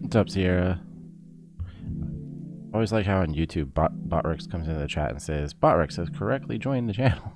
What's up, Sierra? Always like how on YouTube, Botrex comes into the chat and says, Botrex has correctly joined the channel.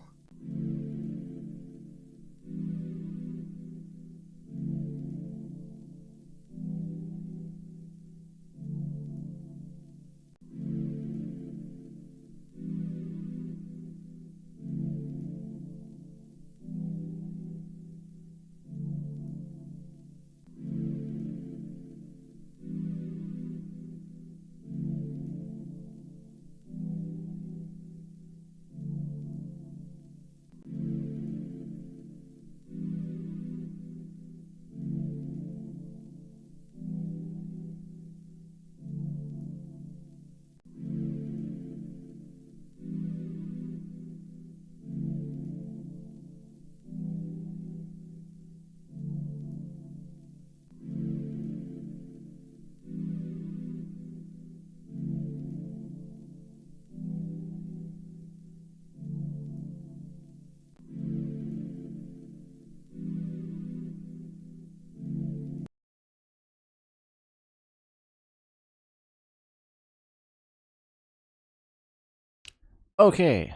Okay.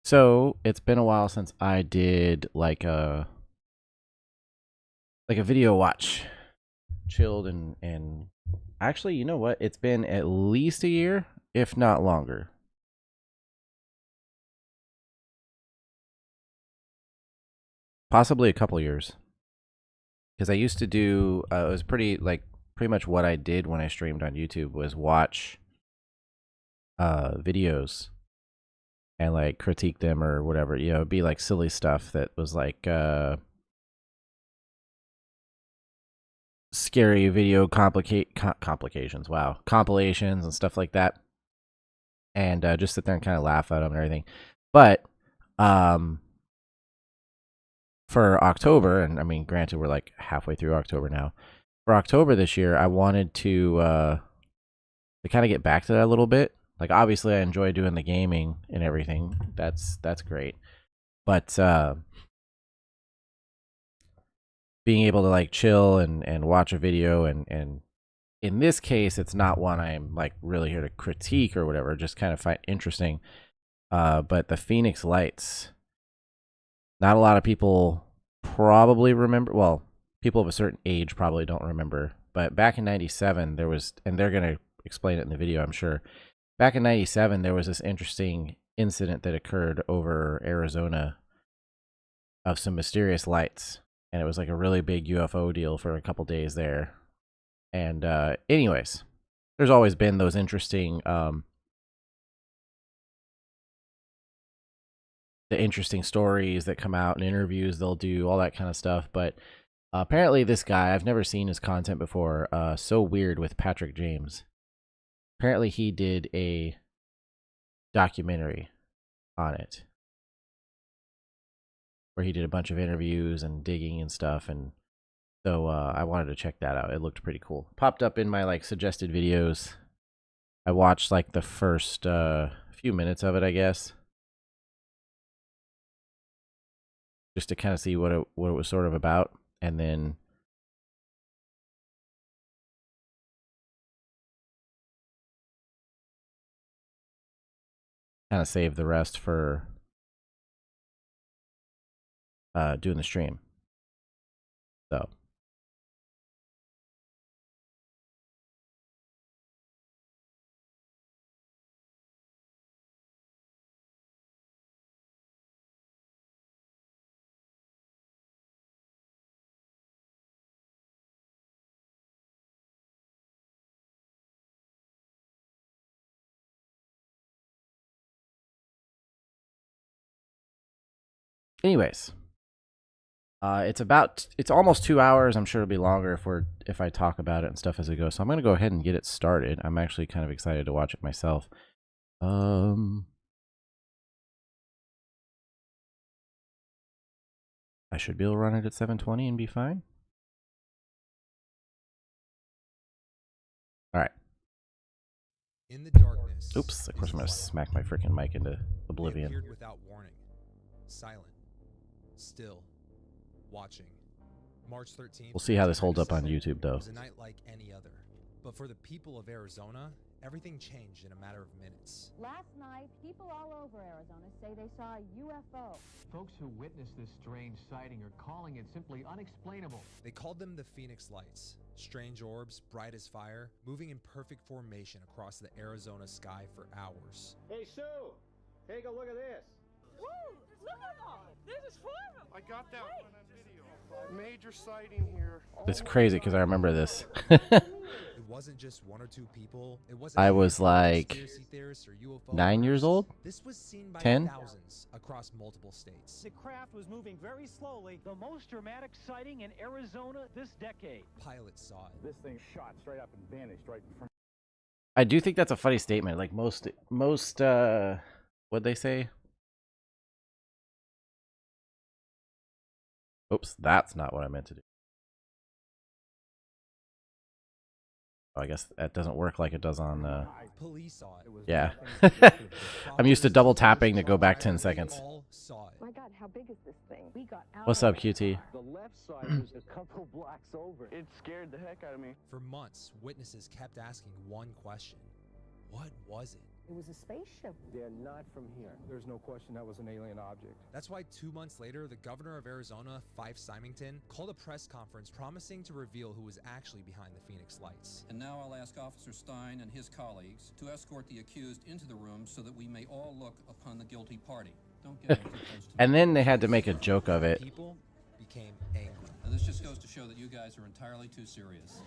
So it's been a while since I did like a video watch, chilled and actually, you know what? It's been at least a year, if not longer. Possibly a couple years. Because I used to do, it was pretty much what I did when I streamed on YouTube was watch videos and like critique them or whatever. You know, it'd be like silly stuff that was like scary video complications. Wow, compilations and stuff like that, and just sit there and kind of laugh at them and everything. But for October, and I mean, granted, we're like halfway through October now. For October this year, I wanted to kind of get back to that a little bit. Like, obviously, I enjoy doing the gaming and everything. That's great, but being able to like chill and watch a video and in this case, it's not one I'm like really here to critique or whatever, just kind of find interesting. But the Phoenix Lights, not a lot of people probably remember. Well, people of a certain age probably don't remember. But back in '97, there was, and they're gonna explain it in the video, I'm sure. Back in '97, there was this interesting incident that occurred over Arizona of some mysterious lights, and it was like a really big UFO deal for a couple days there. And anyways, there's always been those interesting the interesting stories that come out and interviews they'll do, all that kind of stuff. But apparently this guy, I've never seen his content before, So Weird with Patrick James. Apparently he did a documentary on it where he did a bunch of interviews and digging and stuff, and so I wanted to check that out. It looked pretty cool. Popped up in my like suggested videos. I watched like the first few minutes of it, I guess, just to kind of see what it was sort of about, and then kind of save the rest for doing the stream. So anyways, it's almost 2 hours. I'm sure it'll be longer if I talk about it and stuff as it goes. So I'm gonna go ahead and get it started. I'm actually kind of excited to watch it myself. I should be able to run it at 720 and be fine. All right. In the darkness. Oops, of course I'm gonna smack my freaking mic into oblivion. Appeared without warning. silent, still, watching. March 13th. We'll see how this holds up on YouTube, though. It was a night like any other. But for the people of Arizona, everything changed in a matter of minutes. Last night, people all over Arizona say they saw a UFO. Folks who witnessed this strange sighting are calling it simply unexplainable. They called them the Phoenix Lights. Strange orbs, bright as fire, moving in perfect formation across the Arizona sky for hours. Hey, Sue, take a look at this. Woo! Look at that! This is horrible! I got that one on video. Major sighting here. It's crazy because I remember this. It wasn't just one or two people. It wasn't I was like conspiracy theorists or UFO 9 years old. This was seen by 10? thousands across multiple states. The craft was moving very slowly. The most dramatic sighting in Arizona this decade. Pilots saw it. This thing shot straight up and vanished right in front. I do think that's a funny statement. Like most what'd they say? Oops, that's not what I meant to do. Oh, I guess that doesn't work like it does on Police saw it. yeah. I'm used to double tapping to go back 10 seconds. All saw it. My God, how big is this thing? We got out. What's up, QT? The left side was a couple blocks over. It scared the heck out of me. For months, witnesses kept asking one question. What was it? It was a spaceship. They're not from here. There's no question that was an alien object. That's why 2 months later, the governor of Arizona, Fife Symington, called a press conference promising to reveal who was actually behind the Phoenix Lights. And now I'll ask Officer Stein and his colleagues to escort the accused into the room so that we may all look upon the guilty party. Don't get too close to me. And then they had to make a joke of it. People became angry. Now, this just goes to show that you guys are entirely too serious.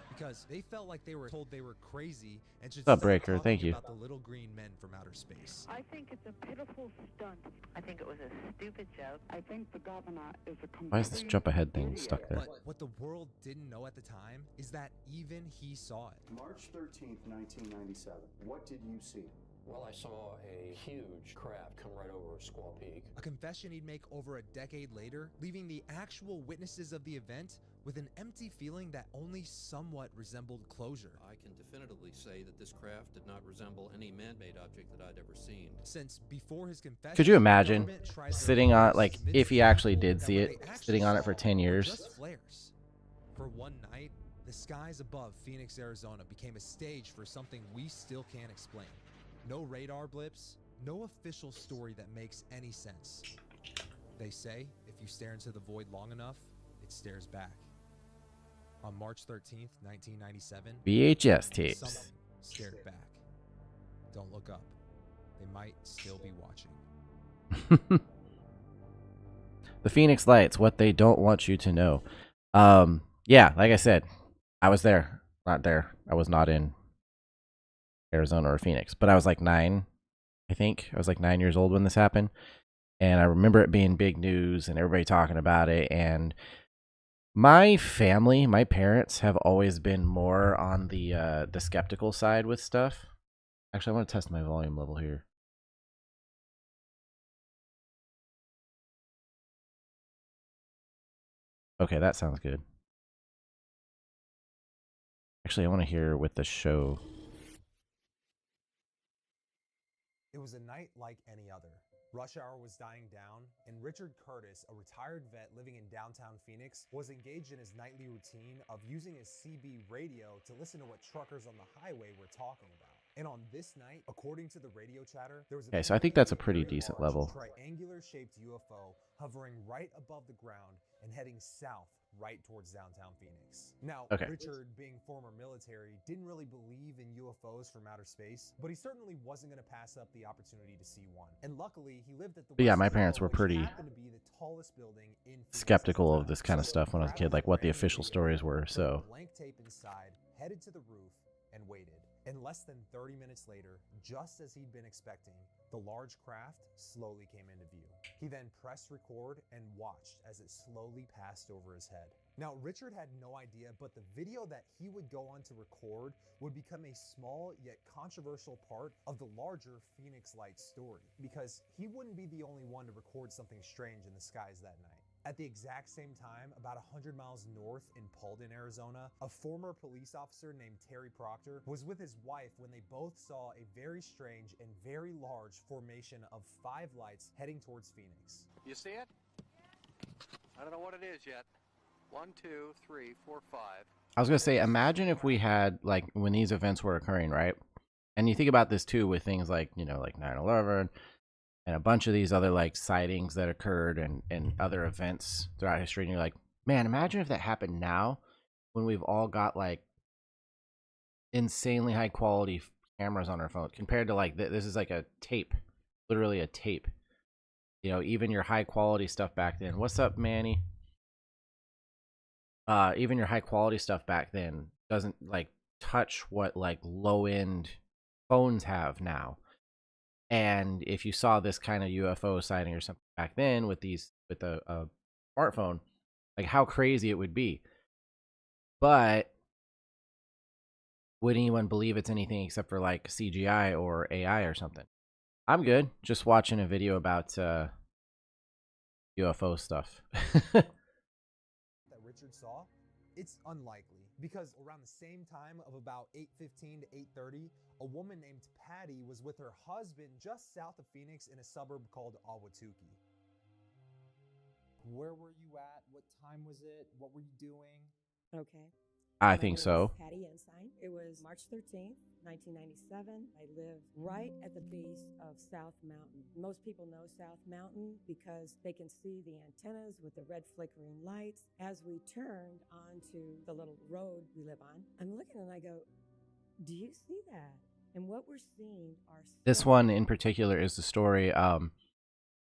Because they felt like they were told they were crazy and should What's up, stop Breaker? talking Thank you. about the little green men from outer space. I think it's a pitiful stunt. I think it was a stupid joke. I think the governor is a complete Why is this jump ahead thing stuck there? But what the world didn't know at the time is that even he saw it. March 13th, 1997. What did you see? Well, I saw a huge craft come right over Squaw Peak. A confession he'd make over a decade later, leaving the actual witnesses of the event with an empty feeling that only somewhat resembled closure. I can definitively say that this craft did not resemble any man-made object that I'd ever seen. Since before his confession, Could you imagine the government tried to sitting on, reverse like, myths if he of actually people did that see what it, they actually sitting on it for saw 10 were years? just flares. For one night, the skies above Phoenix, Arizona became a stage for something we still can't explain. No radar blips, no official story that makes any sense. They say if you stare into the void long enough, it stares back. On March 13th, 1997, VHS tapes. someone stared back. Don't look up. They might still be watching. The Phoenix Lights, what they don't want you to know. Yeah, like I said, I was there. Not there. I was not in Arizona or Phoenix, but I was like 9, I think. I was like 9 years old when this happened. And I remember it being big news and everybody talking about it. And my family, my parents have always been more on the skeptical side with stuff. Actually, I want to test my volume level here. Okay, that sounds good. Actually, I want to hear with the show. It was a night like any other. Rush hour was dying down, and Richard Curtis, a retired vet living in downtown Phoenix, was engaged in his nightly routine of using his CB radio to listen to what truckers on the highway were talking about. And on this night, according to the radio chatter, there was a Okay, so I think that's a pretty decent level. triangular-shaped UFO hovering right above the ground and heading south right towards downtown Phoenix. Now, Okay. Richard, being former military, didn't really believe in UFOs from outer space, but he certainly wasn't going to pass up the opportunity to see one. And luckily, he lived at the But yeah, West my Tower, parents were which pretty happened to be the tallest building in Phoenix skeptical at the of this time. kind of So stuff when I was a kid, like what the official stories were. put So blank tape inside, headed to the roof, and waited. And less than 30 minutes later, just as he'd been expecting, the large craft slowly came into view. He then pressed record and watched as it slowly passed over his head. Now, Richard had no idea, but the video that he would go on to record would become a small yet controversial part of the larger Phoenix Lights story, because he wouldn't be the only one to record something strange in the skies that night. At the exact same time, about 100 miles north in Paulden, Arizona, a former police officer named Terry Proctor was with his wife when they both saw a very strange and very large formation of 5 lights heading towards Phoenix. You see it? I don't know what it is yet. 1, 2, 3, 4, 5. I was gonna say, imagine if we had, like, when these events were occurring, right? And you think about this too with things like, you know, like 9/11 and a bunch of these other like sightings that occurred and other events throughout history, and you're like, man, imagine if that happened now, when we've all got like insanely high quality cameras on our phone, compared to like this is like a tape, literally a tape. You know, even your high quality stuff back then. What's up, Manny? Even your high quality stuff back then doesn't like touch what like low end phones have now. And if you saw this kind of UFO sighting or something back then with a smartphone, like how crazy it would be. But would anyone believe it's anything except for like CGI or AI or something? I'm good just watching a video about UFO stuff. That Richard saw, it's unlikely, because around the same time of about 8:15 to 8:30, a woman named Patty was with her husband just south of Phoenix in a suburb called Ahwatukee. Where were you at? What time was it? What were you doing? Okay. I think so. Patty Ensign. It was March 13th, 1997. I live right at the base of South Mountain. Most people know South Mountain because they can see the antennas with the red flickering lights. As we turned onto the little road we live on, I'm looking and I go, do you see that? And what we're seeing are... This one in particular is the story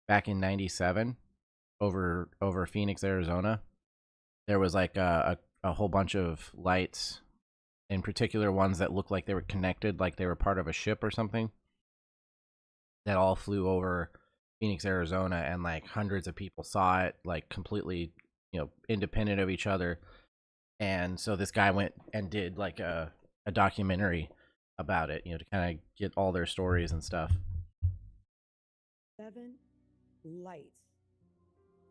back in 97 over Phoenix, Arizona. There was like a whole bunch of lights, in particular ones that looked like they were connected, like they were part of a ship or something, that all flew over Phoenix, Arizona, and like hundreds of people saw it, like completely, you know, independent of each other. And so this guy went and did like a documentary about it, you know, to kind of get all their stories and stuff. 7 lights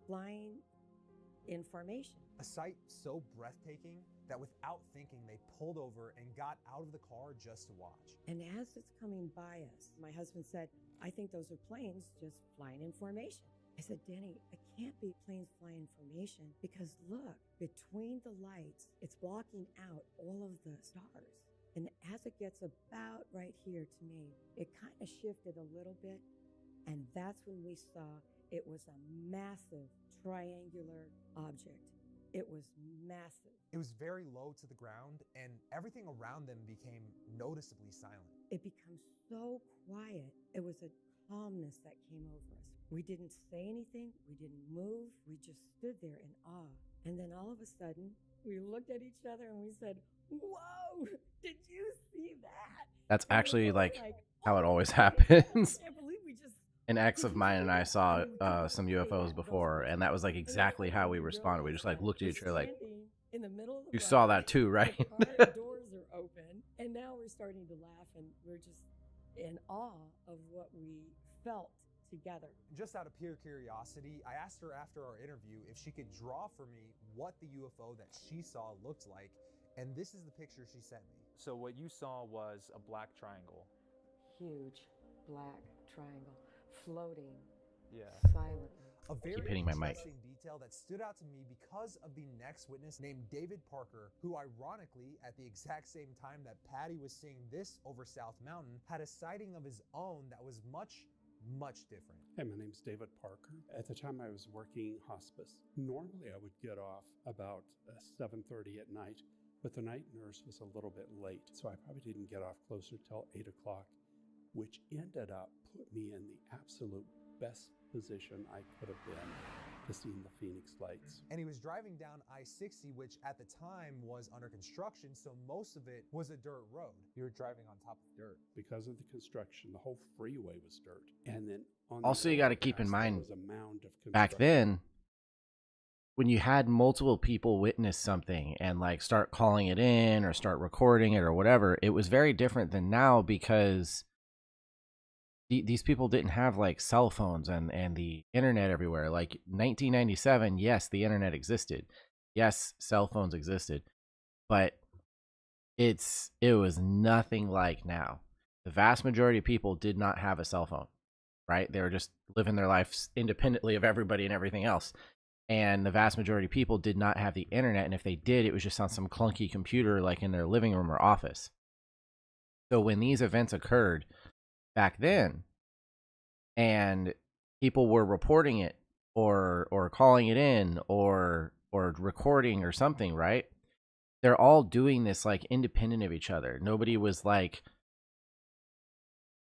flying in formation. A sight so breathtaking that without thinking, they pulled over and got out of the car just to watch. And as it's coming by us, my husband said, I think those are planes just flying in formation. I said, Denny, it can't be planes flying in formation because look, between the lights, it's blocking out all of the stars. And as it gets about right here to me, it kind of shifted a little bit. And that's when we saw it was a massive triangular object. It was massive. It was very low to the ground, and everything around them became noticeably silent. It became so quiet. It was a calmness that came over us. We didn't say anything. We didn't move. We just stood there in awe. And then all of a sudden, we looked at each other and we said, whoa, did you see that? That's actually like how it always happens. I can't believe we just... An ex of mine and I saw some UFOs before, and that was like exactly how we responded. We just like looked at each other like, in the middle of the you saw that too, right? The doors are open, and now we're starting to laugh, and we're just in awe of what we felt together. Just out of pure curiosity, I asked her after our interview if she could draw for me what the UFO that she saw looked like, and this is the picture she sent me. So what you saw was a black triangle. Huge black triangle. Floating silently. A very interesting detail that stood out to me because of the next witness named David Parker, who ironically, at the exact same time that Patty was seeing this over South Mountain, had a sighting of his own that was much, much different. Hey, my name's David Parker. At the time I was working hospice. Normally I would get off about 7:30 at night, but the night nurse was a little bit late, so I probably didn't get off closer till 8 o'clock. Which ended up put me in the absolute best position I could have been to see the Phoenix lights. And he was driving down I-60, which at the time was under construction, so most of it was a dirt road. You were driving on top of dirt. Because of the construction, the whole freeway was dirt. And then on also, you got to keep in mind, was a mound of back then, when you had multiple people witness something and like start calling it in or start recording it or whatever, it was very different than now, because these people didn't have like cell phones and the internet everywhere. Like 1997, yes, the internet existed. Yes, cell phones existed, but it was nothing like now. The vast majority of people did not have a cell phone, right? They were just living their lives independently of everybody and everything else. And the vast majority of people did not have the internet, and if they did, it was just on some clunky computer like in their living room or office. So when these events occurred back then, and people were reporting it or calling it in or recording or something, right? They're all doing this like independent of each other. Nobody was like,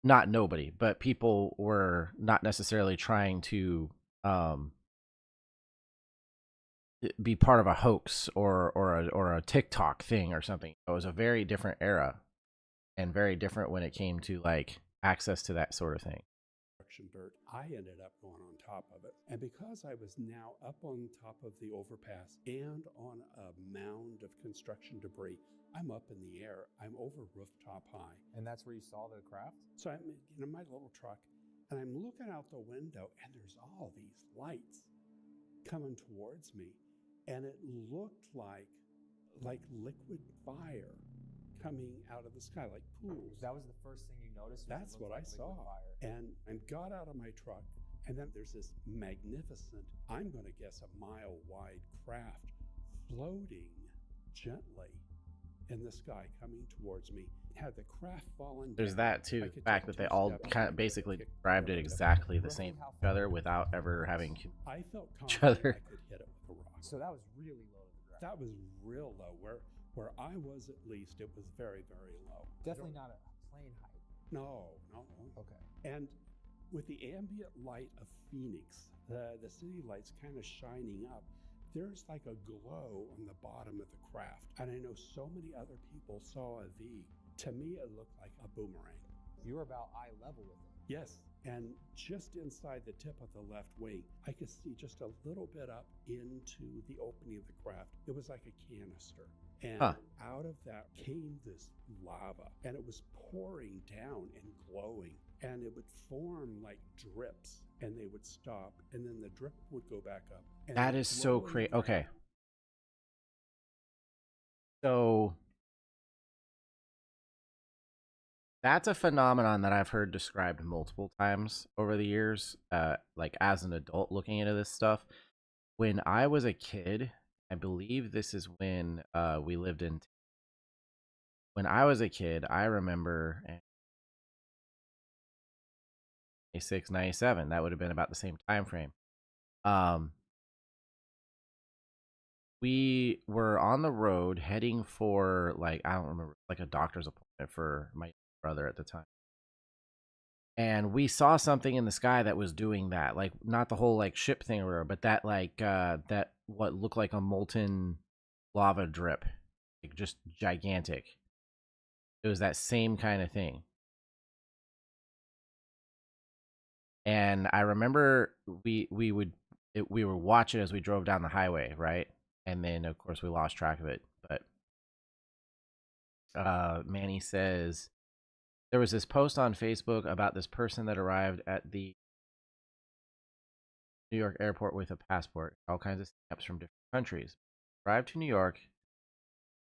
not nobody, but people were not necessarily trying to be part of a hoax or a TikTok thing or something. It was a very different era and very different when it came to like access to that sort of thing. Dirt. I ended up going on top of it. And because I was now up on top of the overpass and on a mound of construction debris, I'm up in the air. I'm over rooftop high. And that's where you saw the craft? So I'm in my little truck, and I'm looking out the window, and there's all these lights coming towards me. And it looked like liquid fire coming out of the sky, like pools. That was the first thing you noticed? That's what I saw. And I got out of my truck, and then there's this magnificent, I'm going to guess a mile-wide craft floating gently in the sky coming towards me. Had the craft fallen There's down, that too, the fact that they all kind of basically described it exactly the same to each other without ever having I felt each confident other. I could hit it with a rock. So that was really low to the ground. That was real low. Where I was, at least, it was very, very low. Definitely not a plane height. No. Okay. And with the ambient light of Phoenix, the city lights kind of shining up, there's like a glow on the bottom of the craft. And I know so many other people saw a V. To me, it looked like a boomerang. You were about eye level with it. Yes. And just inside the tip of the left wing, I could see just a little bit up into the opening of the craft. It was like a canister. And out of that came this lava, and it was pouring down and glowing, and it would form like drips, and they would stop, and then the drip would go back up. And That is so crazy. Okay. So that's a phenomenon that I've heard described multiple times over the years, like as an adult looking into this stuff. When I was a kid, I believe this is when we lived in. When I was a kid, I remember 96, 97. That would have been about the same time frame. We were on the road heading for like, I don't remember, like a doctor's appointment for my brother at the time. And we saw something in the sky that was doing that, like not the whole like ship thing or whatever, but that like that what looked like a molten lava drip, like just gigantic. It was that same kind of thing. And I remember we were watching as we drove down the highway, right? And then of course we lost track of it. But Manny says there was this post on Facebook about this person that arrived at the New York airport with a passport, all kinds of stamps from different countries. Arrived to New York.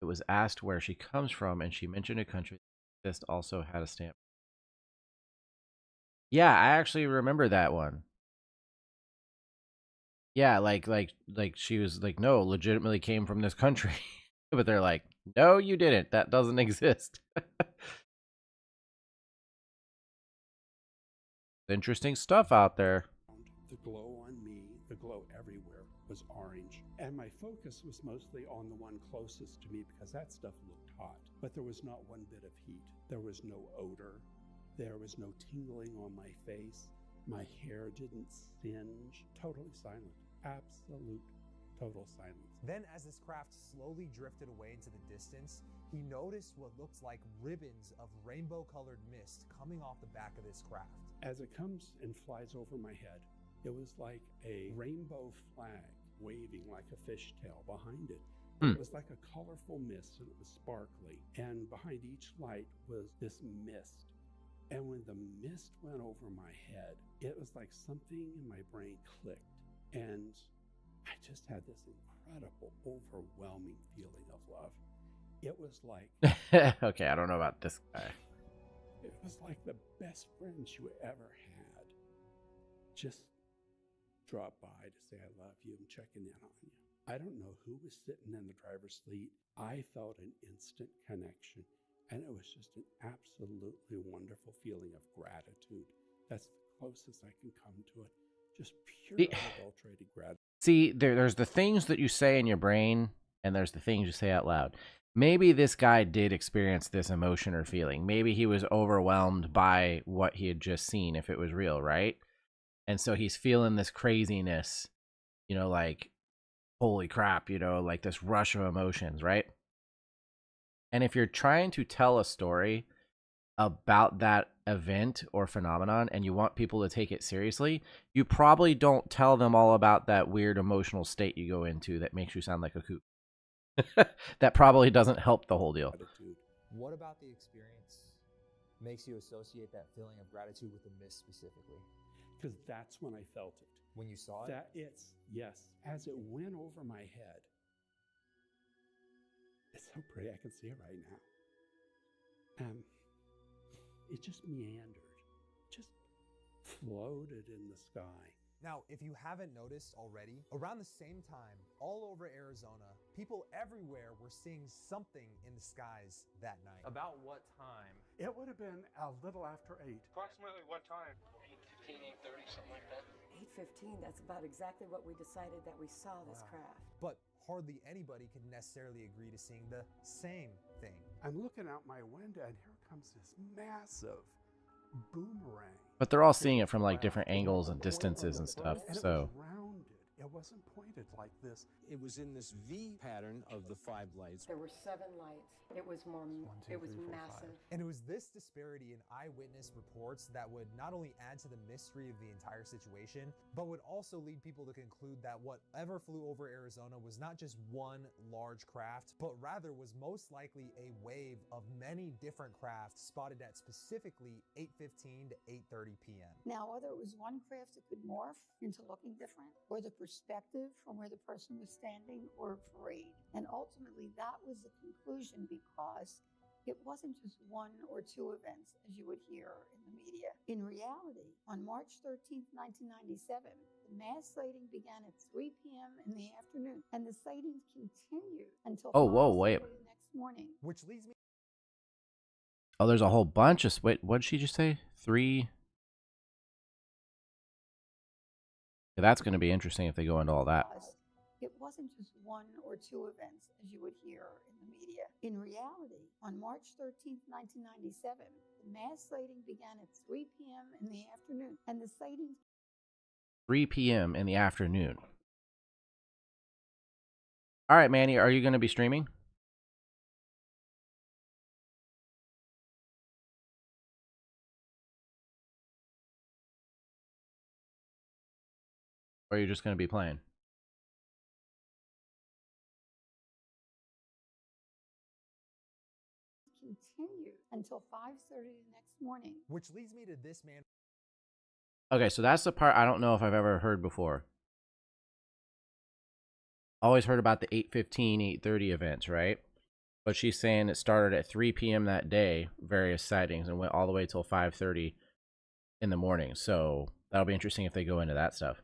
It was asked where she comes from, and she mentioned a country that also had a stamp. Yeah, I actually remember that one. Yeah, like she was like, no, legitimately came from this country. But they're like, no, you didn't. That doesn't exist. Interesting stuff out there. The glow on me, the glow everywhere was orange. And my focus was mostly on the one closest to me because that stuff looked hot. But there was not one bit of heat. There was no odor. There was no tingling on my face. My hair didn't singe. Totally silent. Absolute total silence. Then as this craft slowly drifted away into the distance, he noticed what looked like ribbons of rainbow-colored mist coming off the back of this craft. As it comes and flies over my head, it was like a rainbow flag waving like a fishtail behind it. It was like a colorful mist, and it was sparkly. And behind each light was this mist. And when the mist went over my head, it was like something in my brain clicked. And I just had this incredible, overwhelming feeling of love. It was like... Okay, I don't know about this guy. It was like the best friends you ever had. Just drop by to say I love you and checking in on you. I don't know who was sitting in the driver's seat. I felt an instant connection, and it was just an absolutely wonderful feeling of gratitude. That's the closest I can come to it. Just pure unadulterated gratitude. See, there's the things that you say in your brain, and there's the things you say out loud. Maybe this guy did experience this emotion or feeling. Maybe he was overwhelmed by what he had just seen, if it was real, right? And so he's feeling this craziness, you know, like, holy crap, you know, like this rush of emotions, right? And if you're trying to tell a story about that event or phenomenon and you want people to take it seriously, you probably don't tell them all about that weird emotional state you go into that makes you sound like a kook. That probably doesn't help the whole deal. What about the experience makes you associate that feeling of gratitude with the mist specifically? Because that's when I felt it. When you saw it? Yes. As it went over my head. It's so pretty, I can see it right now. It just meandered, just floated in the sky. Now, if you haven't noticed already, around the same time, all over Arizona, people everywhere were seeing something in the skies that night. About what time? It would have been a little after 8. Approximately what time? 8:15, 8:30, something like that. 8:15, that's about exactly what we decided that we saw this craft. But hardly anybody could necessarily agree to seeing the same thing. I'm looking out my window and here comes this massive boomerang. But they're all seeing it from like different angles and distances and stuff. And it So was rounded. It wasn't pointed like this. It was in this V pattern of the 5 lights. There were 7 lights. It was more. It was massive. And it was this disparity in eyewitness reports that would not only add to the mystery of the entire situation, but would also lead people to conclude that whatever flew over Arizona was not just one large craft, but rather was most likely a wave of many different crafts spotted at specifically 8:15 to 8:30 p.m. Now, whether it was one craft that could morph into looking different, or the perspective from where the person was standing, or varied. And ultimately, that was the conclusion, because it wasn't just 1 or 2 events, as you would hear in the media. In reality, on March 13th, 1997, the mass sighting began at 3 p.m. in the afternoon, and the sightings continued until wait. the next morning. Which leads me... Oh, there's a whole bunch of... Wait, what did she just say? 3... Yeah, that's going to be interesting if they go into all that. It wasn't just 1 or 2 events, as you would hear in the media. In reality, on March 13th, 1997, the mass sighting began at 3 p.m. in the afternoon, and the sightings... 3 p.m. in the afternoon. All right, Manny, are you going to be streaming? Or are you just going to be playing? continued until 5:30 the next morning. Which leads me to this man. Okay, so that's the part I don't know if I've ever heard before. Always heard about the 8:15, 8:30 events, right? But she's saying it started at 3 p.m. that day, various sightings, and went all the way till 5:30 in the morning. So that'll be interesting if they go into that stuff.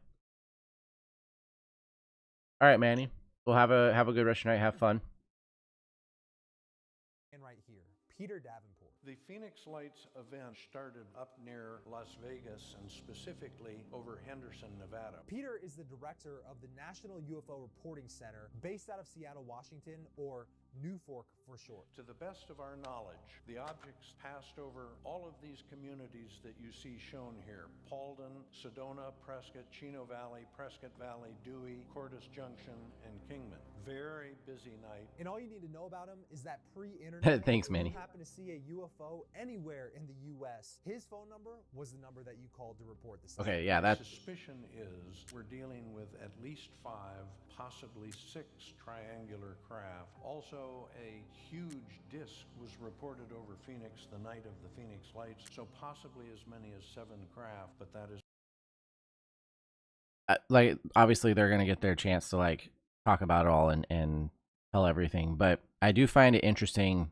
All right, Manny. We'll have a good rest of your night. Have fun. And right here, Peter Davenport. The Phoenix Lights event started up near Las Vegas and specifically over Henderson, Nevada. Peter is the director of the National UFO Reporting Center based out of Seattle, Washington, or NUFORC for short. To the best of our knowledge, the objects passed over all of these communities that you see shown here: Paulden, Sedona, Prescott, Chino Valley, Prescott Valley, Dewey, Cordes Junction, and Kingman. Very busy night. And all you need to know about him is that pre-internet, thanks, Manny. if you happen to see a UFO anywhere in the U.S., his phone number was the number that you called to report the sighting. Okay, yeah, that. My suspicion is we're dealing with at least 5, possibly 6 triangular craft. Also a huge disk was reported over Phoenix the night of the Phoenix lights, so possibly as many as 7 craft, but that is like obviously they're gonna get their chance to like talk about it all and tell everything, but I do find it interesting.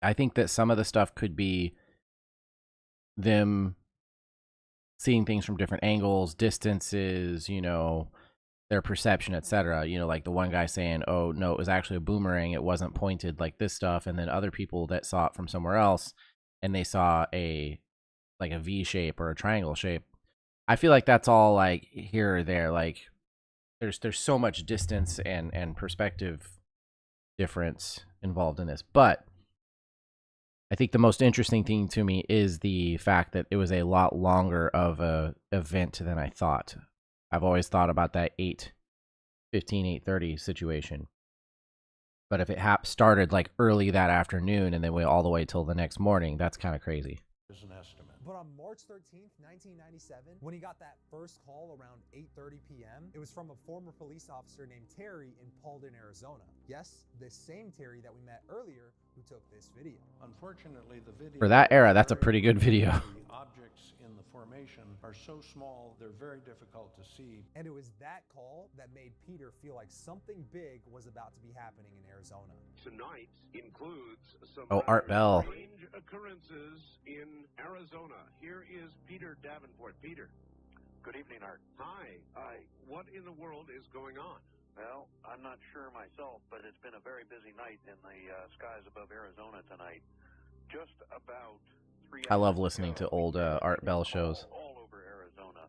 I think that some of the stuff could be them seeing things from different angles, distances, you know, their perception, etc. You know, like the one guy saying, "Oh no, it was actually a boomerang. It wasn't pointed like this stuff," and then other people that saw it from somewhere else and they saw a like a V shape or a triangle shape. I feel like that's all like here or there. Like there's so much distance and perspective difference involved in this, but I think the most interesting thing to me is the fact that it was a lot longer of a event than I thought. I've always thought about that 8:15, 8:30 situation. But if it started like early that afternoon and then went all the way till the next morning, that's kind of crazy. an estimate. But on March 13th, 1997, when he got that first call around 8:30 p.m., it was from a former police officer named Terry in Paulden, Arizona. Yes, the same Terry that we met earlier who took this video. Unfortunately, the video For that era, that's a pretty good video. The objects in the formation are so small, they're very difficult to see. And it was that call that made Peter feel like something big was about to be happening in Arizona. Tonight includes some Art Bell. strange occurrences in Arizona. Here is Peter Davenport. Peter. Good evening, Art. Hi. What in the world is going on? Well, I'm not sure myself, but it's been a very busy night in the skies above Arizona tonight. Just about 3 I love hours listening ago, to old Art Bell shows. all over Arizona.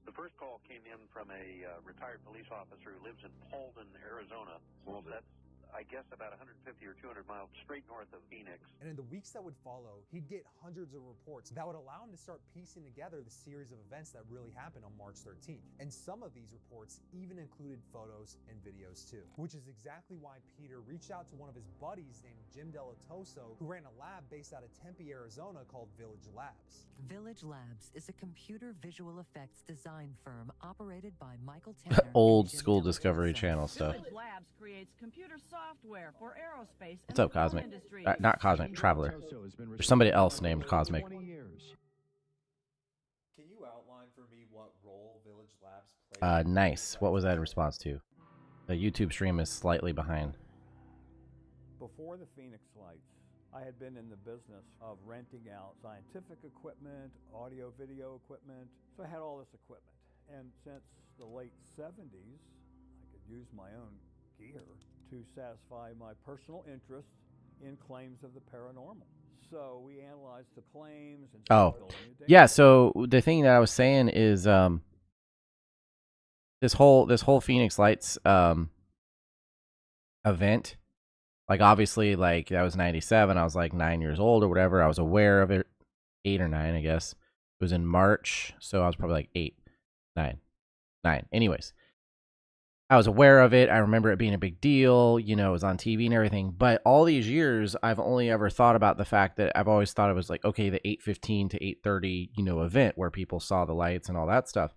The first call came in from a retired police officer who lives in Paulden, Arizona. Well, that's, I guess, about 150 or 200 miles straight north of Phoenix. And in the weeks that would follow, he'd get hundreds of reports that would allow him to start piecing together the series of events that really happened on March 13th. And some of these reports even included photos and videos too, which is exactly why Peter reached out to one of his buddies named Jim Delatoso, who ran a lab based out of Tempe, Arizona called Village Labs. Village Labs is a computer visual effects design firm operated by Michael Tanner. Old school Discovery Channel stuff. Village Labs creates computer software for aerospace What's up, Cosmic? Not Cosmic, Traveler. There's somebody else named Cosmic. Can you outline for me what role Village Labs plays? Nice. What was that in response to? The YouTube stream is slightly behind. Before the Phoenix lights, I had been in the business of renting out scientific equipment, audio video equipment, so I had all this equipment. And since the late 70s, I could use my own gear to satisfy my personal interest in claims of the paranormal. So we analyzed the claims and yeah, so the thing that I was saying is this whole Phoenix Lights event, like obviously like that was 97, I was like 9 years old or whatever. I was aware of it, 8 or 9, I guess. It was in March, so I was probably like 8, 9. Anyways, I was aware of it. I remember it being a big deal. You know, it was on TV and everything. But all these years, I've only ever thought about the fact that I've always thought it was like, okay, the 8:15 to 8:30, you know, event where people saw the lights and all that stuff.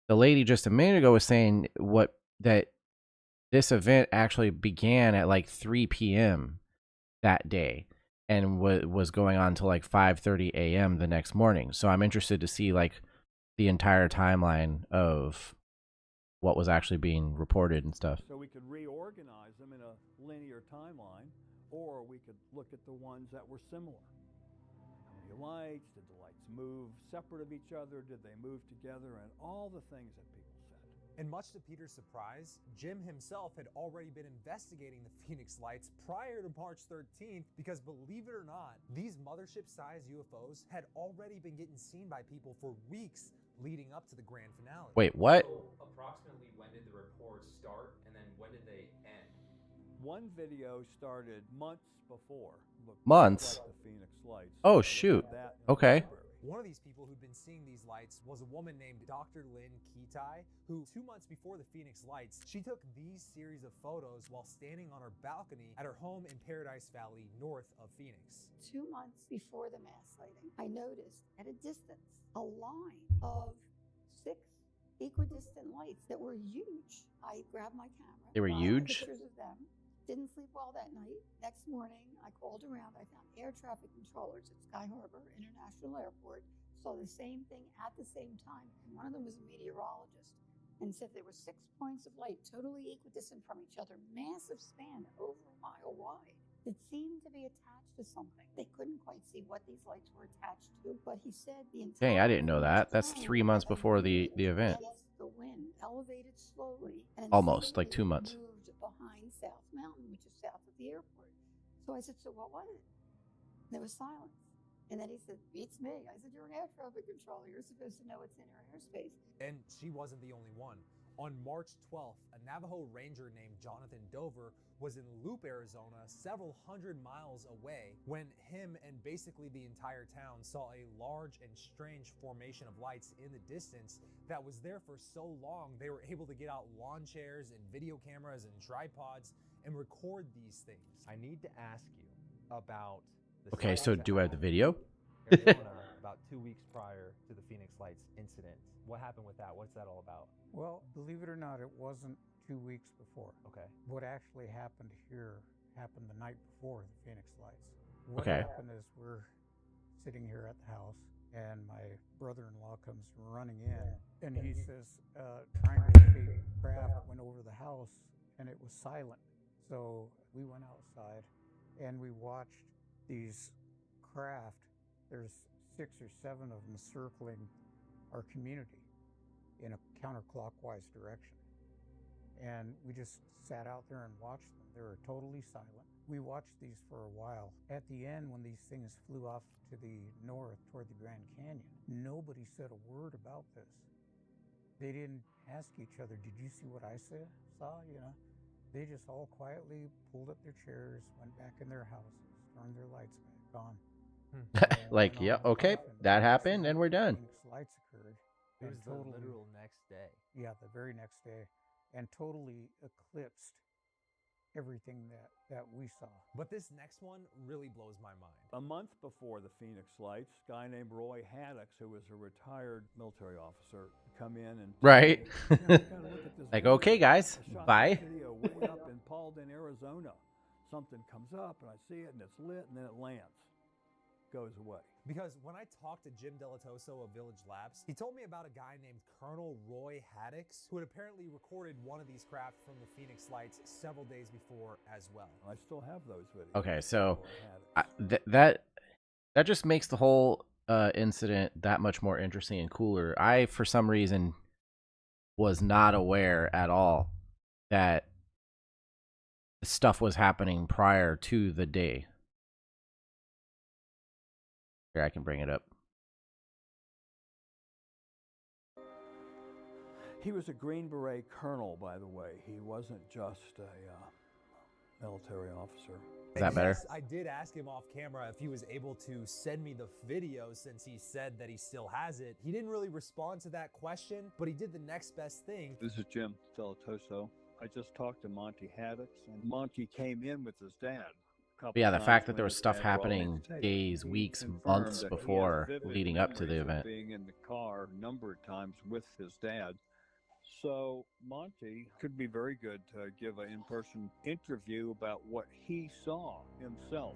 The lady just a minute ago was saying that this event actually began at like 3 p.m. that day and was going on till like 5:30 a.m. the next morning. So I'm interested to see like the entire timeline of what was actually being reported and stuff. So we could reorganize them in a linear timeline, or we could look at the ones that were similar. How many lights? Did the lights move separate of each other? Did they move together? And all the things that people said. And much to Peter's surprise, Jim himself had already been investigating the Phoenix lights prior to March 13th because, believe it or not, these mothership-sized UFOs had already been getting seen by people for weeks leading up to the grand finale. Wait, what? So approximately when did the reports start and then when did they end? One video started months before. Months? Like the Phoenix lights. Oh, shoot. Okay. One of these people who'd been seeing these lights was a woman named Dr. Lynn Kitai, who 2 months before the Phoenix lights, she took these series of photos while standing on her balcony at her home in Paradise Valley, north of Phoenix. 2 months before the mass sighting, I noticed at a distance a line of 6 equidistant lights that were huge. I grabbed my camera. They were huge? Pictures of them. Didn't sleep well that night. Next morning, I called around. I found air traffic controllers at Sky Harbor International Airport, saw the same thing at the same time, and one of them was a meteorologist, and said there were 6 points of light totally equidistant from each other, massive span over a mile wide, that seemed to be attached to something. They couldn't quite see what these lights were attached to, but he said the entire Dang, I didn't know that. That's 3 months before the event. The wind elevated slowly and Almost, like 2 months. moved behind South Mountain, which is south of the airport. So I said, so what was it? There was silence. And then he said, beats me. I said, you're an air traffic controller. You're supposed to know what's in our airspace. And she wasn't the only one. On March 12th, a Navajo ranger named Jonathan Dover was in Loop, Arizona, several hundred miles away, when him and basically the entire town saw a large and strange formation of lights in the distance that was there for so long they were able to get out lawn chairs and video cameras and tripods and record these things. I need to ask you about the Okay, so do I have the video? Arizona, about 2 weeks prior to the Phoenix Lights incident. What happened with that? What's that all about? Well, believe it or not, it wasn't 2 weeks before. Okay. What actually happened here happened the night before the Phoenix Lights. What Okay. happened is we're sitting here at the house, and my brother-in-law comes running in, and he says, triangle-shaped craft went over the house, and it was silent. So we went outside, and we watched these craft. There's 6 or 7 of them circling our community in a counterclockwise direction. And we just sat out there and watched them. They were totally silent. We watched these for a while. At the end, when these things flew off to the north toward the Grand Canyon, nobody said a word about this. They didn't ask each other, did you see what I saw? You know, they just all quietly pulled up their chairs, went back in their houses, turned their lights back on. Like, yeah, okay, that happened, and we're done. Lights occurred. It was the literal next day. Yeah, the very next day, and totally eclipsed everything that we saw. But this next one really blows my mind. A month before the Phoenix Lights, a guy named Roy Haddix, who was a retired military officer, come in and Right. look at this Like, video. okay, guys, I shot bye. this video way up in Paulden, Arizona. Something comes up, and I see it, and it's lit, and then it lands. Goes away. Because when I talked to Jim Delatoso of Village Labs, he told me about a guy named Colonel Roy Haddix, who had apparently recorded one of these craft from the Phoenix Lights several days before as well. I still have those videos. Okay, so that just makes the whole incident that much more interesting and cooler. I, for some reason, was not aware at all that stuff was happening prior to the day. Here, I can bring it up. He was a Green Beret colonel, by the way. He wasn't just a military officer. Is that better? Yes, I did ask him off camera if he was able to send me the video since he said that he still has it. He didn't really respond to that question, but he did the next best thing. This is Jim Delatoso. I just talked to Monty Haddix, and Monty came in with his dad. But yeah, the fact that there was stuff happening days, weeks, months before leading up to the event. Being in the car a number of times with his dad. So Monty could be very good to give an in-person interview about what he saw himself.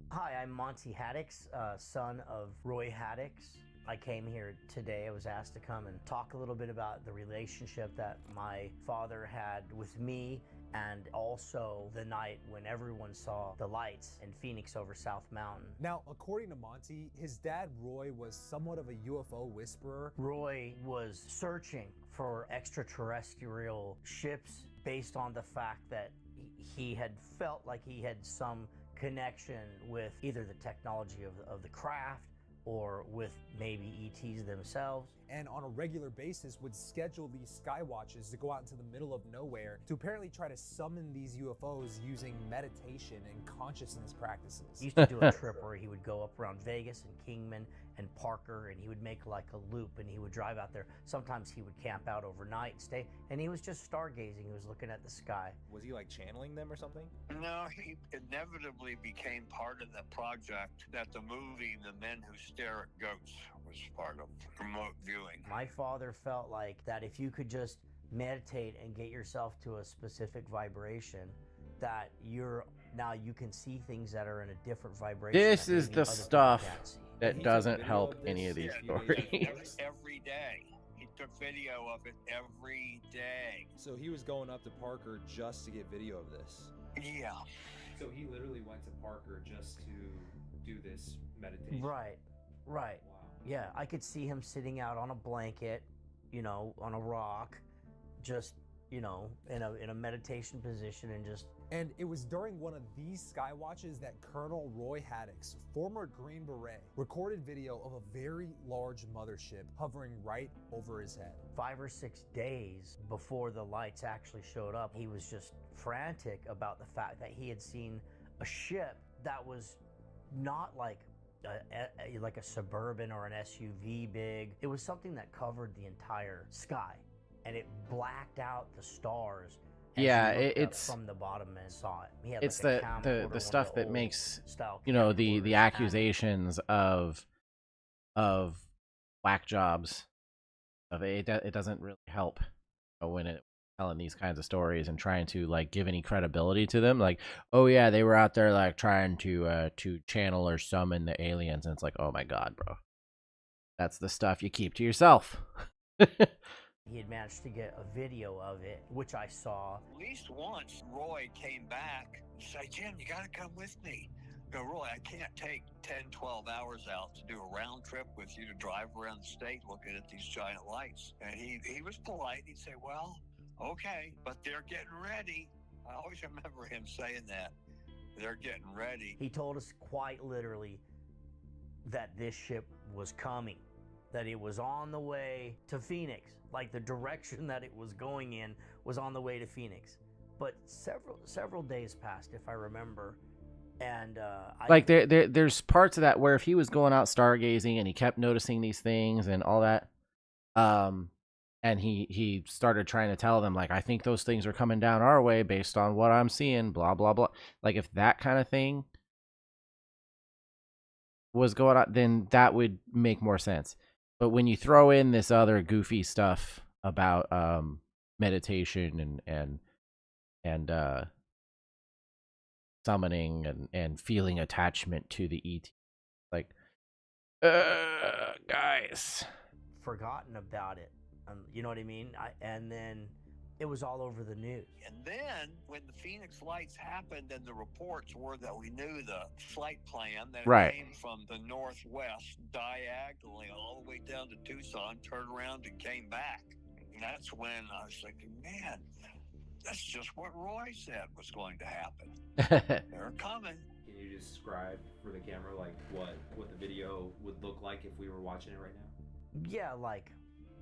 Hi, I'm Monty Haddix, son of Roy Haddix. I came here today. I was asked to come and talk a little bit about the relationship that my father had with me, and also the night when everyone saw the lights in Phoenix over South Mountain. Now, according to Monty, his dad Roy was somewhat of a UFO whisperer. Roy was searching for extraterrestrial ships based on the fact that he had felt like he had some connection with either the technology of the craft or with maybe ETs themselves. And on a regular basis would schedule these sky watches to go out into the middle of nowhere to apparently try to summon these UFOs using meditation and consciousness practices. He used to do a trip where he would go up around Vegas and Kingman and Parker, and he would make like a loop, and he would drive out there. Sometimes he would camp out overnight and stay, and he was just stargazing. He was looking at the sky. Was he like channeling them or something? No, he inevitably became part of the project that the movie The Men Who Stare at Goats was part of remote viewing. My father felt like that if you could just meditate and get yourself to a specific vibration, that now you can see things that are in a different vibration. This is the stuff that doesn't help any of these stories. Every day. He took video of it every day. So he was going up to Parker just to get video of this? Yeah. So he literally went to Parker just to do this meditation? Right. Wow. Yeah, I could see him sitting out on a blanket, on a rock, just, in a meditation position and just... And it was during one of these sky watches that Colonel Roy Haddix, former Green Beret, recorded video of a very large mothership hovering right over his head. 5 or 6 days before the lights actually showed up, he was just frantic about the fact that he had seen a ship that was not like a Suburban or an SUV big. It was something that covered the entire sky, and it blacked out the stars. Yeah, it's from the bottom and saw it. He had it's like the stuff that makes style the accusations of whack jobs. It doesn't really help when it telling these kinds of stories and trying to like give any credibility to them. Like, oh yeah, they were out there like trying to channel or summon the aliens, and it's like, oh my god, bro, that's the stuff you keep to yourself. He had managed to get a video of it, which I saw. At least once, Roy came back and said, Jim, you got to come with me. Go, Roy, I can't take 10, 12 hours out to do a round trip with you to drive around the state looking at these giant lights. And he was polite. He'd say, well, okay, but they're getting ready. I always remember him saying that. They're getting ready. He told us quite literally that this ship was coming, that it was on the way to Phoenix. Like the direction that it was going in was on the way to Phoenix. But several days passed, if I remember. And there's parts of that where if he was going out stargazing and he kept noticing these things and all that, and he started trying to tell them like, I think those things are coming down our way based on what I'm seeing, blah blah blah. Like if that kind of thing was going on, then that would make more sense. But when you throw in this other goofy stuff about meditation and summoning and feeling attachment to the ET, like, guys, forgotten about it. You know what I mean? And then it was all over the news. And then when the Phoenix lights happened and the reports were that we knew the flight plan, that it came from the northwest diagonally all the way down to Tucson, turned around and came back. And that's when I was thinking, man, that's just what Roy said was going to happen. They're coming. Can you describe for the camera like what the video would look like if we were watching it right now? Yeah, like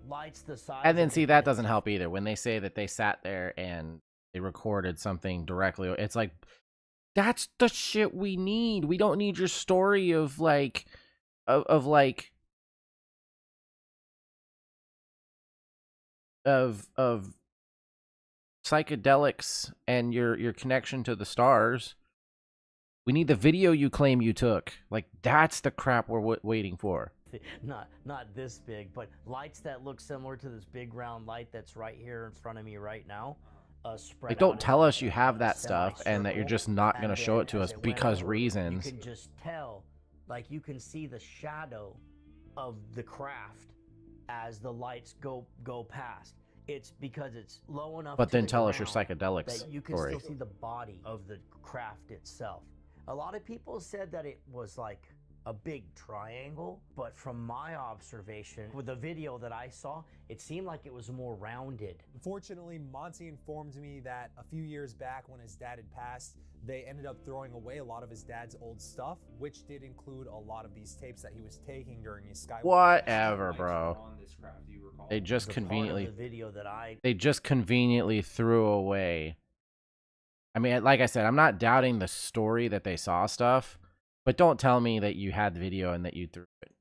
lights the size. And then see, that doesn't help either. When they say that they sat there and they recorded something directly, it's like, that's the shit we need. We don't need your story of like of psychedelics and your connection to the stars. We need the video you claim you took. Like, that's the crap we're waiting for. Not this big, but lights that look similar to this big round light that's right here in front of me right now. Spread like, don't tell us you have that stuff and that you're just not going to show it to us because reasons. You can just tell, like you can see the shadow of the craft as the lights go past. It's because it's low enough. But then tell us your psychedelics that you can still see the body of the craft itself. A lot of people said that it was like a big triangle, but from my observation with the video that I saw, it seemed like it was more rounded. Unfortunately, Monty informed me that a few years back when his dad had passed, they ended up throwing away a lot of his dad's old stuff, which did include a lot of these tapes that he was taking during his Skywalker. Whatever, bro. On this craft, do you recall? They just conveniently they threw away. I mean, like I said, I'm not doubting the story that they saw stuff, but don't tell me that you had the video and that you threw it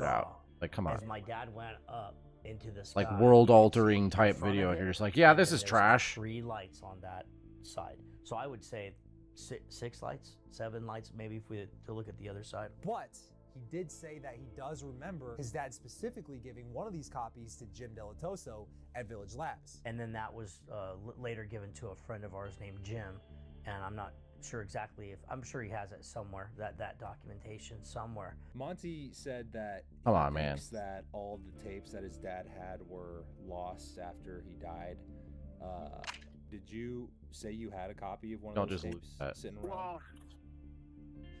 out. Like, come on. As my dad went up into the sky, like world-altering type video, and you're just like, yeah, this is trash. 3 lights on that side. So I would say 6 lights, 7 lights, maybe if we to look at the other side. But he did say that he does remember his dad specifically giving one of these copies to Jim Delatoso at Village Labs. And then that was later given to a friend of ours named Jim, and I'm not sure exactly if, I'm sure he has it somewhere, that documentation somewhere. Monty said that Come on, man. thinks that all the tapes that his dad had were lost after he died. Did you say you had a copy of one Don't of those just tapes lose that. sitting around?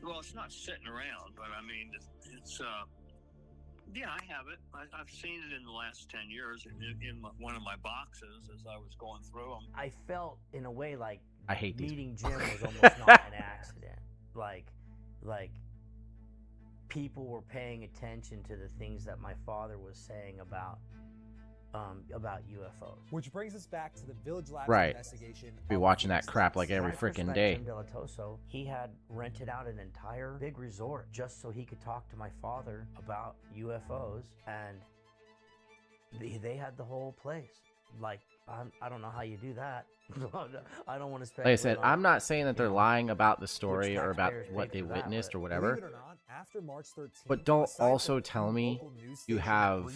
Well, it's not sitting around, but I mean, it's yeah, I have it. I've seen it in the last 10 years in one of my boxes as I was going through them. I felt in a way like I hate meeting Jim was almost not an accident. Like people were paying attention to the things that my father was saying about UFOs. Which brings us back to the Village Labs investigation. Be watching that crap like every freaking day. Jim Delatoso, he had rented out an entire big resort just so he could talk to my father about UFOs, and they had the whole place. Like, I don't know how you do that. I don't want to speculate. Like I said, I'm not saying that they're lying about the story or about what they witnessed or whatever. Believe it or not, after March 13th, But don't also tell me you have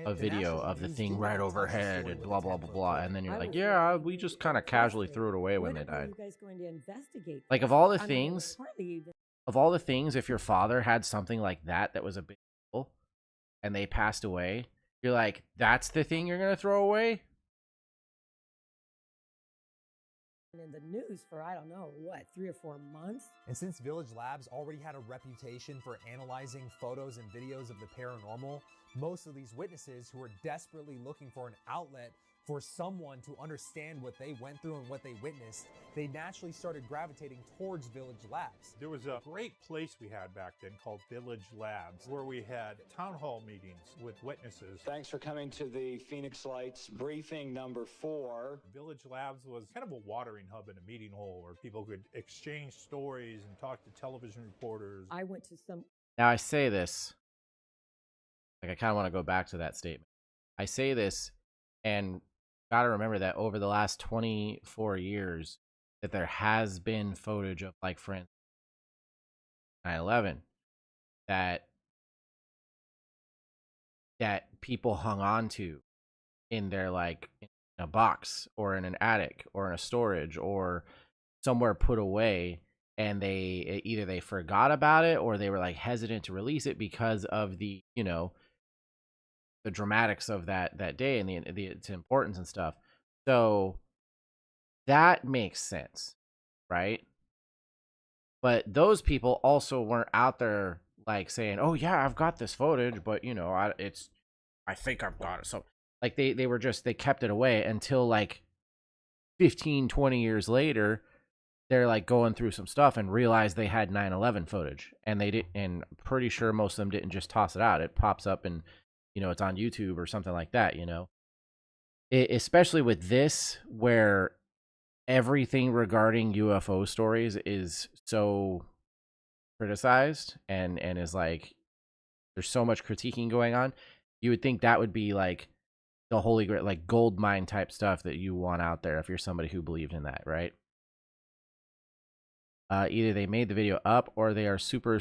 a video of the thing right overhead and blah, blah, blah, blah. And then you're like, yeah, we just kind of casually threw it away when they died. You guys going to investigate? Like, of all the things, if your father had something like that was a big deal and they passed away, you're like, that's the thing you're going to throw away? In the news for, I don't know, what, 3 or 4 months? And since Village Labs already had a reputation for analyzing photos and videos of the paranormal, most of these witnesses who were desperately looking for an outlet for someone to understand what they went through and what they witnessed, they naturally started gravitating towards Village Labs. There was a great place we had back then called Village Labs, where we had town hall meetings with witnesses. Thanks for coming to the Phoenix Lights briefing number 4. Village Labs was kind of a watering hub and a meeting hole where people could exchange stories and talk to television reporters. I went to some... Now, I say this, like, I kind of want to go back to that statement. I say this, and got to remember that over the last 24 years that there has been footage of, like, for instance, 9/11 that people hung on to in their, like, in a box or in an attic or in a storage or somewhere put away, and they forgot about it or they were, like, hesitant to release it because of the, you know, the dramatics of that day and its importance and stuff. So that makes sense, right? But those people also weren't out there like saying, "Oh yeah, I've got this footage, but you know, I think I've got it." So like they kept it away until like 15, 20 years later, they're like going through some stuff and realized they had 9/11 footage, and they did, and pretty sure most of them didn't just toss it out. It pops up and, you know, it's on YouTube or something like that, you know. Especially with this, where everything regarding UFO stories is so criticized and is like, there's so much critiquing going on, you would think that would be like the holy grail, like gold mine type stuff that you want out there if you're somebody who believed in that, right? Either they made the video up or they are super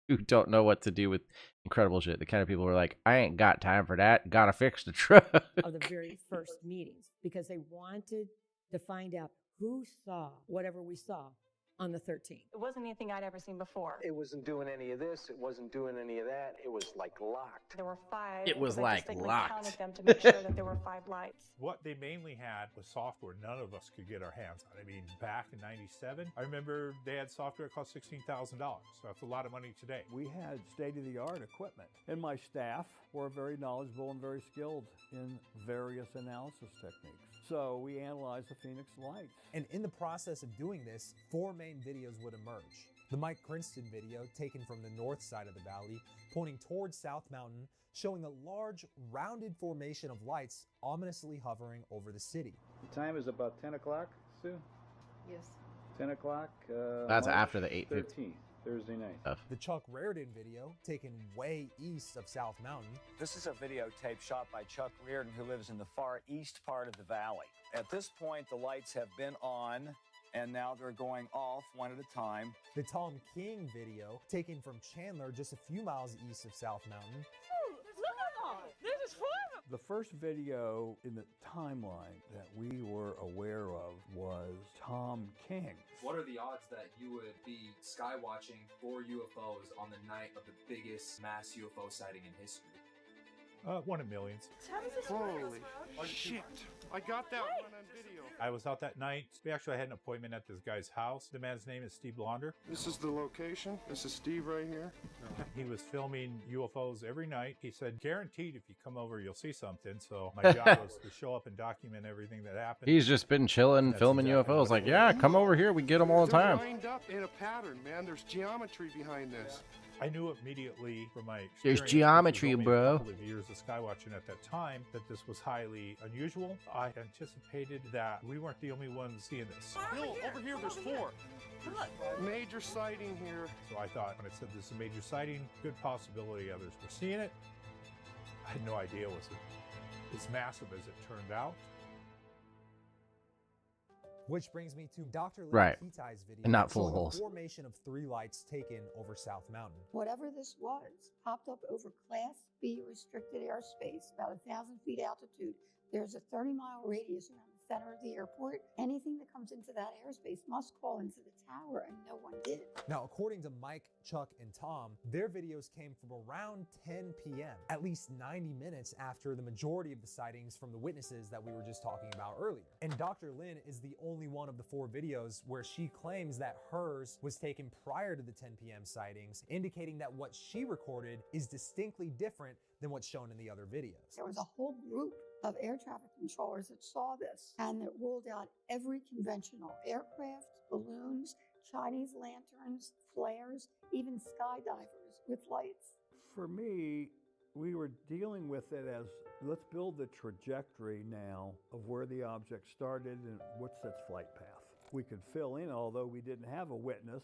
who don't know what to do with incredible shit. The kind of people who are like, I ain't got time for that. Gotta fix the truck. Of the very first meetings, because they wanted to find out who saw whatever we saw on the 13th. It wasn't anything I'd ever seen before. It wasn't doing any of this. It wasn't doing any of that. It was like locked. There were 5. It was like locked. I counted them to make sure that there were 5 lights. What they mainly had was software none of us could get our hands on. I mean, back in '97, I remember they had software that cost $16,000. So that's a lot of money today. We had state-of-the-art equipment, and my staff were very knowledgeable and very skilled in various analysis techniques. So we analyzed the Phoenix Lights. And in the process of doing this, 4 main videos would emerge. The Mike Princeton video, taken from the north side of the valley, pointing towards South Mountain, showing a large, rounded formation of lights ominously hovering over the city. The time is about 10 o'clock, Sue? Yes. 10 o'clock. That's March after the 8:15. Thursday night. The Chuck Reardon video, taken way east of South Mountain. This is a videotape shot by Chuck Reardon, who lives in the far east part of the valley. At this point, the lights have been on and now they're going off one at a time. The Tom King video, taken from Chandler just a few miles east of South Mountain. Look at that! This is fun! The first video in the timeline that we were aware of was Tom King. What are the odds that you would be sky watching for UFOs on the night of the biggest mass UFO sighting in history? 1 in millions. Holy shit. I got that one on video. I was out that night. Actually, I had an appointment at this guy's house. The man's name is Steve Blonder. This is the location. This is Steve right here. He was filming UFOs every night. He said, guaranteed if you come over, you'll see something. So my job was to show up and document everything that happened. He's just been chilling, filming UFOs. Like, yeah, come over here. We get them all the time. They're lined up in a pattern, man. There's geometry behind this. I knew immediately from my experience. There's geometry, only bro. A couple of years of skywatching at that time that this was highly unusual. I anticipated that we weren't the only ones seeing this. Bill, over here, there's 4. Major sighting here. So I thought when it said this is a major sighting, good possibility others were seeing it. I had no idea it was as massive as it turned out. Which brings me to Dr. Lynn Right. Kitai's video, And not full of showing holes. the formation of 3 lights taken over South Mountain. Whatever this was popped up over Class B restricted airspace, about 1,000 feet altitude. There's a 30-mile radius around the center of the airport. Anything that comes into that airspace must call into the tower, and no one did. Now, according to Mike, Chuck, and Tom, their videos came from around 10 p.m., at least 90 minutes after the majority of the sightings from the witnesses that we were just talking about earlier. And Dr. Lynn is the only one of the 4 videos where she claims that hers was taken prior to the 10 p.m. sightings, indicating that what she recorded is distinctly different than what's shown in the other videos. There was a whole group of air traffic controllers that saw this, and that ruled out every conventional aircraft, balloons, Chinese lanterns, flares, even skydivers with lights. For me, we were dealing with it as, let's build the trajectory now of where the object started and what's its flight path. We could fill in, although we didn't have a witness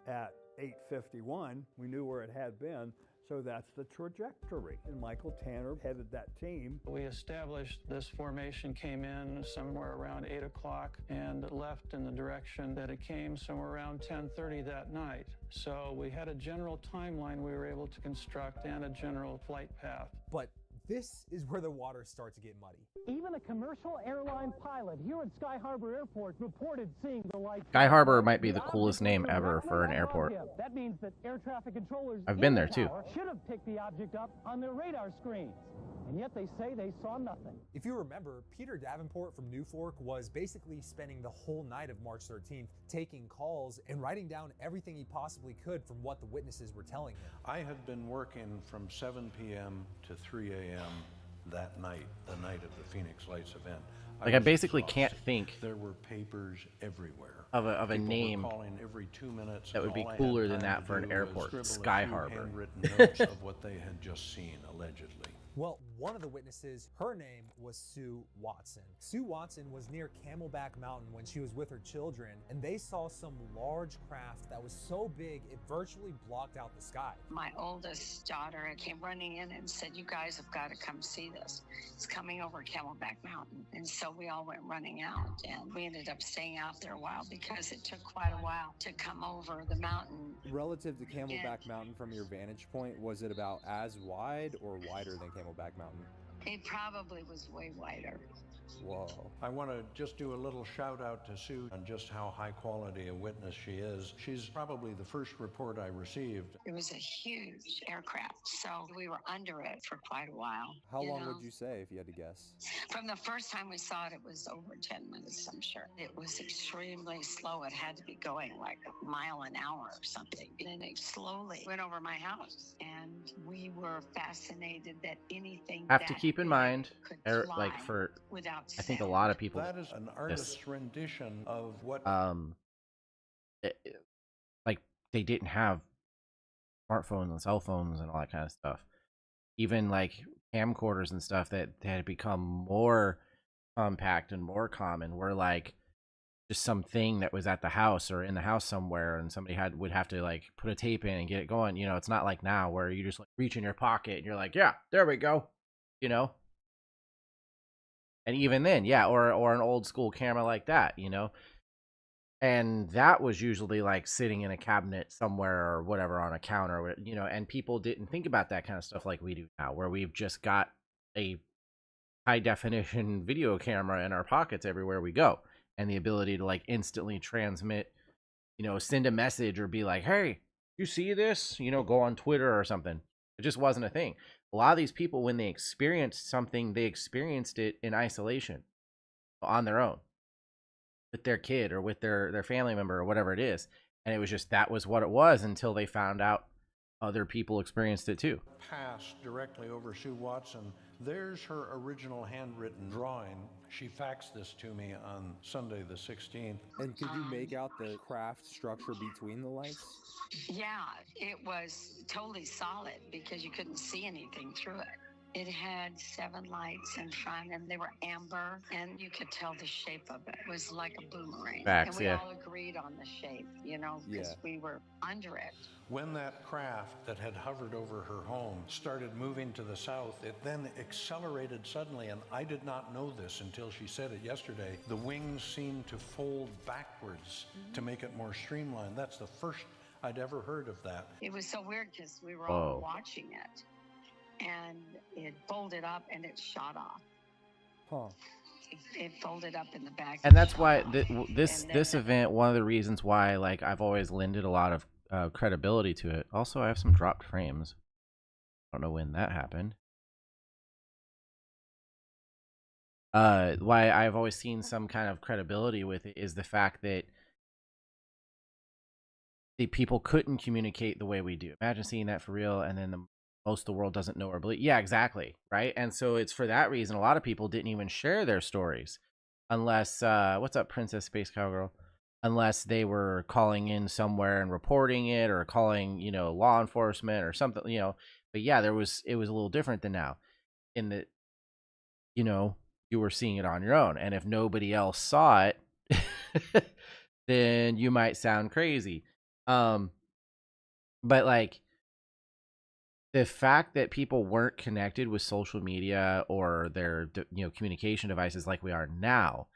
at 8:51, we knew where it had been. So that's the trajectory. And Michael Tanner headed that team. We established this formation came in somewhere around 8 o'clock and left in the direction that it came somewhere around 10:30 that night. So we had a general timeline we were able to construct and a general flight path. But this is where the waters start to get muddy. Even a commercial airline pilot here at Sky Harbor Airport reported seeing the light. Sky Harbor might be the coolest name ever for an airport. That means that air traffic controllers I've been in there the too. tower should have picked the object up on their radar screens. And yet they say they saw nothing. If you remember, Peter Davenport from New Fork was basically spending the whole night of March 13th taking calls and writing down everything he possibly could from what the witnesses were telling him. I had been working from 7 p.m. to 3 a.m. that night, the night of the Phoenix Lights event. Like, I basically can't think there were papers everywhere of a People were name calling every 2 minutes, that would and be all I had cooler than time that to for an do was airport. scribble a Sky few Harbor. handwritten notes of what they had just seen, allegedly. Well, one of the witnesses, her name was Sue Watson. Sue Watson was near Camelback Mountain when she was with her children, and they saw some large craft that was so big it virtually blocked out the sky. My oldest daughter came running in and said, "You guys have got to come see this. It's coming over Camelback Mountain." And so we all went running out, and we ended up staying out there a while because it took quite a while to come over the mountain. Relative to Camelback Mountain from your vantage point, was it about as wide or wider than Camelback Mountain? It probably was way wider. Whoa. I want to just do a little shout out to Sue on just how high quality a witness she is. She's probably the first report I received. It was a huge aircraft, so we were under it for quite a while. How you long know? would you say if you had to guess? From the first time we saw it, it was over 10 minutes, I'm sure. It was extremely slow. It had to be going like a mile an hour or something. And it slowly went over my house. And we were fascinated that anything Have that to keep in mind, could like fly for without I think a sound. lot of people That is an artist's rendition of what like they didn't have smartphones and cell phones and all that kind of stuff. Even like camcorders and stuff that had become more compact and more common were like just something that was at the house or in the house somewhere, and somebody would have to like put a tape in and get it going. You know, it's not like now where you just like reach in your pocket and you're like, yeah, there we go. You know. And even then, yeah, or an old school camera like that, you know. And that was usually like sitting in a cabinet somewhere or whatever on a counter, you know, and people didn't think about that kind of stuff like we do now, where we've just got a high definition video camera in our pockets everywhere we go, and the ability to like instantly transmit, you know, send a message or be like, hey, you see this, you know, go on Twitter or something. It just wasn't a thing. A lot of these people, when they experienced something, they experienced it in isolation on their own with their kid or with their family member or whatever it is, and it was just that was what it was until they found out other people experienced it too. Passed directly over Sue Watson. There's her original handwritten drawing. She faxed this to me on Sunday the 16th. And could you make out the craft structure between the lights? Yeah, it was totally solid because you couldn't see anything through it. It had 7 lights in front, and they were amber, and you could tell the shape of it. It was like a boomerang. Facts, and we yeah. all agreed on the shape, you know, because we were under it. When that craft that had hovered over her home started moving to the south, it then accelerated suddenly, and I did not know this until she said it yesterday. The wings seemed to fold backwards to make it more streamlined. That's the first I'd ever heard of that. It was so weird because we were all watching it, and it folded up and it shot off. Huh. It folded up in the back. And that's why this event, one of the reasons why like I've always lended a lot of credibility to it. Also, I have some dropped frames. I don't know when that happened. Why I've always seen some kind of credibility with it is the fact that the people couldn't communicate the way we do. Imagine seeing that for real, and then most of the world doesn't know or believe. Yeah, exactly, right? And so it's for that reason a lot of people didn't even share their stories unless what's up, Princess Space Cowgirl? Unless they were calling in somewhere and reporting it, or calling, you know, law enforcement or something, you know. But yeah, it was a little different than now, in that, you know, you were seeing it on your own, and if nobody else saw it, then you might sound crazy. But like the fact that people weren't connected with social media or their, you know, communication devices like we are now,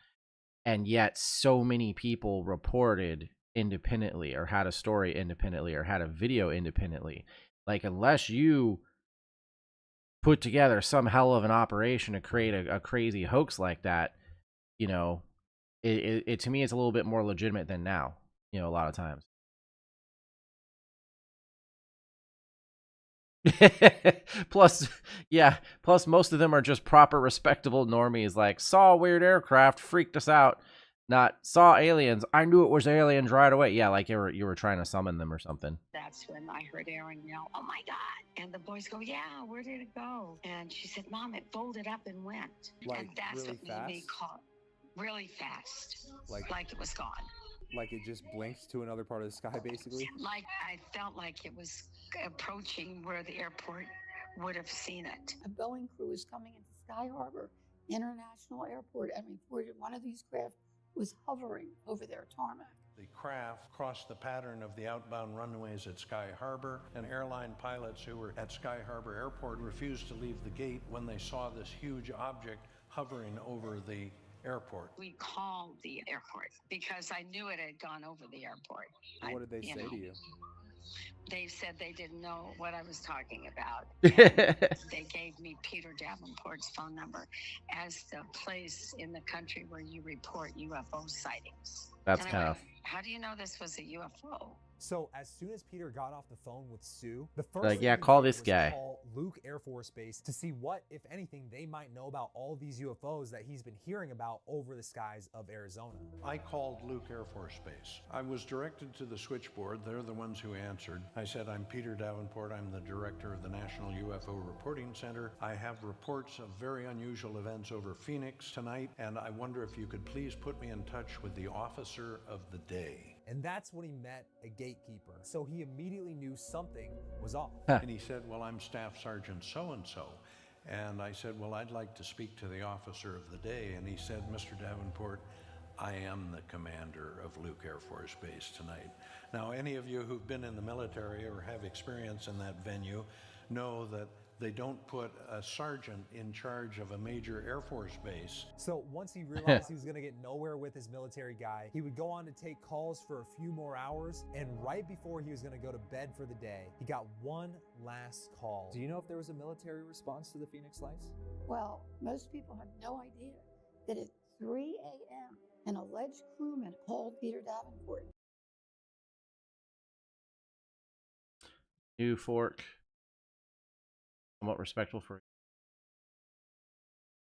and yet so many people reported independently or had a story independently or had a video independently. Like, unless you put together some hell of an operation to create a crazy hoax like that, you know, it to me is a little bit more legitimate than now, you know, a lot of times. Plus most of them are just proper respectable normies, like saw a weird aircraft, freaked us out. Not saw aliens, I knew it was aliens right away. Yeah, like you were trying to summon them or something. That's when I heard Aaron yell, "Oh my God!" And the boys go, "Yeah, where did it go?" And she said, "Mom, it folded up and went." Like, and that's really what made me fast? call really fast, like it was gone. Like it just blinked to another part of the sky, basically? Like I felt like it was approaching where the airport would have seen it. A Boeing crew was coming into Sky Harbor International Airport and reported one of these craft was hovering over their tarmac. The craft crossed the pattern of the outbound runways at Sky Harbor, and airline pilots who were at Sky Harbor Airport refused to leave the gate when they saw this huge object hovering over the airport. We called the airport because I knew it had gone over the airport. What did they say to you? They said they didn't know what I was talking about. They gave me Peter Davenport's phone number as the place in the country where you report UFO sightings. That's kind of... How do you know this was a UFO? So as soon as Peter got off the phone with Sue, the first like, thing yeah, he call did this was guy. Call Luke Air Force Base to see what, if anything, they might know about all these UFOs that he's been hearing about over the skies of Arizona. I called Luke Air Force Base. I was directed to the switchboard. They're the ones who answered. I said, "I'm Peter Davenport. I'm the director of the National UFO Reporting Center. I have reports of very unusual events over Phoenix tonight, and I wonder if you could please put me in touch with the officer of the day." And that's when he met a gatekeeper. So he immediately knew something was off. And he said, "Well, I'm Staff Sergeant so-and-so." And I said, "Well, I'd like to speak to the officer of the day." And he said, "Mr. Davenport, I am the commander of Luke Air Force Base tonight." Now, any of you who've been in the military or have experience in that venue know that They don't put a sergeant in charge of a major Air Force base. So once he realized he was going to get nowhere with his military guy, he would go on to take calls for a few more hours, and right before he was going to go to bed for the day, he got one last call. Do you know if there was a military response to the Phoenix Lights? Well, most people have no idea that at 3 a.m., an alleged crewman called Peter Davenport. New Fork. Somewhat respectful for.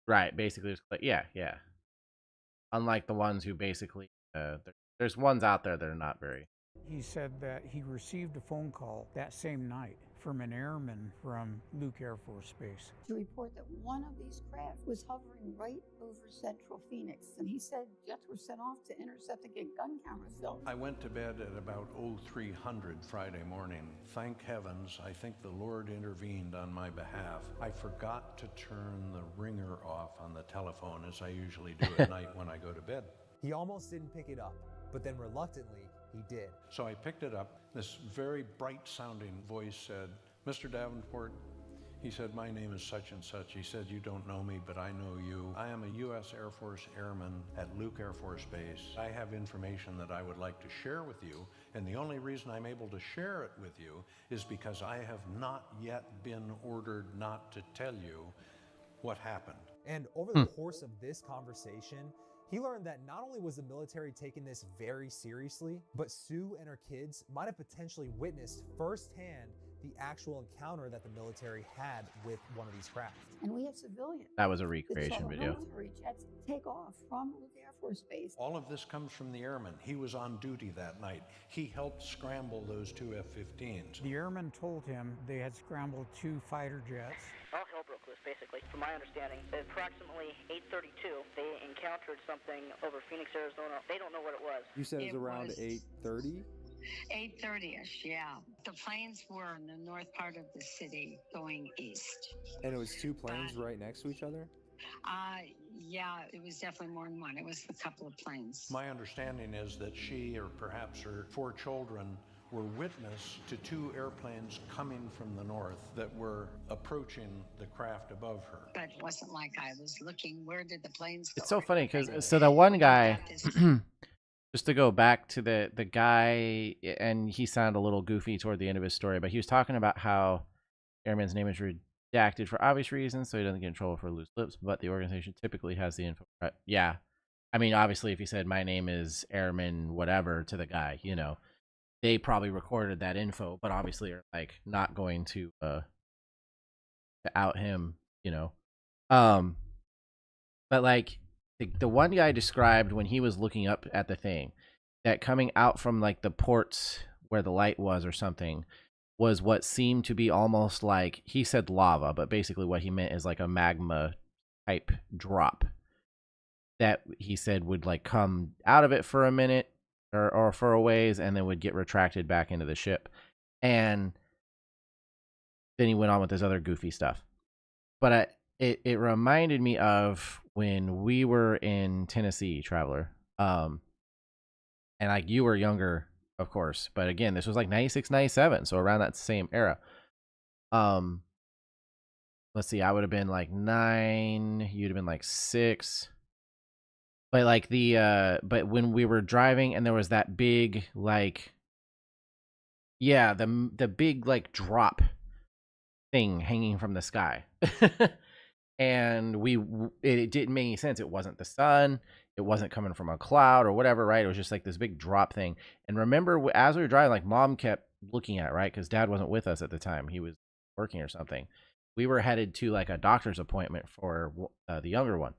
Right, basically, yeah. Unlike the ones who basically, there's ones out there that are not very. He said that he received a phone call that same night from an airman from Luke Air Force Base to report that one of these craft was hovering right over central Phoenix, and he said jets were sent off to intercept and get gun camera film. I went to bed at about 0300 Friday morning. Thank heavens, I think the Lord intervened on my behalf. I forgot to turn the ringer off on the telephone, as I usually do at night when I go to bed. He almost didn't pick it up, but then reluctantly, he did. So I picked it up. This very bright-sounding voice said, "Mr. Davenport," he said, "my name is such and such." He said, "You don't know me, but I know you. I am a U.S. Air Force airman at Luke Air Force Base. I have information that I would like to share with you, and the only reason I'm able to share it with you is because I have not yet been ordered not to tell you what happened." And over the course of this conversation, he learned that not only was the military taking this very seriously, but Sue and her kids might have potentially witnessed firsthand the actual encounter that the military had with one of these craft. And we had civilians. That was a recreation video. Military jets take off from Luke Air Force Base. All of this comes from the airman. He was on duty that night. He helped scramble those two F-15s. The airman told him they had scrambled 2 fighter jets. All hell broke loose, basically. From my understanding, at approximately 8:32, they encountered something over Phoenix, Arizona. They don't know what it was. You said it was around 8:30? 8:30ish, yeah. The planes were in the north part of the city going east. And it was 2 planes right next to each other? Yeah, it was definitely more than one. It was a couple of planes. My understanding is that she, or perhaps her 4 children, were witness to 2 airplanes coming from the north that were approaching the craft above her. But it wasn't like I was looking, where did the planes go? It's so funny because so the one guy, just to go back to the guy, and he sounded a little goofy toward the end of his story, but he was talking about how airman's name is redacted for obvious reasons, so he doesn't get in trouble for loose lips, but the organization typically has the info. Yeah, I mean, obviously, if he said my name is Airman whatever to the guy, you know, they probably recorded that info, but obviously are like not going to out him, you know. But like the one guy described when he was looking up at the thing, that coming out from like the ports where the light was or something was what seemed to be almost like, he said lava, but basically what he meant is like a magma type drop that he said would like come out of it for a minute or for a ways and then would get retracted back into the ship. And then he went on with this other goofy stuff. But it reminded me of when we were in Tennessee, Traveler. And like you were younger, of course, but again, this was like 96, 97, so around that same era. Let's see, I would have been like 9, you'd have been like 6. But like but when we were driving and there was that big like, yeah, the big like drop thing hanging from the sky. And it didn't make any sense. It wasn't the sun, it wasn't coming from a cloud or whatever, right? It was just like this big drop thing. And remember, as we were driving, like mom kept looking at it, right? Because dad wasn't with us at the time, he was working or something. We were headed to like a doctor's appointment for the younger one,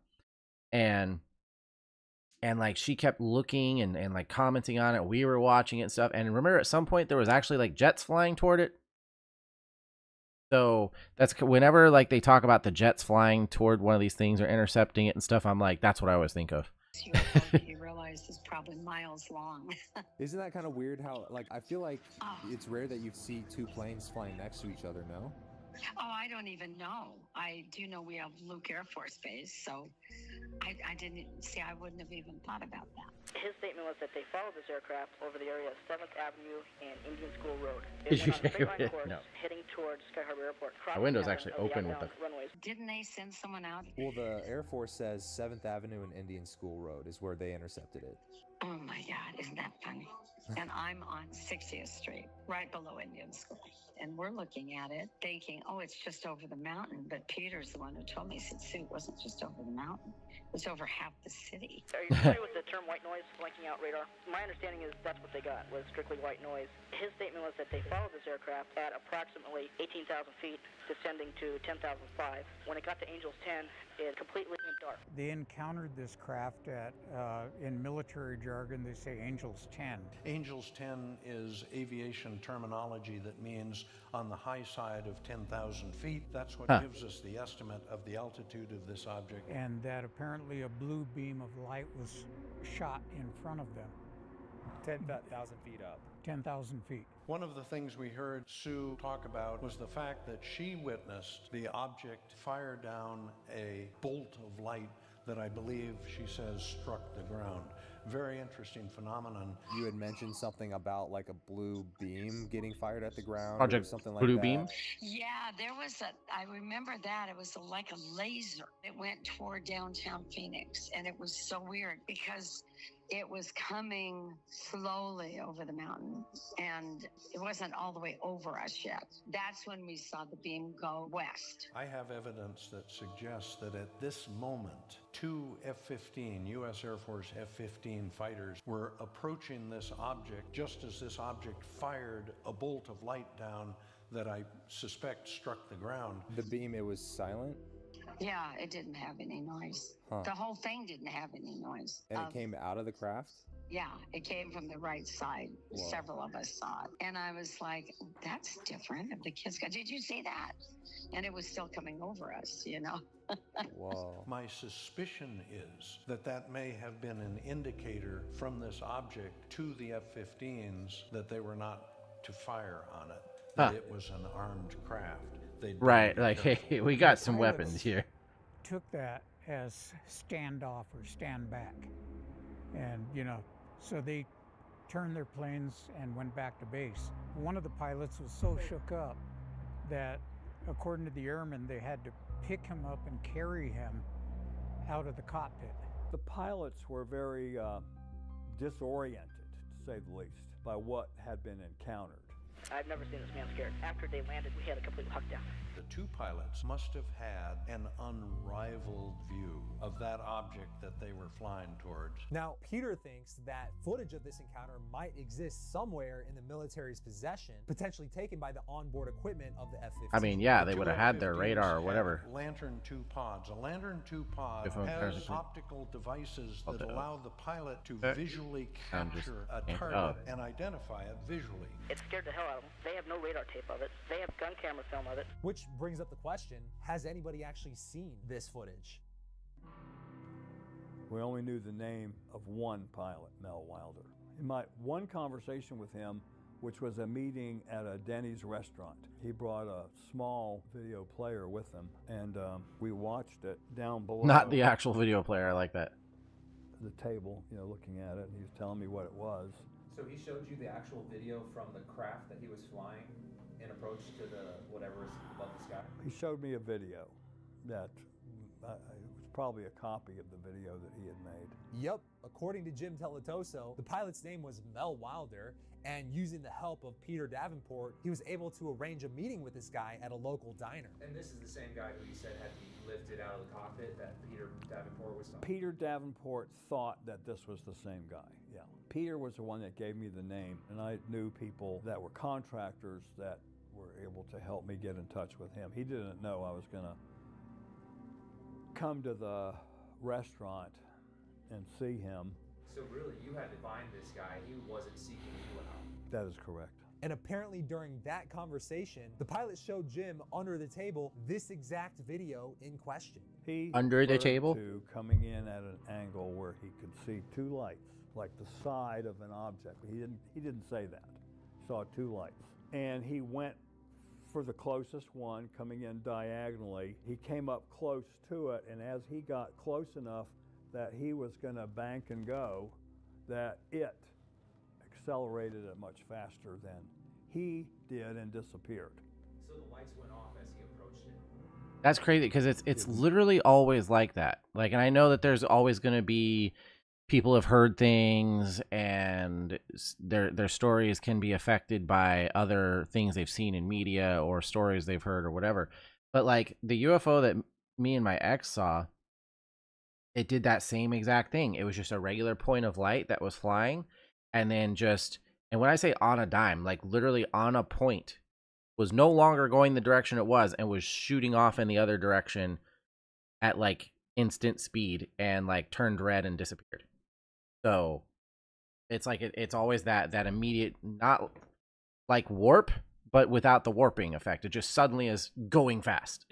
and like she kept looking and like commenting on it. We were watching it and stuff. And remember, at some point there was actually like jets flying toward it. So that's whenever like they talk about the jets flying toward one of these things or intercepting it and stuff, I'm like, that's what I always think of. You realize it's probably miles long. Isn't that kind of weird how, like, I feel like it's rare that you see 2 planes flying next to each other, no? Oh, I don't even know. I do know we have Luke Air Force Base, so I didn't see. I wouldn't have even thought about that. His statement was that they followed this aircraft over the area of 7th Avenue and Indian School Road. It went on a straight line course heading towards Sky Harbor Airport. My window's actually open with the runways. Didn't they send someone out? Well, the Air Force says 7th Avenue and Indian School Road is where they intercepted it. Oh my God, isn't that funny? And I'm on 60th Street, right below Indian School. And we're looking at it thinking, oh, it's just over the mountain. But Peter's the one who told me, he said, Sue, it wasn't just over the mountain. It was over half the city. Are you familiar with the term white noise, blanking out radar? My understanding is that's what they got, was strictly white noise. His statement was that they followed this aircraft at approximately 18,000 feet, descending to 10,005. When it got to Angels 10, it completely went dark. They encountered this craft at, in military jargon, they say Angels 10. Angels 10 is aviation terminology that means on the high side of 10,000 feet. That's what gives us the estimate of the altitude of this object. And that apparently a blue beam of light was shot in front of them. 10,000 feet up. 10,000 feet. One of the things we heard Sue talk about was the fact that she witnessed the object fire down a bolt of light that I believe she says struck the ground. Very interesting phenomenon. You had mentioned something about like a blue beam getting fired at the ground Project or something like Blue that. Beam? Yeah, there was I remember that. It was like a laser. It went toward downtown Phoenix. And it was so weird because it was coming slowly over the mountain and it wasn't all the way over us yet. That's when we saw the beam go west. I have evidence that suggests that at this moment, 2 F-15, U.S. Air Force F-15 fighters were approaching this object just as this object fired a bolt of light down that I suspect struck the ground. The beam, it was silent? Yeah, it didn't have any noise. The whole thing didn't have any noise. And it came out of the craft? Yeah, it came from the right side. Whoa. Several of us saw it. And I was like, that's different. If the kids go, did you see that? And it was still coming over us, you know? Whoa. My suspicion is that that may have been an indicator from this object to the F-15s that they were not to fire on it, that it was an armed craft. Right, like, hey, we got some weapons here. Took that as standoff or stand back. And, you know, so they turned their planes and went back to base. One of the pilots was so shook up that, according to the airmen, they had to pick him up and carry him out of the cockpit. The pilots were very disoriented, to say the least, by what had been encountered. I've never seen this man scared. After they landed, we had a complete lockdown. The two pilots must have had an unrivaled view of that object that they were flying towards. Now, Peter thinks that footage of this encounter might exist somewhere in the military's possession, potentially taken by the onboard equipment of the F-15. I mean, yeah, they would have had their radar or whatever. Lantern 2 pods. A Lantern 2 pod has optical devices that allow the pilot to visually capture a target and identify it visually. It scared the hell out of them. They have no radar tape of it. They have gun camera film of it. Which brings up the question, has anybody actually seen this footage? We only knew the name of one pilot, Mel Wilder. In my one conversation with him, which was a meeting at a Denny's restaurant, he brought a small video player with him, and we watched it down below. Not the actual video player, I like that. The table, you know, looking at it, and he was telling me what it was. So he showed you the actual video from the craft that he was flying in approach to the whatever is above the sky? He showed me a video that it was probably a copy of the video that he had made. Yep, according to Jim Teletoso, the pilot's name was Mel Wilder, and using the help of Peter Davenport, he was able to arrange a meeting with this guy at a local diner. And this is the same guy who you said had to be lifted out of the cockpit that Peter Davenport was talking about? Peter Davenport thought that this was the same guy, yeah. Peter was the one that gave me the name, and I knew people that were contractors that were able to help me get in touch with him. He didn't know I was going to come to the restaurant and see him. So really, you had to find this guy. He wasn't seeking you out. That is correct. And apparently during that conversation, the pilot showed Jim under the table this exact video in question. He under the table? To coming in at an angle where he could see two lights, like the side of an object. He didn't say that. He saw two lights. And he went for the closest one coming in diagonally. He came up close to it, and as he got close enough that he was going to bank and go, that it accelerated it much faster than he did and disappeared. So the lights went off as he approached it. That's crazy because it's literally always like that. Like, and I know that there's always going to be people have heard things and their stories can be affected by other things they've seen in media or stories they've heard or whatever. But like the UFO that me and my ex saw, it did that same exact thing. It was just a regular point of light that was flying, and then just, and when I say on a dime, like literally on a point, was no longer going the direction it was and was shooting off in the other direction at like instant speed and like turned red and disappeared. So it's like it's always that immediate, not like warp, but without the warping effect. It just suddenly is going fast.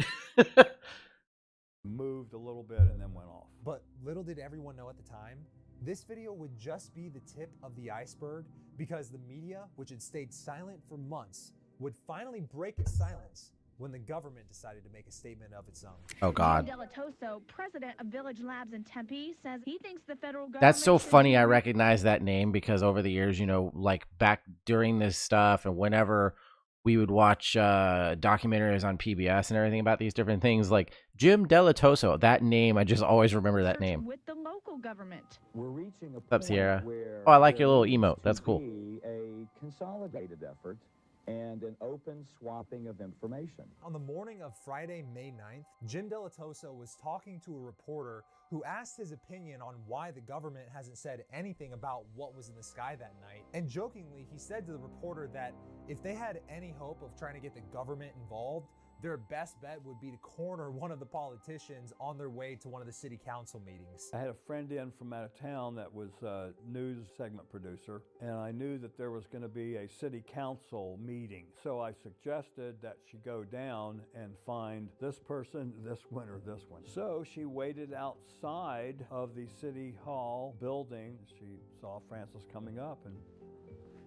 Moved a little bit and then went off. But little did everyone know at the time, this video would just be the tip of the iceberg, because the media, which had stayed silent for months, would finally break its silence when the government decided to make a statement of its own. Oh God. Jim Delatoso, president of Village Labs in Tempe, says he thinks the federal government... That's so funny. I recognize that name because over the years, you know, like back during this stuff and whenever we would watch documentaries on PBS and everything about these different things, like Jim Delatoso, that name, I just always remember that name. With the local government. We're reaching a What's up, Sierra? where Oh, I like your little emote. That's cool. A consolidated effort and an open swapping of information. On the morning of Friday, May 9th, Jim Delatoso was talking to a reporter who asked his opinion on why the government hasn't said anything about what was in the sky that night. And jokingly, he said to the reporter that if they had any hope of trying to get the government involved, their best bet would be to corner one of the politicians on their way to one of the city council meetings. I had a friend in from out of town that was a news segment producer, and I knew that there was going to be a city council meeting. So I suggested that she go down and find this person, this one, or this one. So she waited outside of the city hall building. She saw Frances coming up and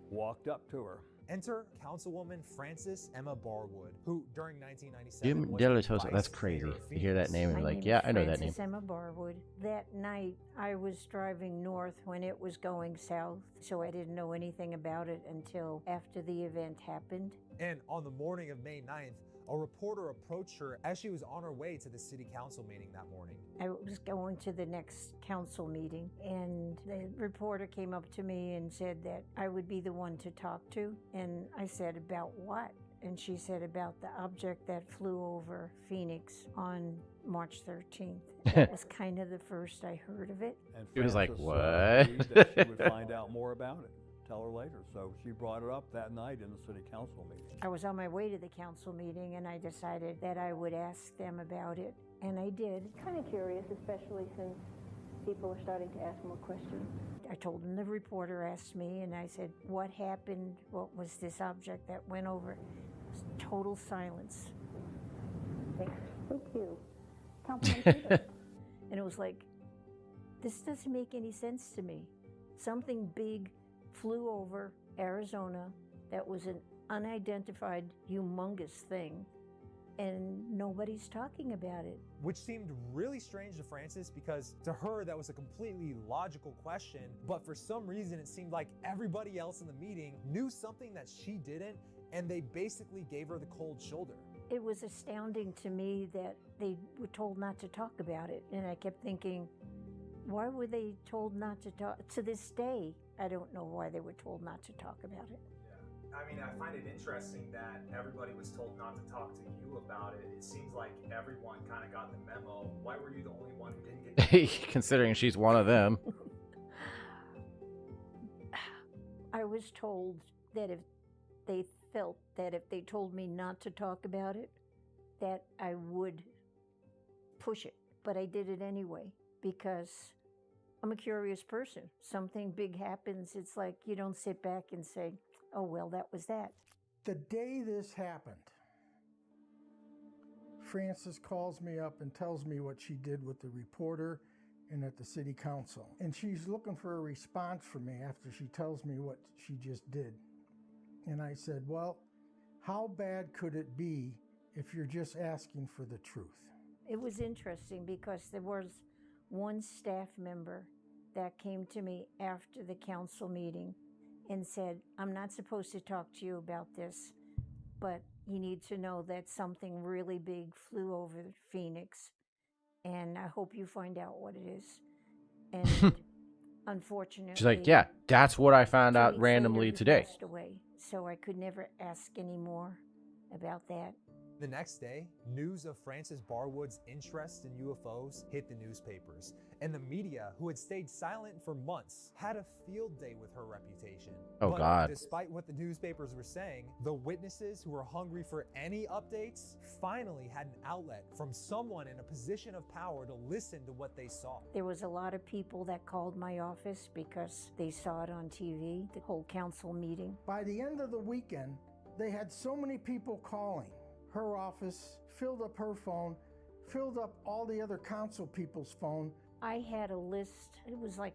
walked up to her. Enter Councilwoman Frances Emma Barwood, who during 1997 Jim Delatoso. That's crazy. You hear that name and you're like, yeah, I know that name. Frances Emma Barwood. That night, I was driving north when it was going south, so I didn't know anything about it until after the event happened. And on the morning of May 9th, a reporter approached her as she was on her way to the city council meeting that morning. I was going to the next council meeting, and the reporter came up to me and said that I would be the one to talk to. And I said, about what? And she said about the object that flew over Phoenix on March 13th. That was kind of the first I heard of it. And He was like, Frances, what? agreed that she would find out more about it. Tell her later. So she brought it up that night in the city council meeting. I was on my way to the council meeting, and I decided that I would ask them about it, and I did. Kind of curious, especially since people are starting to ask more questions. I told them the reporter asked me, and I said, what happened? What was this object that went over? It was total silence. Thanks. Thank you. Councilman Peters. And it was like, this doesn't make any sense to me. Something big flew over Arizona that was an unidentified, humongous thing, and nobody's talking about it. Which seemed really strange to Frances, because to her that was a completely logical question, but for some reason it seemed like everybody else in the meeting knew something that she didn't, and they basically gave her the cold shoulder. It was astounding to me that they were told not to talk about it, and I kept thinking, why were they told not to talk? To this day, I don't know why they were told not to talk about it. Yeah. I mean, I find it interesting that everybody was told not to talk to you about it. It seems like everyone kind of got the memo. Why were you the only one who didn't get the memo? Considering she's one of them. I was told that if they felt that if they told me not to talk about it, that I would push it. But I did it anyway, because I'm a curious person. Something big happens, it's like you don't sit back and say, oh, well, that was that. The day this happened, Frances calls me up and tells me what she did with the reporter and at the city council. And she's looking for a response from me after she tells me what she just did. And I said, well, How bad could it be if you're just asking for the truth? It was interesting because there was one staff member that came to me after the council meeting and said, I'm not supposed to talk to you about this, but you need to know that something really big flew over Phoenix, and I hope you find out what it is. And unfortunately, she's like, yeah, that's what I found 2 out weeks randomly later, he today. passed away, so I could never ask any more about that. The next day, news of Frances Barwood's interest in UFOs hit the newspapers, and the media, who had stayed silent for months, had a field day with her reputation. Oh, but God. Despite what the newspapers were saying, the witnesses who were hungry for any updates finally had an outlet from someone in a position of power to listen to what they saw. There was a lot of people that called my office because they saw it on TV, the whole council meeting. By the end of the weekend, they had so many people calling. Her office filled up her phone, filled up all the other council people's phone. I had a list, it was like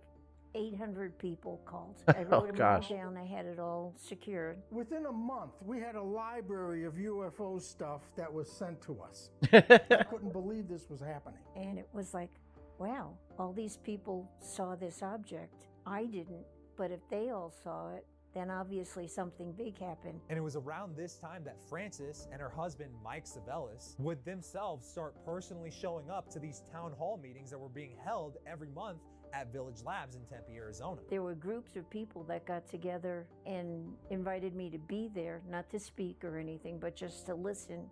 800 people called. I wrote them all down, I had it all secured. Within a month, we had a library of UFO stuff that was sent to us. I couldn't believe this was happening. And it was like, wow, all these people saw this object. I didn't, but if they all saw it, then obviously something big happened. And it was around this time that Frances and her husband, Mike Savellis, would themselves start personally showing up to these town hall meetings that were being held every month at Village Labs in Tempe, Arizona. There were groups of people that got together and invited me to be there, not to speak or anything, but just to listen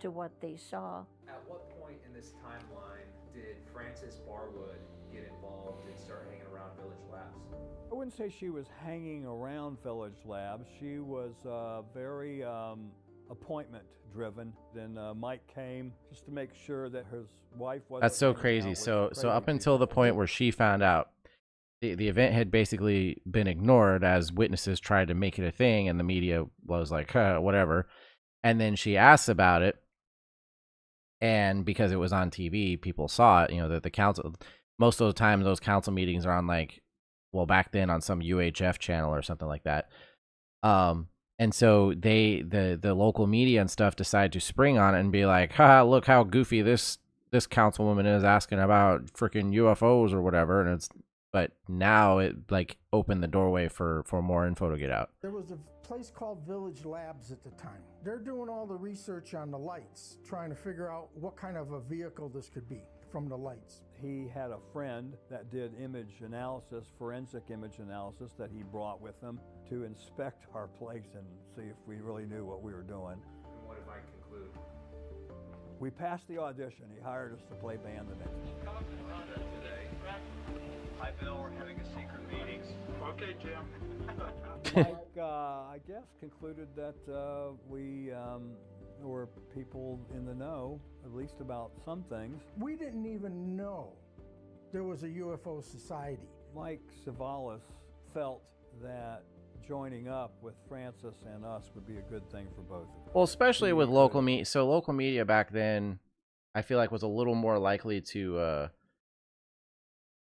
to what they saw. At what point in this timeline did Frances Barwood get involved and start hanging around Village Labs? I wouldn't say she was hanging around Village Labs. She was very appointment driven. Then Mike came just to make sure that his wife wasn't. That's so crazy. So up until the point where she found out, the event had basically been ignored as witnesses tried to make it a thing, and the media was like, whatever. And then she asked about it, and because it was on TV, people saw it. You know, that the council, most of the time, those council meetings are on, like, well, back then on some UHF channel or something like that. And so the local media and stuff decide to spring on it and be like, look how goofy this councilwoman is asking about freaking UFOs or whatever. And but now it like opened the doorway for more info to get out. There was a place called Village Labs at the time. They're doing all the research on the lights, trying to figure out what kind of a vehicle this could be from the lights. He had a friend that did image analysis, forensic image analysis, that he brought with him to inspect our place and see if we really knew what we were doing. And what did Mike conclude? We passed the audition. He hired us to play band the next day. Hi, Bill. We're having a secret meeting. Okay, Jim. Mike, I guess, concluded that we were people in the know, at least about some things. We didn't even know there was a UFO society. Mike Savellis felt that joining up with Frances and us would be a good thing for both of us. Well, especially with local media. So local media back then, I feel like was a little more likely to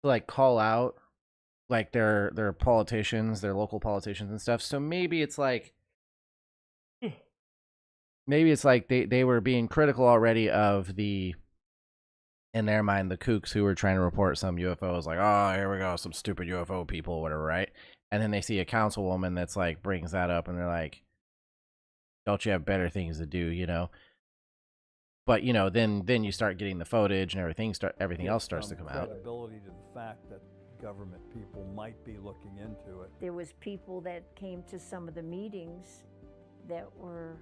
like call out like their politicians, their local politicians and stuff. So maybe it's like they were being critical already of the, in their mind, the kooks who were trying to report some UFOs, like, oh, here we go, some stupid UFO people, or whatever, right? And then they see a councilwoman that's like brings that up, and they're like, don't you have better things to do, you know? But you know, then you start getting the footage and everything else starts to come out. Credibility to the fact that government people might be looking into it. There was people that came to some of the meetings that were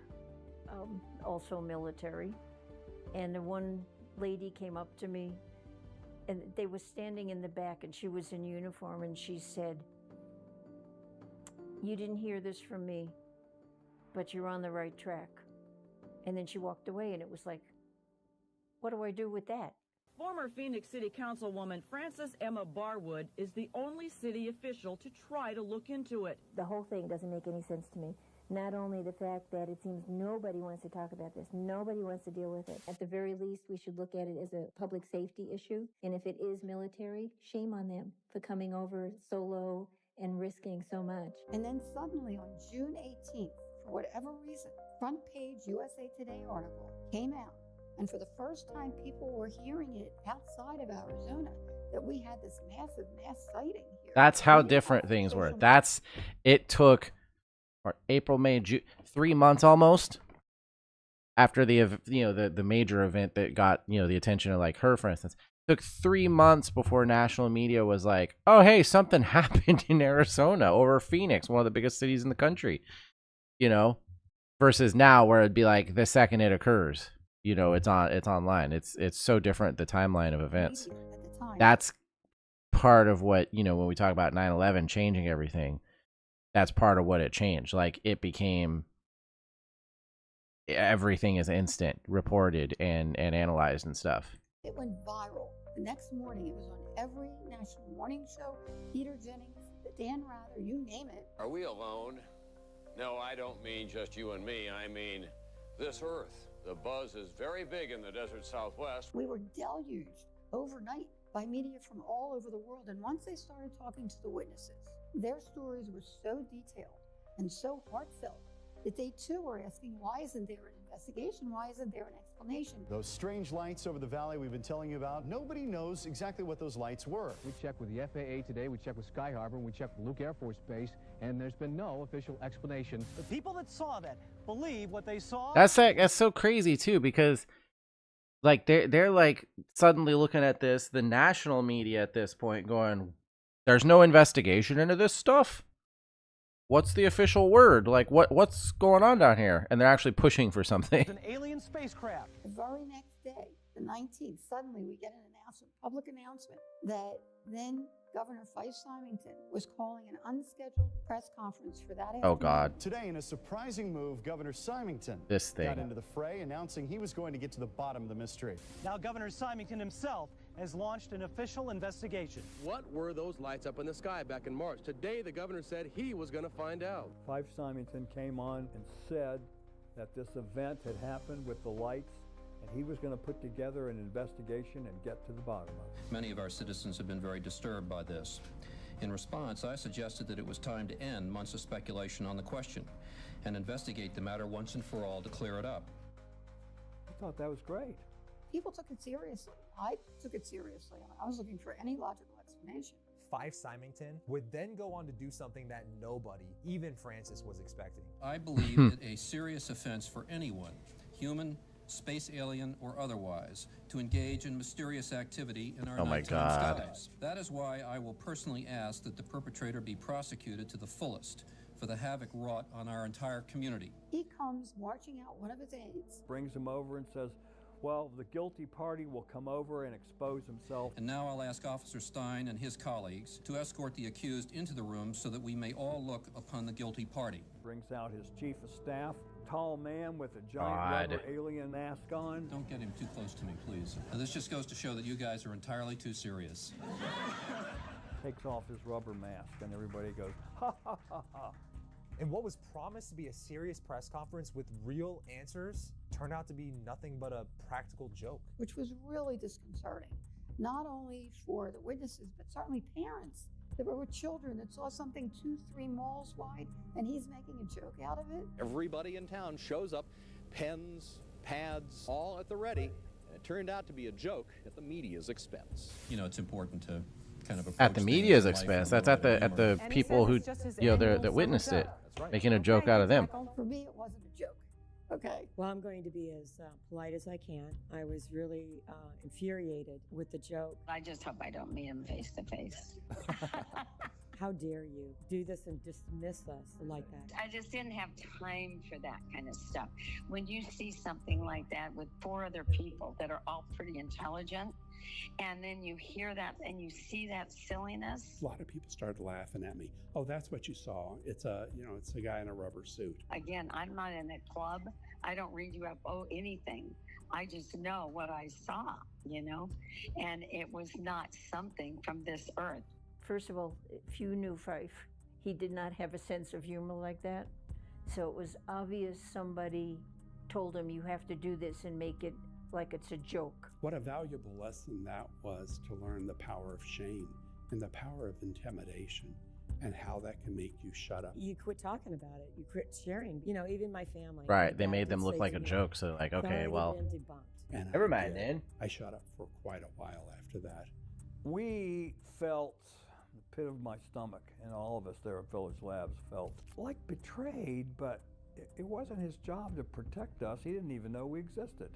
also military, and the one lady came up to me, and they were standing in the back, and she was in uniform, and she said, you didn't hear this from me, but you're on the right track. And then she walked away, and it was like, what do I do with that? Former Phoenix City Councilwoman Frances Emma Barwood is the only city official to try to look into it. The whole thing doesn't make any sense to me. Not only the fact that it seems nobody wants to talk about this, nobody wants to deal with it. At the very least, we should look at it as a public safety issue. And if it is military, shame on them for coming over so low and risking so much. And then suddenly on June 18th, for whatever reason, front page USA Today article came out. And for the first time, people were hearing it outside of Arizona that we had this massive mass sighting here. That's how different things were. It took April, May, June, 3 months almost after the major event that got, the attention of like her, for instance. It took 3 months before national media was like, oh, hey, something happened in Arizona over Phoenix, one of the biggest cities in the country, versus now where it'd be like the second it occurs, it's online. It's so different, the timeline of events. That's part of what, when we talk about 9/11 changing everything, that's part of what it changed. Like, it became, everything is instant, reported and analyzed and stuff. It went viral. The next morning, it was on every national morning show. Peter Jennings, Dan Rather, you name it. Are we alone? No, I don't mean just you and me. I mean this Earth. The buzz is very big in the desert Southwest. We were deluged overnight by media from all over the world. And once they started talking to the witnesses, their stories were so detailed and so heartfelt that they too were asking, why isn't there an investigation? Why isn't there an explanation? Those strange lights over the valley we've been telling you about, nobody knows exactly what those lights were. We checked with the FAA today, we checked with Sky Harbor, and we checked with Luke Air Force Base, and there's been no official explanation. The people that saw that believe what they saw. That's so crazy too, because like they're like suddenly looking at this, the national media at this point going, there's no investigation into this stuff. What's the official word? Like, what's going on down here? And they're actually pushing for something. It's an alien spacecraft. The very next day, the 19th, suddenly we get an announcement, public announcement, that then Governor Fife-Symington was calling an unscheduled press conference for that afternoon. Oh, God. Today, in a surprising move, Governor Symington got into the fray, announcing he was going to get to the bottom of the mystery. Now, Governor Symington himself has launched an official investigation. What were those lights up in the sky back in March? Today, the governor said he was going to find out. Fife-Symington came on and said that this event had happened with the lights, and he was going to put together an investigation and get to the bottom of it. Many of our citizens have been very disturbed by this. In response, I suggested that it was time to end months of speculation on the question and investigate the matter once and for all to clear it up. I thought that was great. People took it seriously. I took it seriously. I was looking for any logical explanation. Fife-Symington would then go on to do something that nobody, even Francis, was expecting. I believe that a serious offense for anyone, human, space alien, or otherwise, to engage in mysterious activity in our nighttime skies. That is why I will personally ask that the perpetrator be prosecuted to the fullest for the havoc wrought on our entire community. He comes marching out one of his aides. Brings him over and says, well, the guilty party will come over and expose himself. And now I'll ask Officer Stein and his colleagues to escort the accused into the room so that we may all look upon the guilty party. Brings out his chief of staff, tall man with a giant rubber alien mask on. Don't get him too close to me, please. Now, this just goes to show that you guys are entirely too serious. Takes off his rubber mask and everybody goes, ha, ha, ha, ha. And what was promised to be a serious press conference with real answers turned out to be nothing but a practical joke. Which was really disconcerting, not only for the witnesses, but certainly parents. There were children that saw something 2-3 miles wide, and he's making a joke out of it. Everybody in town shows up, pens, pads, all at the ready, and it turned out to be a joke at the media's expense. You know, it's important to kind of at the media's expense. That's at the people who that witnessed it, making a joke out of them. For me, it wasn't a joke. Okay. Well, I'm going to be as polite as I can. I was really infuriated with the joke. I just hope I don't meet him face to face. How dare you do this and dismiss us like that? I just didn't have time for that kind of stuff. When you see something like that with 4 other people that are all pretty intelligent, and then you hear that and you see that silliness. A lot of people started laughing at me. Oh, that's what you saw. It's a guy in a rubber suit. Again, I'm not in a club. I don't read you up anything. I just know what I saw, and it was not something from this earth. First of all, if you knew Fife, he did not have a sense of humor like that. So it was obvious somebody told him, you have to do this and make it like it's a joke. What a valuable lesson that was, to learn the power of shame and the power of intimidation. and how that can make you shut up. You quit talking about it. You quit sharing. You know, even my family. Right. They made them look like a joke. So like, okay, well, And never mind then. I shut up for quite a while after that. We felt, the pit of my stomach, and all of us there at Village Labs felt like betrayed, but it wasn't his job to protect us. He didn't even know we existed.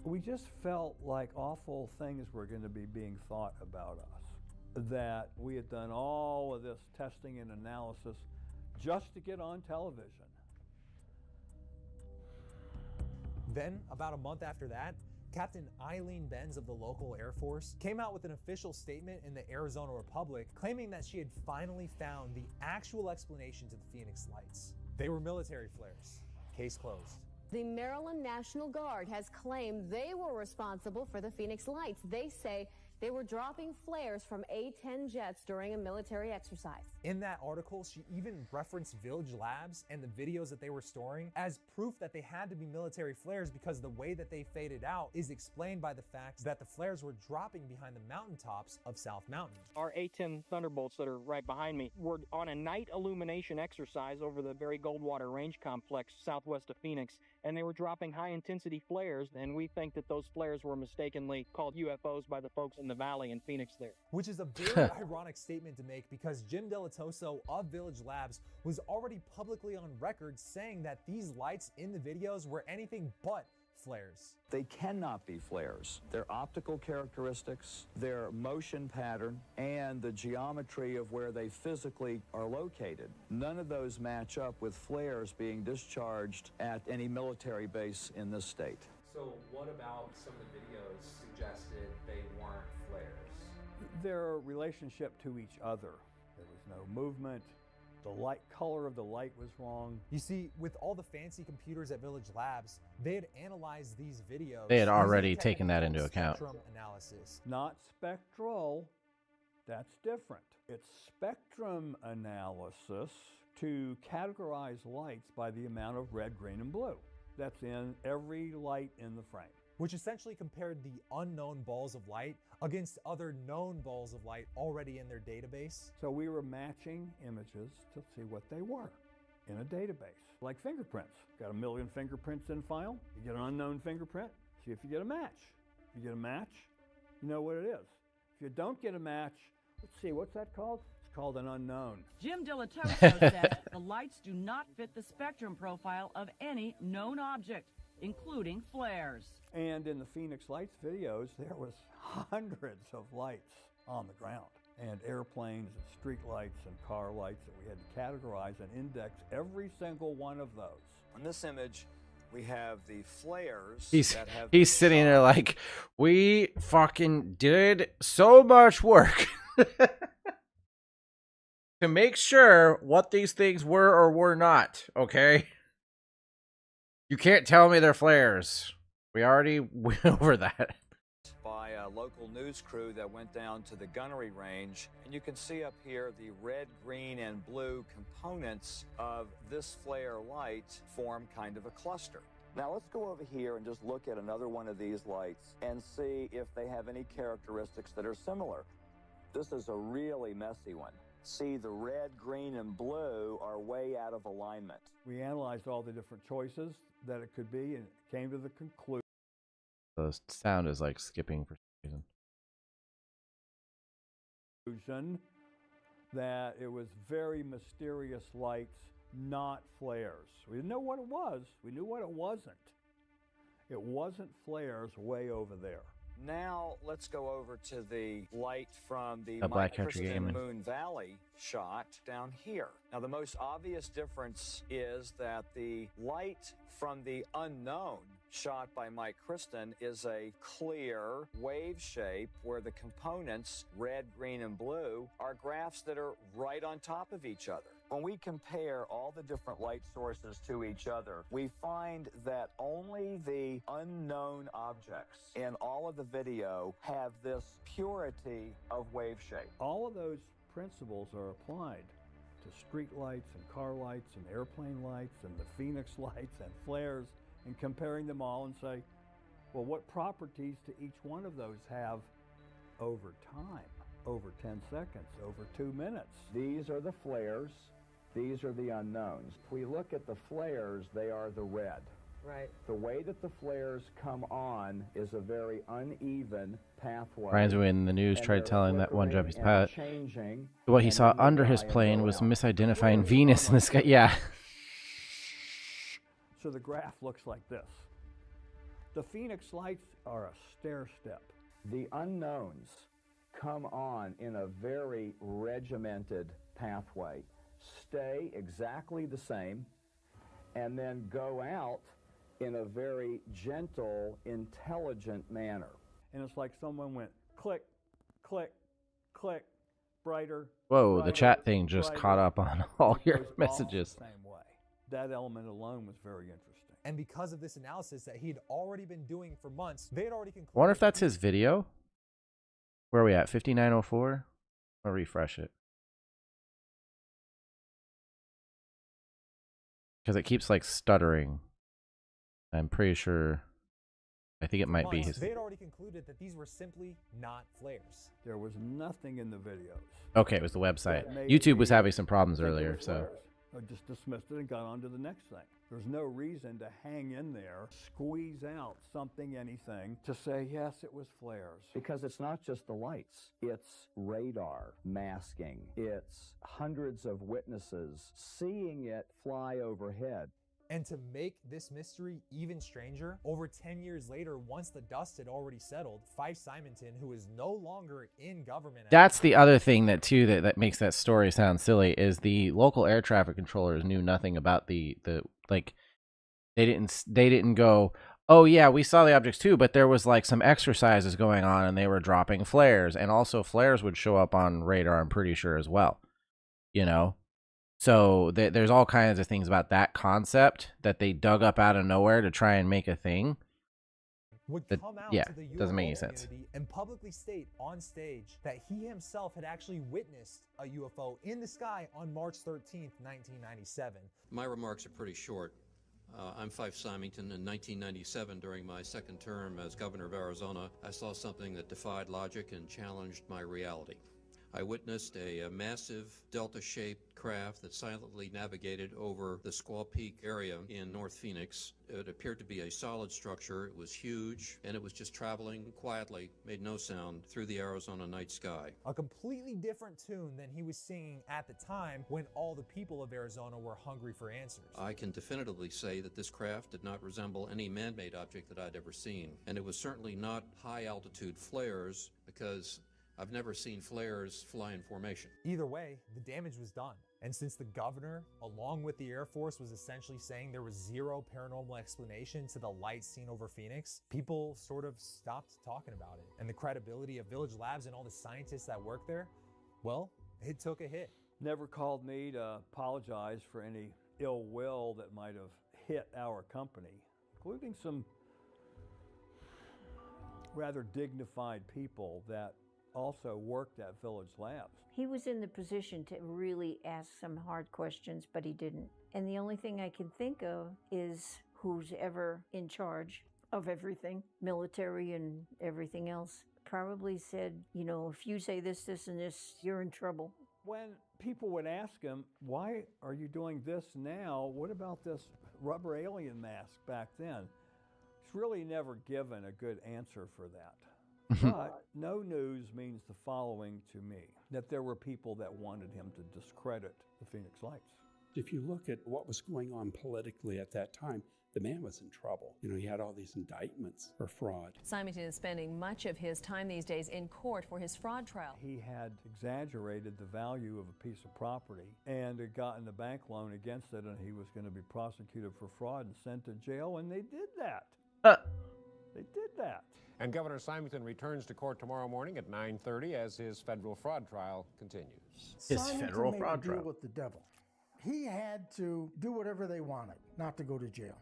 We just felt like awful things were going to be being thought about us, that we had done all of this testing and analysis just to get on television. Then, about a month after that, Captain Eileen Benz of the local Air Force came out with an official statement in the Arizona Republic claiming that she had finally found the actual explanation to the Phoenix Lights. They were military flares. Case closed. The Maryland National Guard has claimed they were responsible for the Phoenix Lights. They say they were dropping flares from A-10 jets during a military exercise. In that article, she even referenced Village Labs and the videos that they were storing as proof that they had to be military flares because the way that they faded out is explained by the fact that the flares were dropping behind the mountaintops of South Mountain. Our A-10 Thunderbolts that are right behind me were on a night illumination exercise over the Berry Goldwater Range Complex southwest of Phoenix, and they were dropping high-intensity flares, and we think that those flares were mistakenly called UFOs by the folks in the valley in Phoenix there. Which is a very ironic statement to make because Jim Delatoso of Village Labs was already publicly on record saying that these lights in the videos were anything but flares. They cannot be flares. Their optical characteristics, their motion pattern, and the geometry of where they physically are located, none of those match up with flares being discharged at any military base in this state. So what about some of the videos suggested they weren't flares? Their relationship to each other. There was no movement. The light color of the light was wrong. You see, with all the fancy computers at Village Labs, they had analyzed these videos. They had already taken that into account. Spectrum analysis. Not spectral. That's different. It's spectrum analysis to categorize lights by the amount of red, green, and blue that's in every light in the frame. Which essentially compared the unknown balls of light against other known balls of light already in their database. So we were matching images to see what they were in a database, like fingerprints. Got 1 million fingerprints in file. You get an unknown fingerprint, see if you get a match. If you get a match, you know what it is. If you don't get a match, let's see, what's that called? It's called an unknown. Jim Delatoso says the lights do not fit the spectrum profile of any known object, including flares. And in the Phoenix Lights videos, there was hundreds of lights on the ground, and airplanes and street lights and car lights that we had to categorize and index every single one of those. On this image, we have the flares. He's sitting there like, we fucking did so much work to make sure what these things were or were not, okay? You can't tell me they're flares. We already went over that. By a local news crew that went down to the gunnery range. And you can see up here the red, green, and blue components of this flare light form kind of a cluster. Now let's go over here and just look at another one of these lights and see if they have any characteristics that are similar. This is a really messy one. See, the red, green, and blue are way out of alignment. We analyzed all the different choices that it could be and came to the conclusion. The sound is like skipping for some reason. That it was very mysterious lights, not flares. We didn't know what it was. We knew what it wasn't. It wasn't flares way over there. Now let's go over to the light from the Black Country Gaming Moon Valley shot down here. Now the most obvious difference is that the light from the unknown shot by Mike Kristen is a clear wave shape where the components, red, green, and blue, are graphs that are right on top of each other. When we compare all the different light sources to each other, we find that only the unknown objects in all of the video have this purity of wave shape. All of those principles are applied to street lights and car lights and airplane lights and the Phoenix lights and flares, and comparing them all and say, well, what properties do each one of those have over time? over 10 seconds, over 2 minutes. These are the flares. These are the unknowns. If we look at the flares, they are the red. Right. The way that the flares come on is a very uneven pathway. Ryan's in the news tried telling that one Japanese pilot what he saw under his plane was misidentifying Venus in the sky. Yeah. So the graph looks like this. The Phoenix lights are a stair step. The unknowns come on in a very regimented pathway, stay exactly the same, and then go out in a very gentle, intelligent manner. And it's like someone went click, click, click, brighter. Whoa, brighter, the chat thing just brighter. caught up on all It your goes all messages. the same way. That element alone was very interesting. And because of this analysis that he'd already been doing for months, they had already concluded. I wonder if that's his video. Where are we at? 5904? I'll refresh it. Because it keeps like stuttering. I'm pretty sure. I think it might be his. They had already concluded that these were simply not flares. There was nothing in the videos. Okay, it was the website. that made YouTube was me having some problems think it earlier, was so. flares. I just dismissed it and got on to the next thing. There's no reason to hang in there, squeeze out something, anything, to say, yes, it was flares. Because it's not just the lights. It's radar masking. It's hundreds of witnesses seeing it fly overhead. And to make this mystery even stranger, over 10 years later, once the dust had already settled, Fife Simonton, who is no longer in government. That's the other thing that makes that story sound silly is the local air traffic controllers knew nothing about the like they didn't go, oh yeah, we saw the objects too, but there was like some exercises going on and they were dropping flares, and also flares would show up on radar, I'm pretty sure, as well, you know. So there's all kinds of things about that concept that they dug up out of nowhere to try and make a thing. Would come out to the doesn't make any UFO sense. community and publicly state on stage that he himself had actually witnessed a UFO in the sky on March 13th, 1997. My remarks are pretty short. I'm Fife Symington. In 1997, during my second term as governor of Arizona, I saw something that defied logic and challenged my reality. I witnessed a massive delta-shaped craft that silently navigated over the Squaw Peak area in North Phoenix. It appeared to be a solid structure. It was huge, and it was just traveling quietly, made no sound, through the Arizona night sky. A completely different tune than he was singing at the time when all the people of Arizona were hungry for answers. I can definitively say that this craft did not resemble any man-made object that I'd ever seen, and it was certainly not high-altitude flares, because I've never seen flares fly in formation. Either way, the damage was done. And since the governor, along with the Air Force, was essentially saying there was zero paranormal explanation to the lights seen over Phoenix, people sort of stopped talking about it. And the credibility of Village Labs and all the scientists that work there, well, it took a hit. Never called me to apologize for any ill will that might have hit our company, including some rather dignified people that also worked at Village Labs. He was in the position to really ask some hard questions, but he didn't. And the only thing I can think of is who's ever in charge of everything, military and everything else, probably said, you know, if you say this, this, and this, you're in trouble. When people would ask him, why are you doing this now? What about this rubber alien mask back then? He's really never given a good answer for that. But no news means the following to me, that there were people that wanted him to discredit the Phoenix Lights. If you look at what was going on politically at that time, the man was in trouble. You know, he had all these indictments for fraud. Symington is spending much of his time these days in court for his fraud trial. He had exaggerated the value of a piece of property and had gotten a bank loan against it, and he was going to be prosecuted for fraud and sent to jail, and they did that. They did that. And Governor Symington returns to court tomorrow morning at 9:30 as his federal fraud trial continues. His federal fraud deal trial. with the devil. He had to do whatever they wanted, not to go to jail.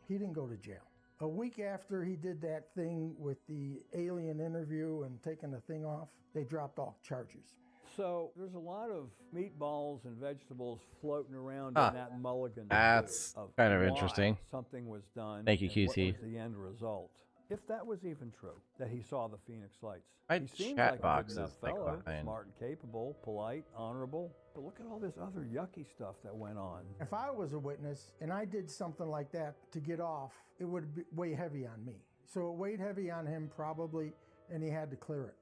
He didn't go to jail. A week after he did that thing with the alien interview and taking the thing off, they dropped all charges. So there's a lot of meatballs and vegetables floating around in that mulligan. That's kind of why interesting. Something was done. Thank you, and what QT. was the end result? if that was even true, that he saw the Phoenix lights. My He seems chat like a box good enough is, like, fellow, behind. smart and capable, polite, honorable. But look at all this other yucky stuff that went on. If I was a witness and I did something like that to get off, it would weigh heavy on me. So it weighed heavy on him probably, and he had to clear it.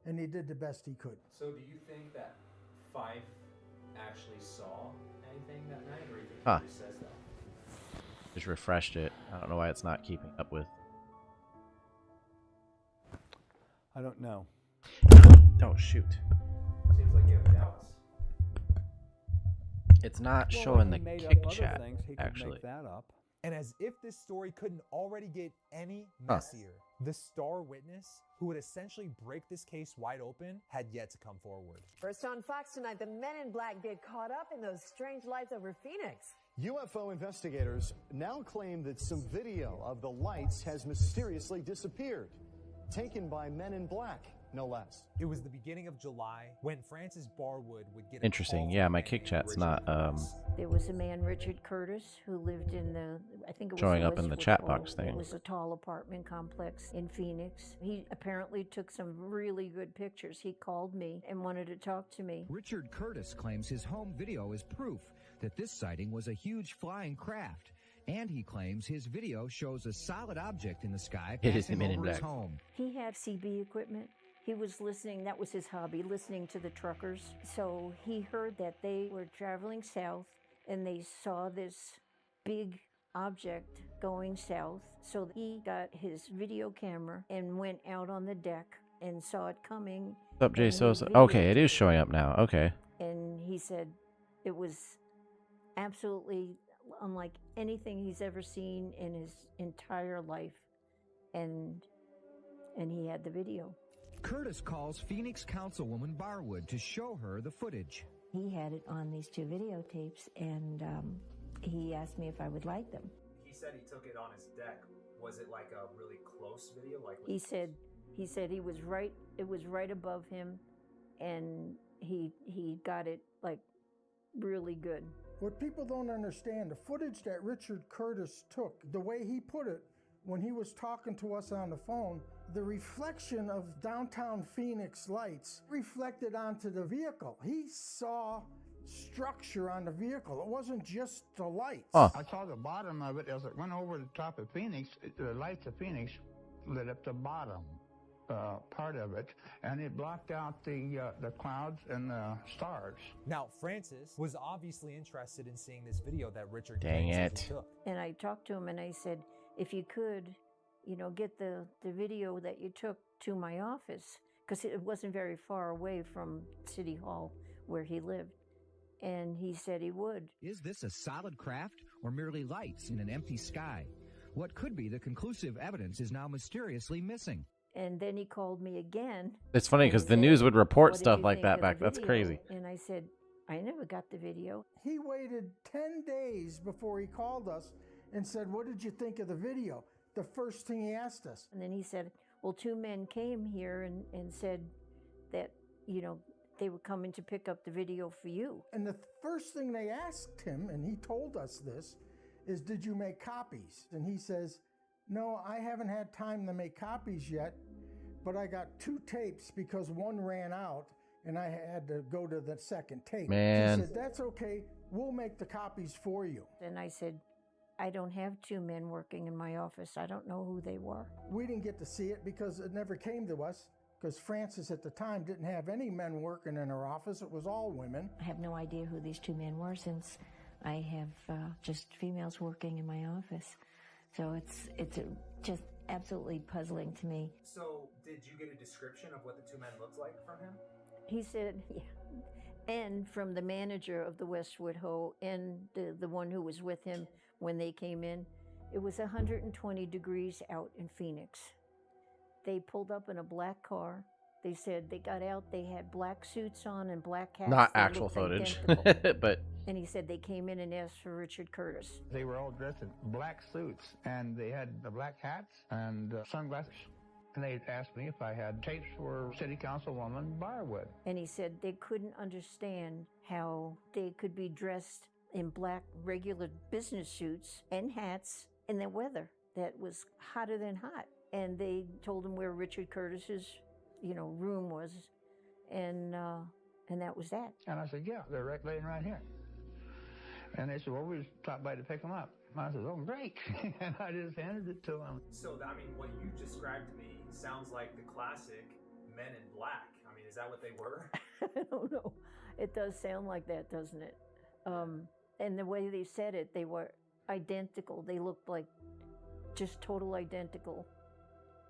And he did the best he could. So do you think that Fife actually saw anything that night, or you think Huh. he just says that? Just refreshed it. I don't know why it's not keeping up with. I don't know. Don't shoot. Seems like you have doubts. It's not Well, showing when the he made kick up other chat, things, he could actually. make that up. And as if this story couldn't already get any Huh. messier, the star witness, who would essentially break this case wide open, had yet to come forward. First on Fox tonight, the men in black get caught up in those strange lights over Phoenix. UFO investigators now claim that some video of the lights has mysteriously disappeared, taken by men in black, no less. It was the beginning of July when Francis Barwood would get a Interesting. call Yeah, from my a man kick named chat's Richard not Curtis. There was a man, Richard Curtis, who lived in the, I think it was Showing up in the Westwood chat Hall. box thing. It was a tall apartment complex in Phoenix. He apparently took some really good pictures. He called me and wanted to talk to me. Richard Curtis claims his home video is proof that this sighting was a huge flying craft. And he claims his video shows a solid object in the sky It is passing the Men in over his Black. home. He had CB equipment. He was listening, that was his hobby, listening to the truckers. So he heard that they were traveling south and they saw this big object going south. So he got his video camera and went out on the deck and saw it coming. What's up, Jay and he Sosa? Okay, it is videotaped showing up now. Okay. And he said it was absolutely unlike anything he's ever seen in his entire life. And he had the video. Curtis calls Phoenix Councilwoman Barwood to show her the footage. He had it on these two videotapes, and he asked me if I would like them. He said he took it on his deck. Was it like a really close video? Like He said he was right. It was right above him, and he got it like really good. What people don't understand, the footage that Richard Curtis took, the way he put it when he was talking to us on the phone, the reflection of downtown Phoenix lights reflected onto the vehicle. He saw structure on the vehicle. It wasn't just the lights. Huh. I saw the bottom of it as it went over the top of Phoenix. The lights of Phoenix lit up the bottom part of it, and it blocked out the clouds and the stars. Now, Francis was obviously interested in seeing this video that Richard Dang claims it. he took. And I talked to him, and I said, if you could, get the video that you took to my office, because it wasn't very far away from City Hall where he lived. And he said he would. Is this a solid craft or merely lights in an empty sky? What could be the conclusive evidence is now mysteriously missing. And then he called me again. It's funny and because the said, news would report "What did stuff you like think that of back. the That's video?" crazy. And I said, I never got the video. He waited 10 days before he called us and said, what did you think of the video? The first thing he asked us. And then he said, well, two men came here and said that, they were coming to pick up the video for you. And the first thing they asked him, and he told us this, is did you make copies? And he says, no, I haven't had time to make copies yet, but I got 2 tapes because one ran out and I had to go to the second tape. Man. He said, that's okay, we'll make the copies for you. And I said, I don't have 2 men working in my office. I don't know who they were. We didn't get to see it because it never came to us, because Francis at the time didn't have any men working in her office. It was all women. I have no idea who these 2 men were, since I have just females working in my office. So it's just absolutely puzzling to me. So, did you get a description of what the 2 men looked like from him? He said, yeah. And from the manager of the Westwood Ho and the one who was with him when they came in, it was 120 degrees out in Phoenix. They pulled up in a black car. They said they got out, they had black suits on and black hats. Not They actual looked footage, identical. but And he said they came in and asked for Richard Curtis. They were all dressed in black suits, and they had the black hats and sunglasses. And they asked me if I had tapes for City Councilwoman Barwood. And he said they couldn't understand how they could be dressed in black regular business suits and hats in the weather. that was hotter than hot. And they told him where Richard Curtis's, room was, and that was that. And I said, yeah, they're laying right here. And they said, well, we stopped by to pick them up. I said, oh, great. And I just handed it to them. So, I mean, what you described to me sounds like the classic Men in Black. I mean, is that what they were? I don't know. It does sound like that, doesn't it? And the way they said it, they were identical. They looked like just total identical.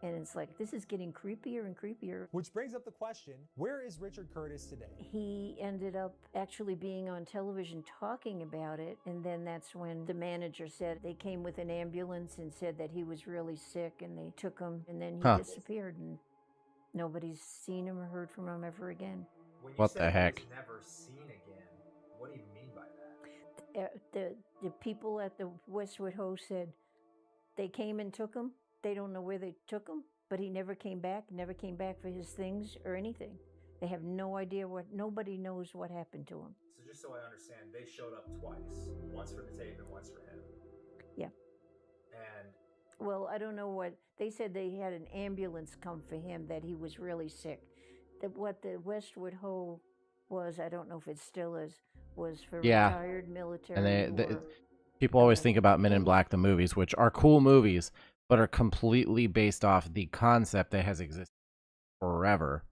And it's like, this is getting creepier and creepier. Which brings up the question, where is Richard Curtis today? He ended up actually being on television talking about it. And then that's when the manager said they came with an ambulance and said that he was really sick, and they took him, and then he disappeared, and nobody's seen him or heard from him ever again. When you What say the heck? He was never seen again, what do you mean by that? The people at the Westwood Ho said they came and took him. They don't know where they took him, but he never came back for his things or anything. They have no idea nobody knows what happened to him. So just so I understand, they showed up twice. Once for the tape and once for him. Yeah. And well, I don't know what, they said they had an ambulance come for him, that he was really sick. What the Westwood Ho was, I don't know if it still is, was for retired military. And people always think about Men in Black, the movies, which are cool movies, but are completely based off the concept that has existed forever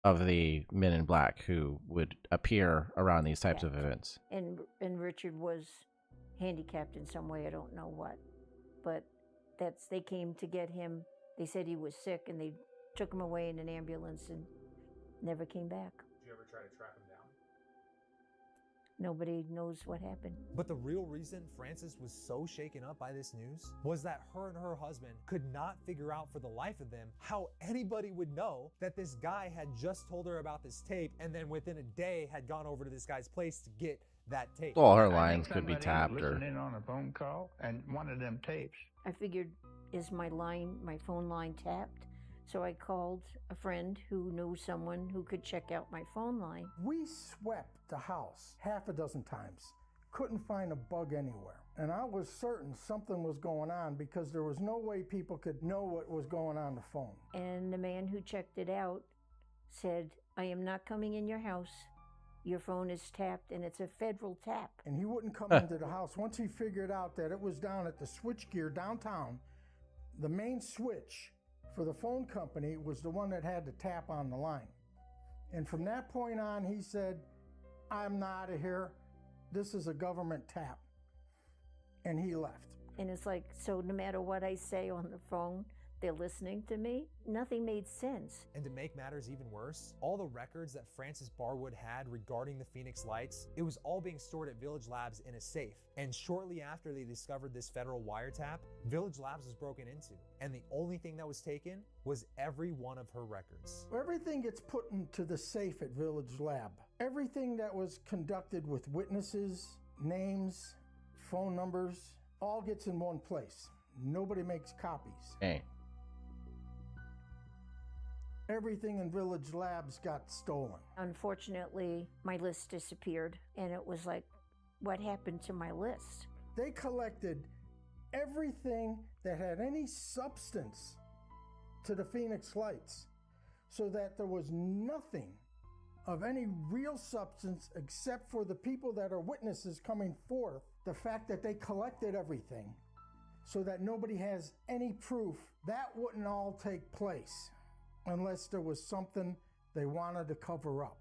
of the Men in Black who would appear around these types of events. And Richard was handicapped in some way, I don't know what. But they came to get him. They said he was sick, and they took him away in an ambulance and never came back. did you ever try to track him down? Nobody knows what happened. But the real reason Frances was so shaken up by this news was that her and her husband could not figure out for the life of them how anybody would know that this guy had just told her about this tape, and then within a day had gone over to this guy's place to get that tape. All her lines could be tapped. Listening in on a phone call and one of them tapes. I figured, is my phone line tapped? So I called a friend who knew someone who could check out my phone line. We swept the house half a dozen times. Couldn't find a bug anywhere. And I was certain something was going on, because there was no way people could know what was going on the phone. And the man who checked it out said, I am not coming in your house. Your phone is tapped, and it's a federal tap. And he wouldn't come into the house. Once he figured out that it was down at the switchgear downtown, the main switch for the phone company was the one that had the tap on the line. And from that point on, he said, I'm not out of here. This is a government tap. And he left. And it's like, so no matter what I say on the phone, they're listening to me? Nothing made sense. And to make matters even worse, all the records that Frances Barwood had regarding the Phoenix Lights, it was all being stored at Village Labs in a safe. And shortly after they discovered this federal wiretap, Village Labs was broken into. And the only thing that was taken was every one of her records. Everything gets put into the safe at Village Lab. Everything that was conducted with witnesses, names, phone numbers, all gets in one place. Nobody makes copies. Hey. Everything in Village Labs got stolen. Unfortunately, my list disappeared, and it was like, what happened to my list? They collected everything that had any substance to the Phoenix Lights, so that there was nothing of any real substance except for the people that are witnesses coming forth. The fact that they collected everything so that nobody has any proof, that wouldn't all take place unless there was something they wanted to cover up.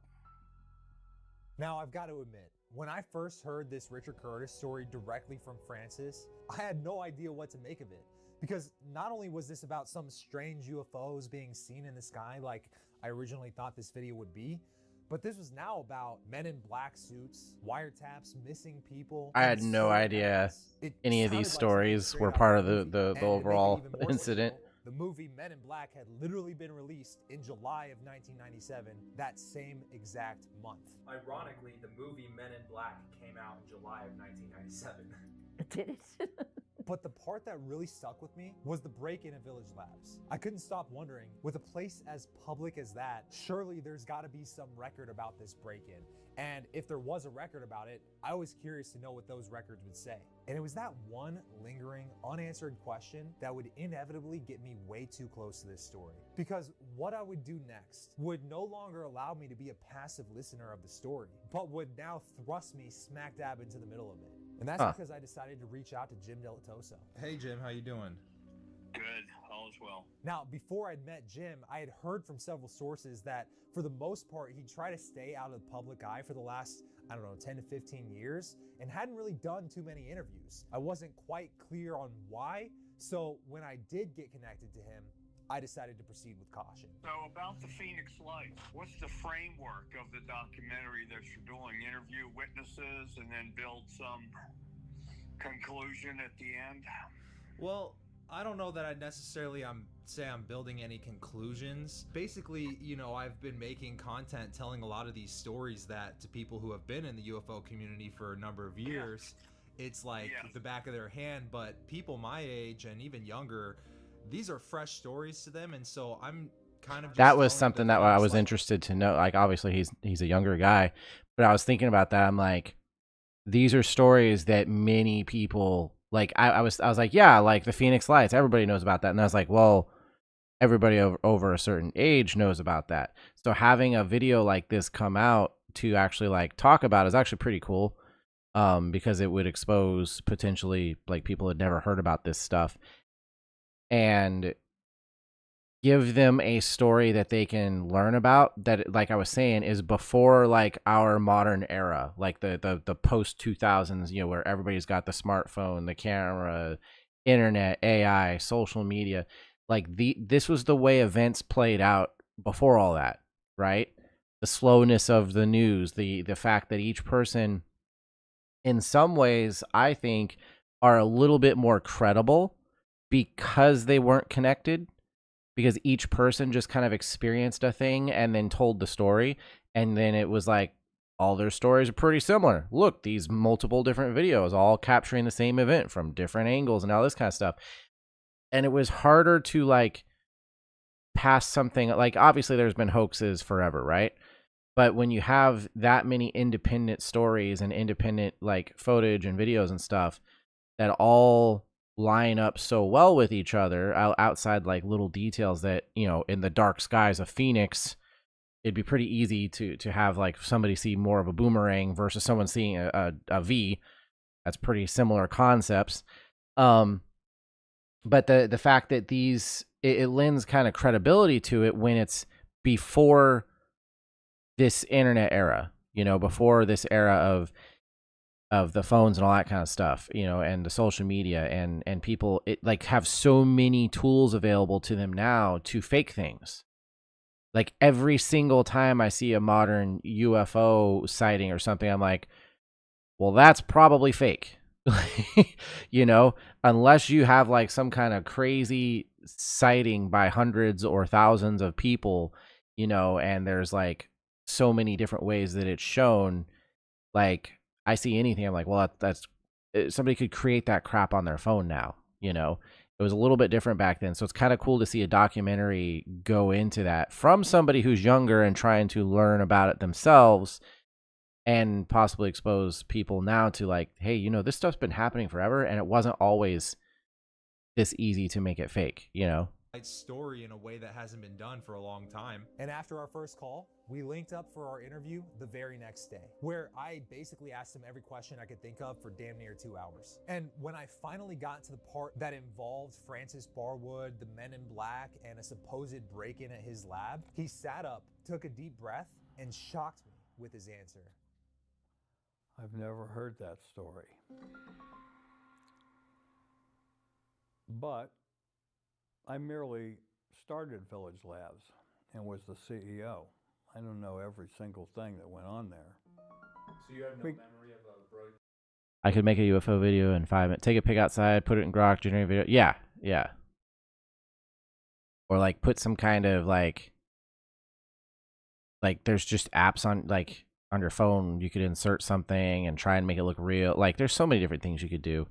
Now, I've got to admit, when I first heard this Richard Curtis story directly from Frances, I had no idea what to make of it. Because not only was this about some strange UFOs being seen in the sky like I originally thought this video would be, but this was now about Men in Black suits, wiretaps, missing people. I had no idea any of these stories were part of the overall incident. The movie Men in Black had literally been released in July of 1997, that same exact month. Ironically, the movie Men in Black came out in July of 1997. Did it? But the part that really stuck with me was the break-in at Village Labs. I couldn't stop wondering, with a place as public as that, surely there's got to be some record about this break-in. And if there was a record about it, I was curious to know what those records would say. And it was that one lingering, unanswered question that would inevitably get me way too close to this story. Because what I would do next would no longer allow me to be a passive listener of the story, but would now thrust me smack dab into the middle of it. And that's because I decided to reach out to Jim Delatoso. Hey Jim, how you doing? Good, all is well. Now, before I'd met Jim, I had heard from several sources that for the most part, he'd try to stay out of the public eye for the last, 10 to 15 years and hadn't really done too many interviews. I wasn't quite clear on why, so when I did get connected to him, I decided to proceed with caution. So about the Phoenix Lights, what's the framework of the documentary that you're doing? Interview witnesses and then build some conclusion at the end? Well, I don't know that I'd necessarily say I'm building any conclusions. Basically, I've been making content telling a lot of these stories that to people who have been in the UFO community for a number of years, it's like the back of their hand, but people my age and even younger, these are fresh stories to them, and so I'm kind of just that was something that I was interested to know. Like, obviously he's a younger guy, but I was thinking about that. I'm like, these are stories that many people like. I was like, yeah, like the Phoenix Lights, everybody knows about that. And I was like, well, everybody over a certain age knows about that. So having a video like this come out to actually like talk about is actually pretty cool, because it would expose potentially like people had never heard about this stuff and give them a story that they can learn about that, like I was saying, is before like our modern era, like the post 2000s, where everybody's got the smartphone, the camera, internet, AI, social media. Like this was the way events played out before all that, right? The slowness of the news, the fact that each person in some ways, I think, are a little bit more credible because they weren't connected, because each person just kind of experienced a thing and then told the story. And then it was like, all their stories are pretty similar. Look, these multiple different videos all capturing the same event from different angles and all this kind of stuff. And it was harder to like pass something like, obviously there's been hoaxes forever, right? But when you have that many independent stories and independent like footage and videos and stuff that all line up so well with each other outside like little details that, in the dark skies of Phoenix, it'd be pretty easy to have like somebody see more of a boomerang versus someone seeing a V. That's pretty similar concepts. But the fact that it lends kind of credibility to it when it's before this internet era, before this era of the phones and all that kind of stuff, and the social media and people, it like have so many tools available to them now to fake things. Like every single time I see a modern UFO sighting or something, I'm like, well, that's probably fake, unless you have like some kind of crazy sighting by hundreds or thousands of people, and there's like so many different ways that it's shown. Like, I see anything, I'm like, well, that's somebody could create that crap on their phone now. It was a little bit different back then. So it's kind of cool to see a documentary go into that from somebody who's younger and trying to learn about it themselves and possibly expose people now to like, hey, this stuff's been happening forever and it wasn't always this easy to make it fake, story in a way that hasn't been done for a long time. And after our first call, we linked up for our interview the very next day, where I basically asked him every question I could think of for damn near 2 hours. And when I finally got to the part that involved Francis Barwood, the Men in Black, and a supposed break-in at his lab, he sat up, took a deep breath, and shocked me with his answer. I've never heard that story. But I merely started Village Labs and was the CEO. I don't know every single thing that went on there. So you have no memory of a break? I could make a UFO video in 5 minutes. Take a pic outside, put it in Grok, generate a video. Yeah. Or like put some kind of like there's just apps on your phone. You could insert something and try and make it look real. Like there's so many different things you could do.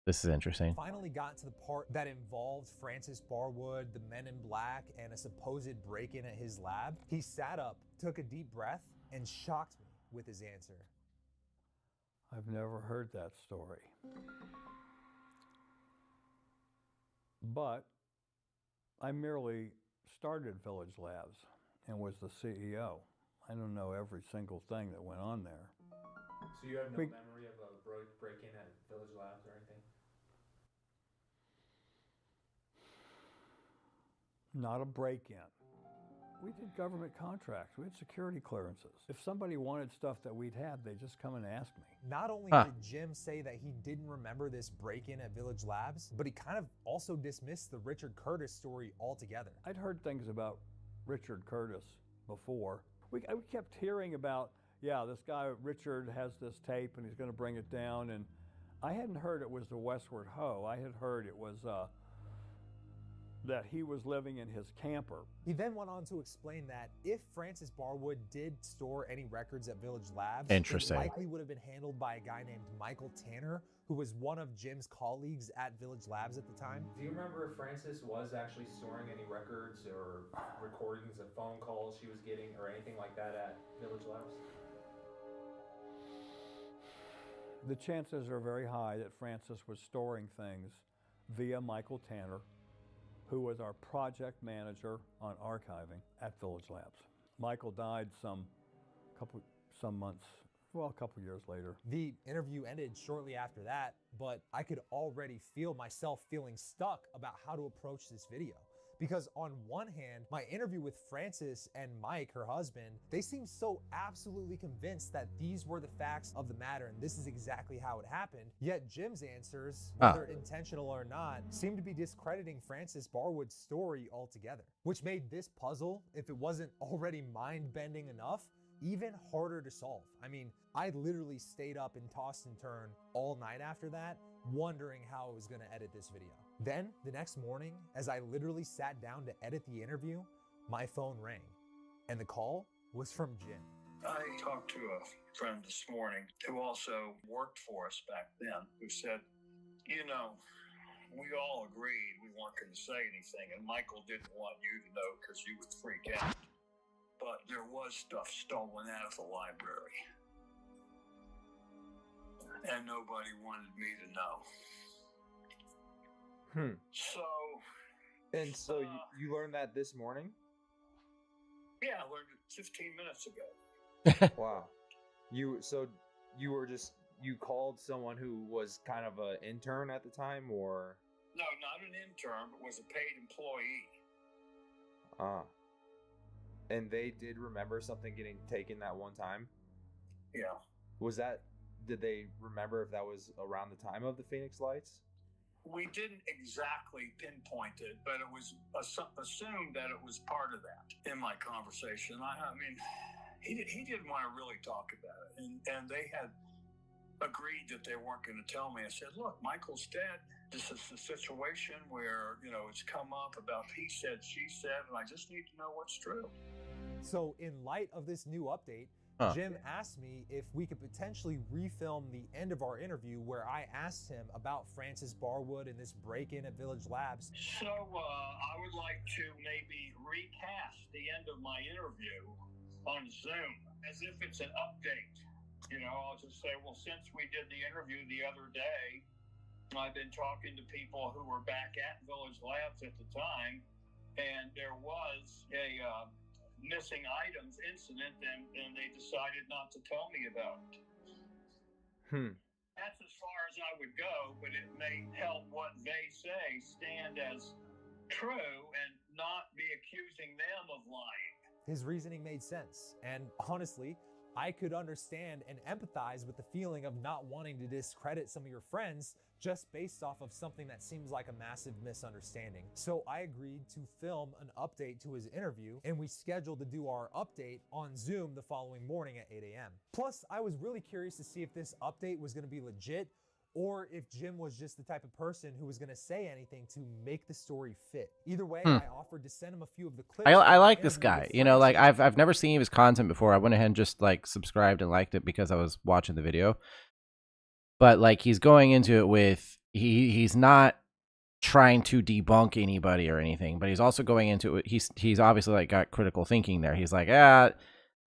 This is interesting. Finally got to the part that involved Francis Barwood, the Men in Black, and a supposed break-in at his lab. He sat up, took a deep breath, and shocked me with his answer. I've never heard that story. But I merely started Village Labs and was the CEO. I don't know every single thing that went on there. So you have no memory of a break-in at Village Labs or anything? Not a break-in. We did government contracts. We had security clearances. If somebody wanted stuff that we'd had, they'd just come and ask me. Not only did Jim say that he didn't remember this break-in at Village Labs, but he kind of also dismissed the Richard Curtis story altogether. I'd heard things about Richard Curtis before. We kept hearing about, yeah, this guy Richard has this tape and he's going to bring it down. And I hadn't heard it was the Westward Ho. I had heard it was that he was living in his camper. He then went on to explain that if Francis Barwood did store any records at Village Labs, Interesting. it likely would have been handled by a guy named Michael Tanner, who was one of Jim's colleagues at Village Labs at the time. Do you remember if Francis was actually storing any records or recordings of phone calls she was getting or anything like that at Village Labs? The chances are very high that Francis was storing things via Michael Tanner, who was our project manager on archiving at Village Labs. Michael died some couple years later. The interview ended shortly after that, but I could already feel myself feeling stuck about how to approach this video. Because on one hand, my interview with Francis and Mike, her husband, they seemed so absolutely convinced that these were the facts of the matter and this is exactly how it happened. Yet Jim's answers, whether intentional or not, seemed to be discrediting Francis Barwood's story altogether, which made this puzzle, if it wasn't already mind-bending enough, even harder to solve. I mean, I literally stayed up and tossed and turned all night after that, wondering how I was gonna edit this video. Then, the next morning, as I literally sat down to edit the interview, my phone rang, and the call was from Jim. I talked to a friend this morning who also worked for us back then, who said, you know, we all agreed we weren't going to say anything, and Michael didn't want you to know because you would freak out. But there was stuff stolen out of the library. And nobody wanted me to know. So you learned that this morning? Yeah, I learned it 15 minutes ago. Wow. You called someone who was kind of an intern at the time, or? No, not an intern, but was a paid employee. And they did remember something getting taken that one time? Yeah. Did they remember if that was around the time of the Phoenix Lights? We didn't exactly pinpoint it, but it was assumed that it was part of that in my conversation. I mean, he didn't want to really talk about it, and they had agreed that they weren't going to tell me. I said, look, Michael's dead. This is the situation where, you know, it's come up about he said, she said, and I just need to know what's true. So in light of this new update, Jim asked me if we could potentially refilm the end of our interview where I asked him about Francis Barwood and this break-in at Village Labs. So I would like to maybe recast the end of my interview on Zoom as if it's an update. You know, I'll just say, well, since we did the interview the other day, I've been talking to people who were back at Village Labs at the time, and there was a missing items incident, and they decided not to tell me about it. That's as far as I would go, but it may help what they say stand as true and not be accusing them of lying. His reasoning made sense, and honestly, I could understand and empathize with the feeling of not wanting to discredit some of your friends just based off of something that seems like a massive misunderstanding. So I agreed to film an update to his interview, and we scheduled to do our update on Zoom the following morning at 8 a.m. Plus, I was really curious to see if this update was going to be legit or if Jim was just the type of person who was going to say anything to make the story fit. Either way, I offered to send him a few of the clips. I like this guy. You know, like I've never seen his content before. I went ahead and just like subscribed and liked it because I was watching the video. But like he's going into it with he's not trying to debunk anybody or anything, but he's also going into it. He's obviously like got critical thinking there. He's like,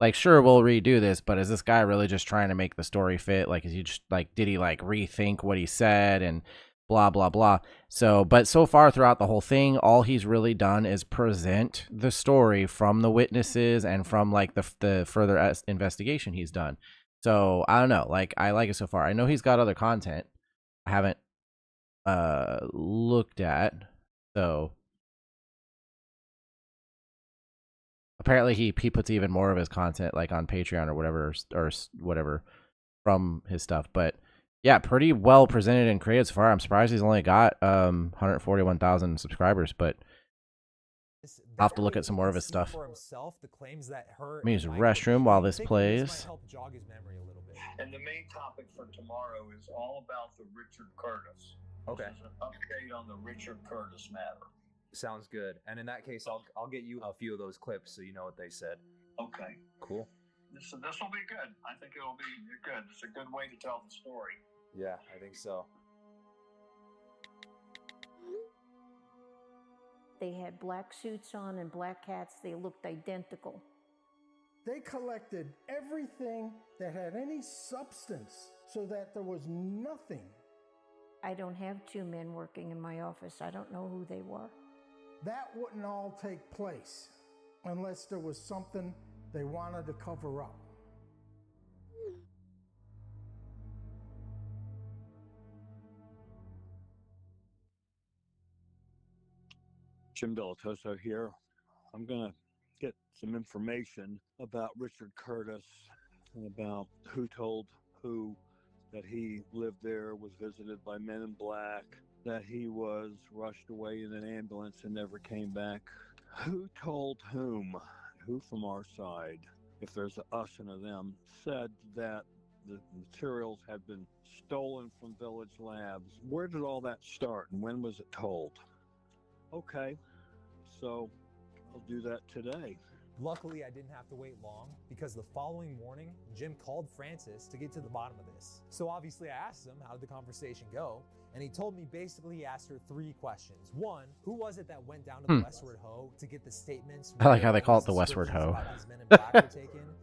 like, sure, we'll redo this, but is this guy really just trying to make the story fit? Like, is he just like, did he like rethink what he said and blah, blah, blah. So, but so far throughout the whole thing, all he's really done is present the story from the witnesses and from like the further investigation he's done. So I don't know, like, I like it so far. I know he's got other content I haven't looked at. So apparently he puts even more of his content like on Patreon or whatever from his stuff. But yeah, pretty well presented and created so far. I'm surprised he's only got 141,000 subscribers, but I'll have to look at some more of his stuff. For himself, the claims that Let me use the restroom while this plays. And the main topic for tomorrow is all about the Richard Curtis. Okay. This is an update on the Richard Curtis matter. Sounds good. And in that case, I'll get you a few of those clips so you know what they said. Okay. Cool. This will be good. I think it'll be good. It's a good way to tell the story. Yeah, I think so. They had black suits on and black hats. They looked identical. They collected everything that had any substance so that there was nothing. I don't have two men working in my office. I don't know who they were. That wouldn't all take place unless there was something they wanted to cover up. Jim Delatoso here. I'm going to get some information about Richard Curtis and about who told who that he lived there, was visited by men in black, that he was rushed away in an ambulance and never came back. Who told whom? Who from our side, if there's a us and a them, said that the materials had been stolen from Village Labs? Where did all that start and when was it told? Okay, so I'll do that today. Luckily, I didn't have to wait long because the following morning, Jim called Francis to get to the bottom of this. So obviously I asked him, how did the conversation go? And he told me basically he asked her 3 questions. 1, who was it that went down to the Westward Ho to get the statements? I like how they call it the Westward Ho.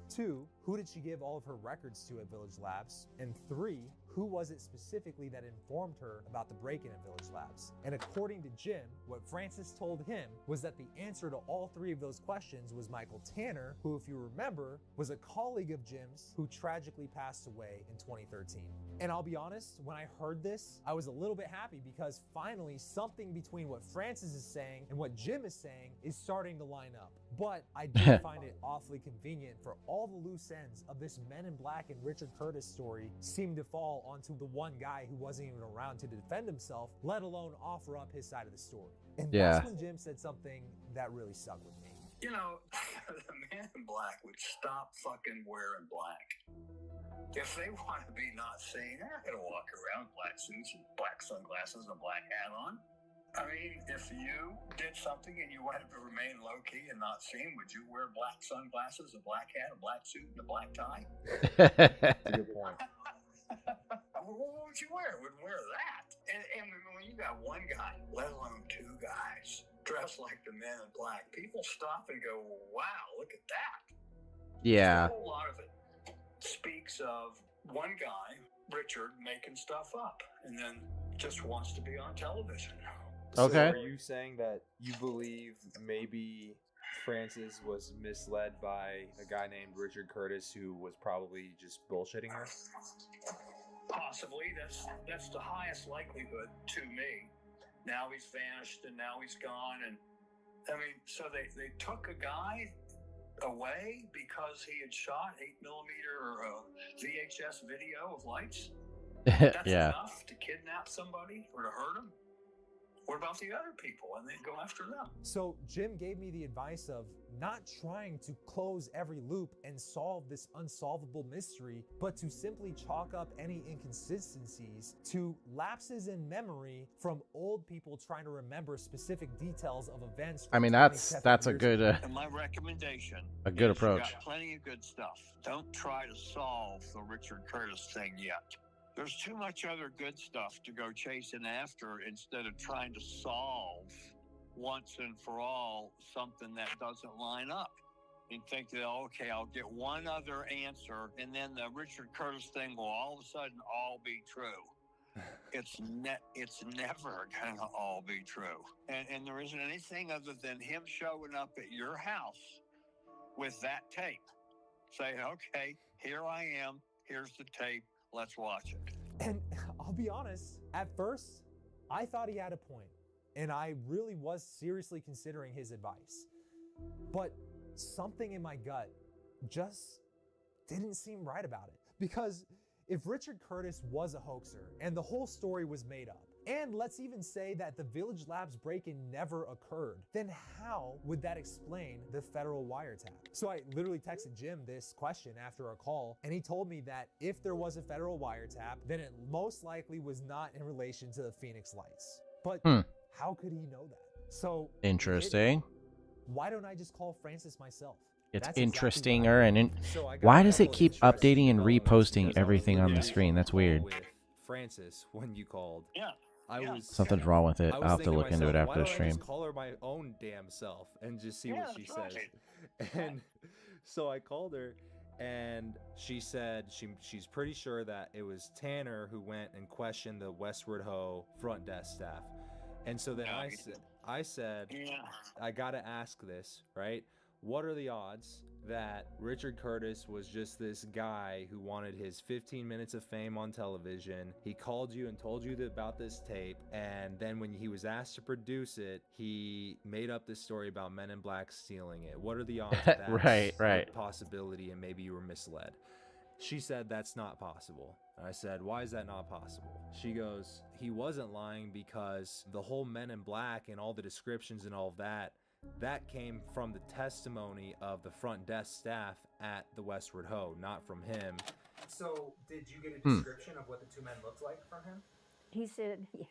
2, who did she give all of her records to at Village Labs? And 3, who was it specifically that informed her about the break-in at Village Labs? And according to Jim, what Francis told him was that the answer to all 3 of those questions was Michael Tanner, who, if you remember, was a colleague of Jim's who tragically passed away in 2013. And I'll be honest, when I heard this, I was a little bit happy because finally something between what Francis is saying and what Jim is saying is starting to line up. But I did find it awfully convenient for all the loose ends of this Men in Black and Richard Curtis story seemed to fall onto the one guy who wasn't even around to defend himself, let alone offer up his side of the story. And that's when Jim said something that really stuck with me. You know, the Man in Black would stop fucking wearing black. If they want to be not seen, they're not going to walk around with black suits and black sunglasses and a black hat on. I mean, if you did something and you wanted to remain low-key and not seen, would you wear black sunglasses, a black hat, a black suit, and a black tie? That's a good point. What would you wear? Wouldn't wear that. And when you got one guy, let alone 2 guys, dressed like the Men in Black, people stop and go, wow, look at that. Yeah. A whole lot of it speaks of one guy, Richard, making stuff up and then just wants to be on television. Okay. So are you saying that you believe maybe Francis was misled by a guy named Richard Curtis who was probably just bullshitting her? Possibly. That's the highest likelihood to me. Now he's vanished and now he's gone. And I mean, so they took a guy away because he had shot 8mm VHS video of lights? That's enough to kidnap somebody or to hurt him? What about the other people? And they go after them. So Jim gave me the advice of not trying to close every loop and solve this unsolvable mystery, but to simply chalk up any inconsistencies to lapses in memory from old people trying to remember specific details of events. I mean, that's a good And my recommendation a good is approach. You got plenty of good stuff. Don't try to solve the Richard Curtis thing yet. There's too much other good stuff to go chasing after instead of trying to solve once and for all something that doesn't line up. And think that, okay, I'll get one other answer, and then the Richard Curtis thing will all of a sudden all be true. It's never gonna all be true. And there isn't anything other than him showing up at your house with that tape, saying, okay, here I am, here's the tape, let's watch it. And I'll be honest, at first, I thought he had a point, and I really was seriously considering his advice. But something in my gut just didn't seem right about it. Because if Richard Curtis was a hoaxer and the whole story was made up, and let's even say that the Village Labs break-in never occurred, then how would that explain the federal wiretap? So I literally texted Jim this question after a call, and he told me that if there was a federal wiretap, then it most likely was not in relation to the Phoenix Lights. But how could he know that? So interesting. Why don't I just call Francis myself? It's That's interestinger So I got why a does it couple of keep interesting updating and developments reposting because I was everything on the literally screen? That's weird. with Francis when you called. Yeah. I was Something's wrong with it. I was I'll have to thinking look into it myself, after why the don't I stream. just call her my own damn self and just see what she says. And so I called her, and she said she's pretty sure that it was Tanner who went and questioned the Westward Ho front desk staff. And so then I said, I gotta ask this, right? What are the odds that Richard Curtis was just this guy who wanted his 15 minutes of fame on television? He called you and told you about this tape, and then when he was asked to produce it, he made up this story about Men in Black stealing it. What are the odds that that's Right. a possibility and maybe you were misled? She said that's not possible. And I said, why is that not possible? She goes, he wasn't lying because the whole Men in Black and all the descriptions and all of that came from the testimony of the front desk staff at the Westward Ho, not from him. So, did you get a description of what the two men looked like from him? He said, yeah.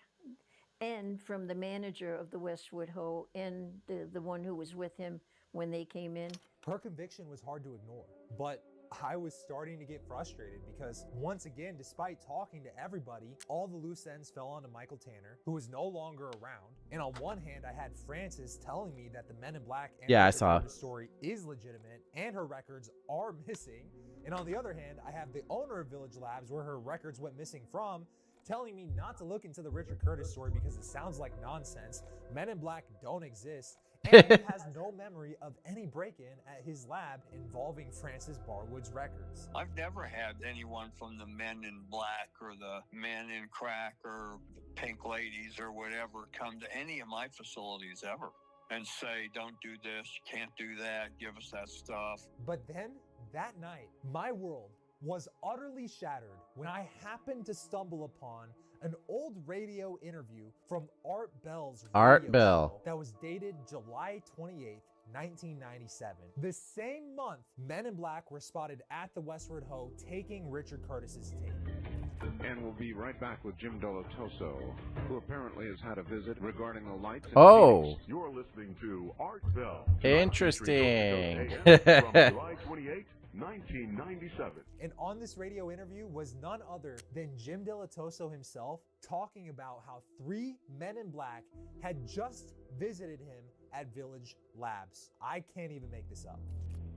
And from the manager of the Westwood Ho and the one who was with him when they came in. Her conviction was hard to ignore, but I was starting to get frustrated because once again, despite talking to everybody, all the loose ends fell onto Michael Tanner, who was no longer around. And on one hand, I had Frances telling me that the Men in Black and I saw the story is legitimate and her records are missing. And on the other hand, I have the owner of Village Labs, where her records went missing from, telling me not to look into the Richard Curtis story because it sounds like nonsense. Men in Black don't exist. And he has no memory of any break-in at his lab involving Francis Barwood's records. I've never had anyone from the Men in Black or the Men in Crack or the Pink Ladies or whatever come to any of my facilities ever and say, don't do this, you can't do that, give us that stuff. But then, that night, my world was utterly shattered when I happened to stumble upon an old radio interview from Art Bell's radio show that was dated July 28th, 1997. The same month, Men in Black were spotted at the Westward Ho taking Richard Curtis's tape. And we'll be right back with Jim Delatoso, who apparently has had a visit regarding the lights in Phoenix. You're listening to Art Bell. Interesting. From July 28th, 1997. And on this radio interview was none other than Jim Delatoso himself talking about how 3 Men in Black had just visited him at Village Labs. I can't even make this up.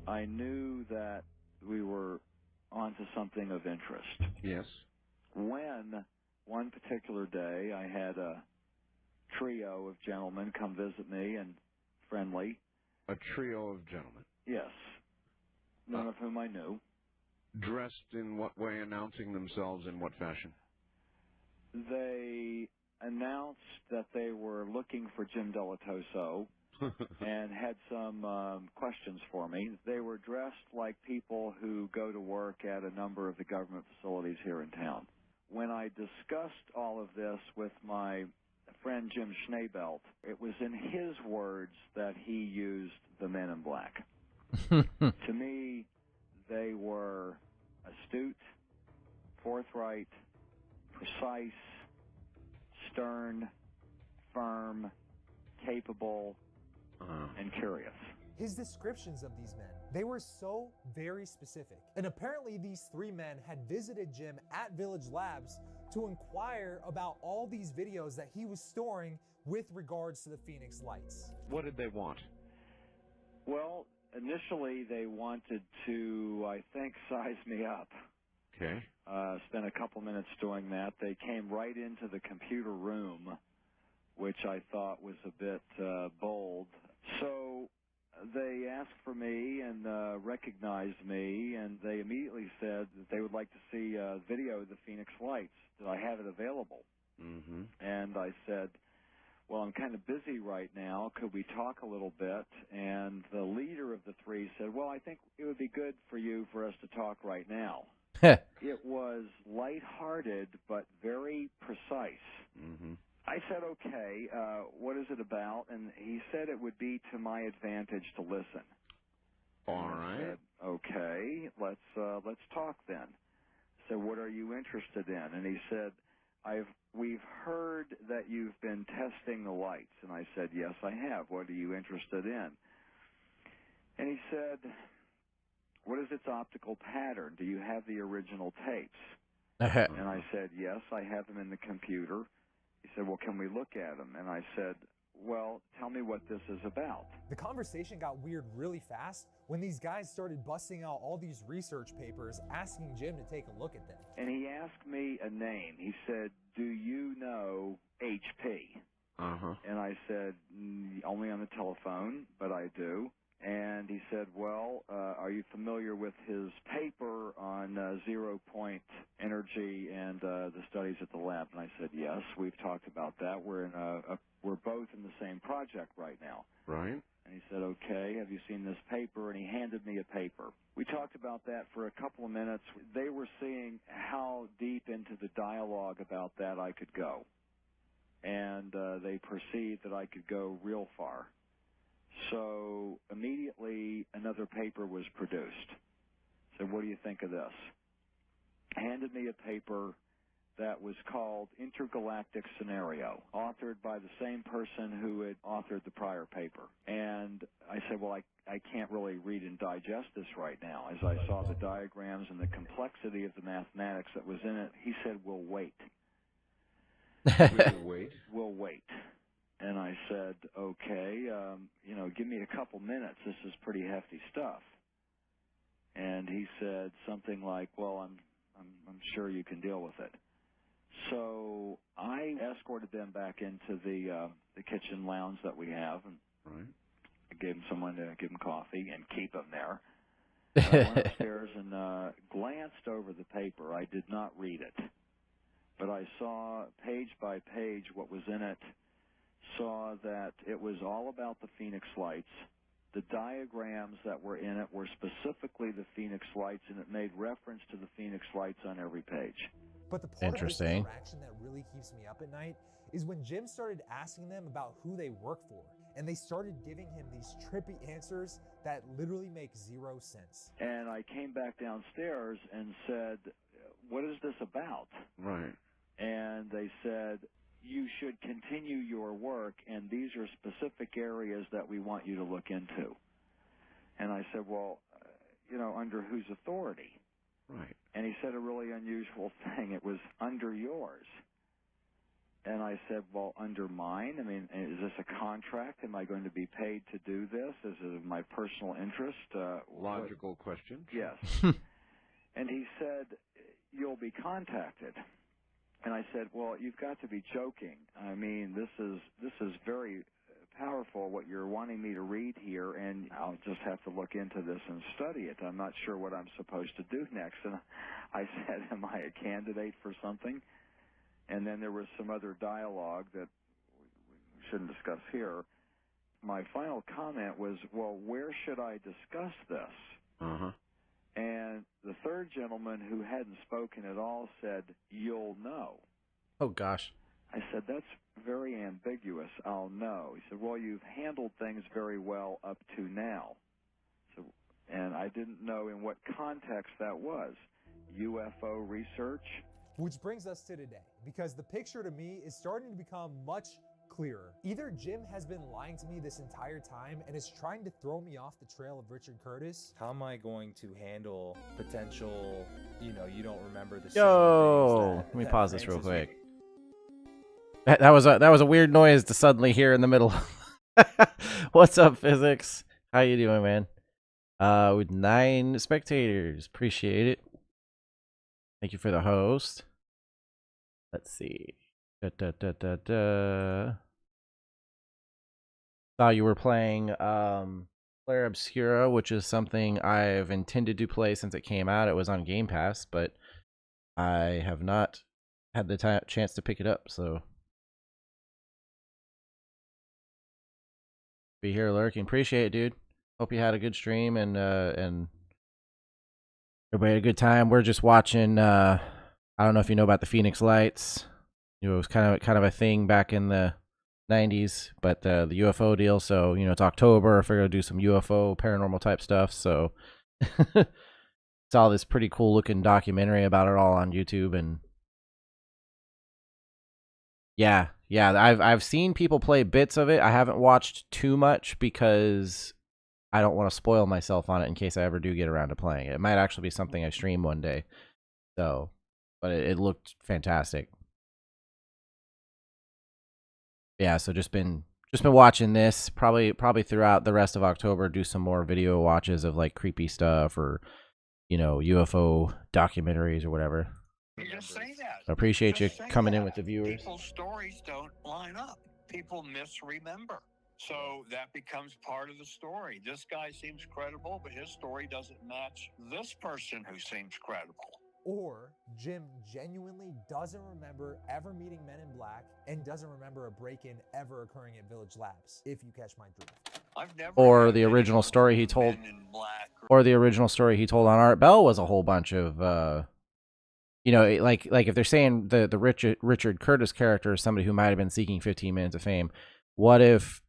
I knew that we were onto something of interest. Yes. When one particular day I had a trio of gentlemen come visit me and friendly. A trio of gentlemen? Yes. None of whom I knew. Dressed in what way, announcing themselves in what fashion? They announced that they were looking for Jim Delatoso and had some questions for me. They were dressed like people who go to work at a number of the government facilities here in town. When I discussed all of this with my friend Jim Schneebelt, it was in his words that he used the Men in Black. To me, they were astute, forthright, precise, stern, firm, capable, and curious. his descriptions of these men, they were so very specific. And apparently these 3 men had visited Jim at Village Labs to inquire about all these videos that he was storing with regards to the Phoenix Lights. What did they want? Well, initially they wanted to, I think, size me up. Okay. Spent a couple minutes doing that. They came right into the computer room, which I thought was a bit bold. So they asked for me and recognized me, and they immediately said that they would like to see a video of the Phoenix Lights. Did I have it available? Mm-hmm. And I said, well, I'm kind of busy right now. Could we talk a little bit? And the leader of the 3 said, well, I think it would be good for us to talk right now. It was lighthearted, but very precise. Mm-hmm. I said, okay, what is it about? And he said it would be to my advantage to listen. All right. I said, okay, let's talk then. So what are you interested in? And he said, we've heard that you've been testing the lights. And I said, yes, I have. What are you interested in? And he said, what is its optical pattern? Do you have the original tapes? And I said, yes, I have them in the computer. He said, well, can we look at them? And I said, well, tell me what this is about. The conversation got weird really fast when these guys started busting out all these research papers, asking Jim to take a look at them. And he asked me a name. He said, do you know HP? Uh-huh. And I said, only on the telephone, but I do. And he said, well, are you familiar with his paper on zero-point energy and the studies at the lab? And I said, yes, we've talked about that. We're both in the same project right now. Right. And he said, okay, have you seen this paper? And he handed me a paper. We talked about that for a couple of minutes. They were seeing how deep into the dialogue about that I could go. And they perceived that I could go real far. So immediately another paper was produced. So what do you think of this? Handed me a paper that was called Intergalactic Scenario, authored by the same person who had authored the prior paper. And I said, well, I can't really read and digest this right now. As I saw the diagrams and the complexity of the mathematics that was in it, he said, we'll wait. We'll wait. And I said, okay, give me a couple minutes. This is pretty hefty stuff. And he said something like, well, I'm sure you can deal with it. So I escorted them back into the kitchen lounge that we have, and I gave them someone to give them coffee and keep them there. I went upstairs and glanced over the paper. I did not read it, but I saw page by page what was in it. Saw that it was all about the Phoenix Lights. The diagrams that were in it were specifically the Phoenix Lights, and it made reference to the Phoenix Lights on every page. But the part of this interaction that really keeps me up at night is when Jim started asking them about who they work for, and they started giving him these trippy answers that literally make zero sense. And I came back downstairs and said, what is this about? Right. And they said, you should continue your work, and these are specific areas that we want you to look into. And I said, well, under whose authority? Right. And he said a really unusual thing. It was under yours. And I said, well, under mine? I mean, is this a contract? Am I going to be paid to do this? Is it my personal interest? Logical question. Yes. And he said, you'll be contacted. And I said, well, you've got to be joking. I mean, this is very powerful, what you're wanting me to read here, and I'll just have to look into this and study it. I'm not sure what I'm supposed to do next. And I said, am I a candidate for something? And then there was some other dialogue that we shouldn't discuss here. My final comment was, well, where should I discuss this? Uh-huh. And the third gentleman, who hadn't spoken at all, said, you'll know. Oh, gosh. I said, that's very ambiguous. I'll know. He said, well, you've handled things very well up to now. So, and I didn't know in what context that was. UFO research? Which brings us to today, because the picture to me is starting to become much clearer. Either Jim has been lying to me this entire time and is trying to throw me off the trail of Richard Curtis. How am I going to handle potential, you don't remember the Yo, let me pause this real quick. That was a weird noise to suddenly hear in the middle. What's up, Physics? How you doing, man? With 9 spectators, appreciate it. Thank you for the host. Let's see. Saw you were playing Claire Obscura, which is something I've intended to play since it came out. It was on Game Pass, but I have not had the chance to pick it up, so be here lurking. Appreciate it, dude. Hope you had a good stream and everybody had a good time. We're just watching. I don't know if you know about the Phoenix Lights. It was kind of a thing back in the 90s, but the UFO deal. So it's October. I figured I'd do some UFO paranormal type stuff. So saw this pretty cool looking documentary about it all on YouTube, and yeah, I've seen people play bits of it. I haven't watched too much because I don't want to spoil myself on it in case I ever do get around to playing it. It might actually be something I stream one day. So, but it looked fantastic. Yeah, so just been watching this probably throughout the rest of October. Do some more video watches of like creepy stuff or UFO documentaries or whatever. You just say that. I appreciate Just you say coming that. in with the viewers. People's stories don't line up. People misremember. So that becomes part of the story. This guy seems credible, but his story doesn't match this person who seems credible. Or Jim genuinely doesn't remember ever meeting Men in Black and doesn't remember a break-in ever occurring at Village Labs, if you catch my drift. Or the original story he told, or the original story he told on Art Bell was a whole bunch of, like if they're saying the Richard Curtis character is somebody who might have been seeking 15 minutes of fame, what if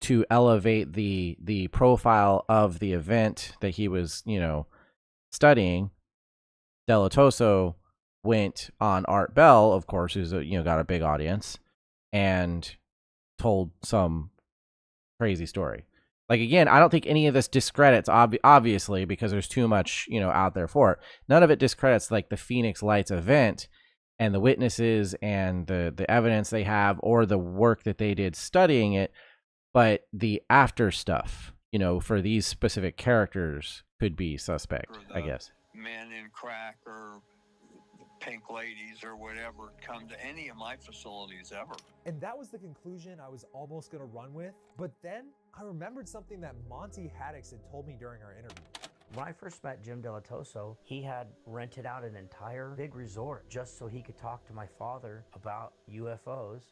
to elevate the profile of the event that he was studying, Del Toso went on Art Bell, of course, who's got a big audience, and told some crazy story. Like, again, I don't think any of this discredits, obviously, because there's too much out there for it. None of it discredits like the Phoenix Lights event and the witnesses and the evidence they have or the work that they did studying it, but the after stuff, for these specific characters could be suspect, I guess. Men in crack or pink ladies or whatever come to any of my facilities ever. And that was the conclusion I was almost going to run with. But then I remembered something that Monty Haddix had told me during our interview. When I first met Jim Del Toso, he had rented out an entire big resort just so he could talk to my father about UFOs.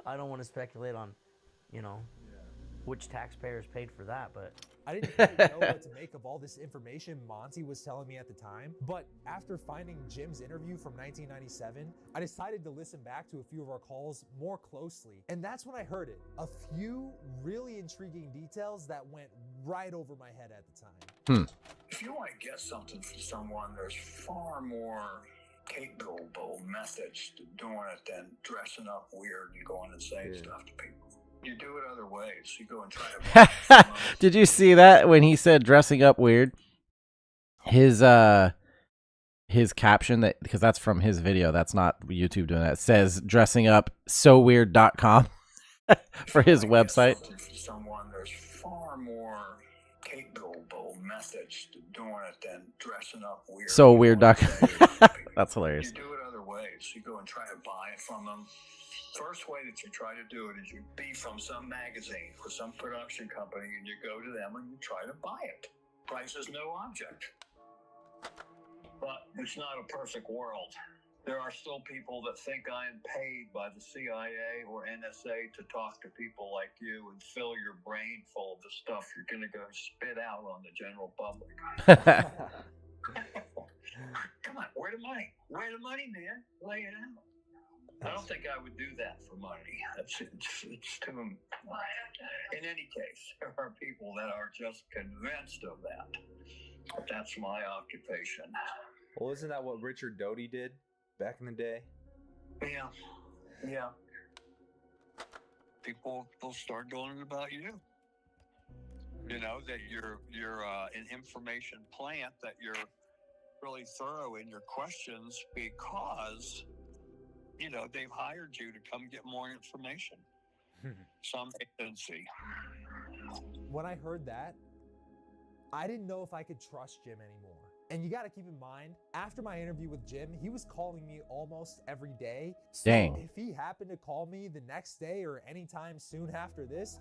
I don't want to speculate on, which taxpayers paid for that, but I didn't quite know what to make of all this information Monty was telling me at the time, but after finding Jim's interview from 1997, I decided to listen back to a few of our calls more closely, and that's when I heard it. A few really intriguing details that went right over my head at the time. If you want to get something from someone, there's far more capable methods to doing it than dressing up weird and going and saying stuff to people. You do it other ways. You go and try to. Did you see that when he said dressing up weird? His caption, that because that's from his video, that's not YouTube doing that, says dressing up soweird.com for his website. For someone, there's far more capable methods to doing it than dressing up weird. Soweird.com. That's hilarious. You do it other ways. You go and try to buy it from them. First way that you try to do it is you be from some magazine or some production company and you go to them and you try to buy it. Price is no object. But it's not a perfect world. There are still people that think I am paid by the CIA or NSA to talk to people like you and fill your brain full of the stuff you're going to go spit out on the general public. Come on, where the money? Where the money, man? Lay it out. I don't think I would do that for money. It's too. In any case, there are people that are just convinced of that. That's my occupation. Well, isn't that what Richard Doty did back in the day? Yeah. people will start doing it about you. You know, that you're an information plant, that you're really thorough in your questions because, you know, they've hired you to come get more information. Some agency. When I heard that, I didn't know if I could trust Jim anymore. And you got to keep in mind, after my interview with Jim, he was calling me almost every day. So Dang. if he happened to call me the next day or anytime soon after this,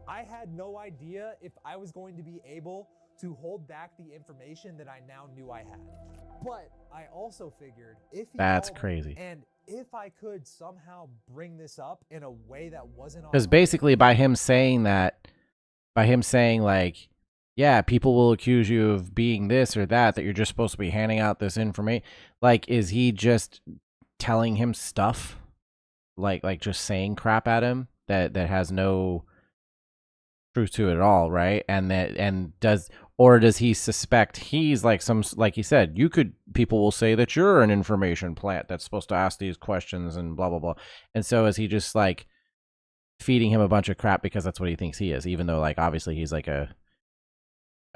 I had no idea if I was going to be able to hold back the information that I now knew I had. But I also figured if he That's called crazy. me and if I could somehow bring this up in a way that wasn't on Because basically by him saying like, yeah, people will accuse you of being this or that you're just supposed to be handing out this information. Like, is he just telling him stuff? Like just saying crap at him that has no truth to it at all, right? Or does he suspect he's like like he said, people will say that you're an information plant that's supposed to ask these questions and blah blah blah. And so is he just like feeding him a bunch of crap because that's what he thinks he is, even though like obviously he's like a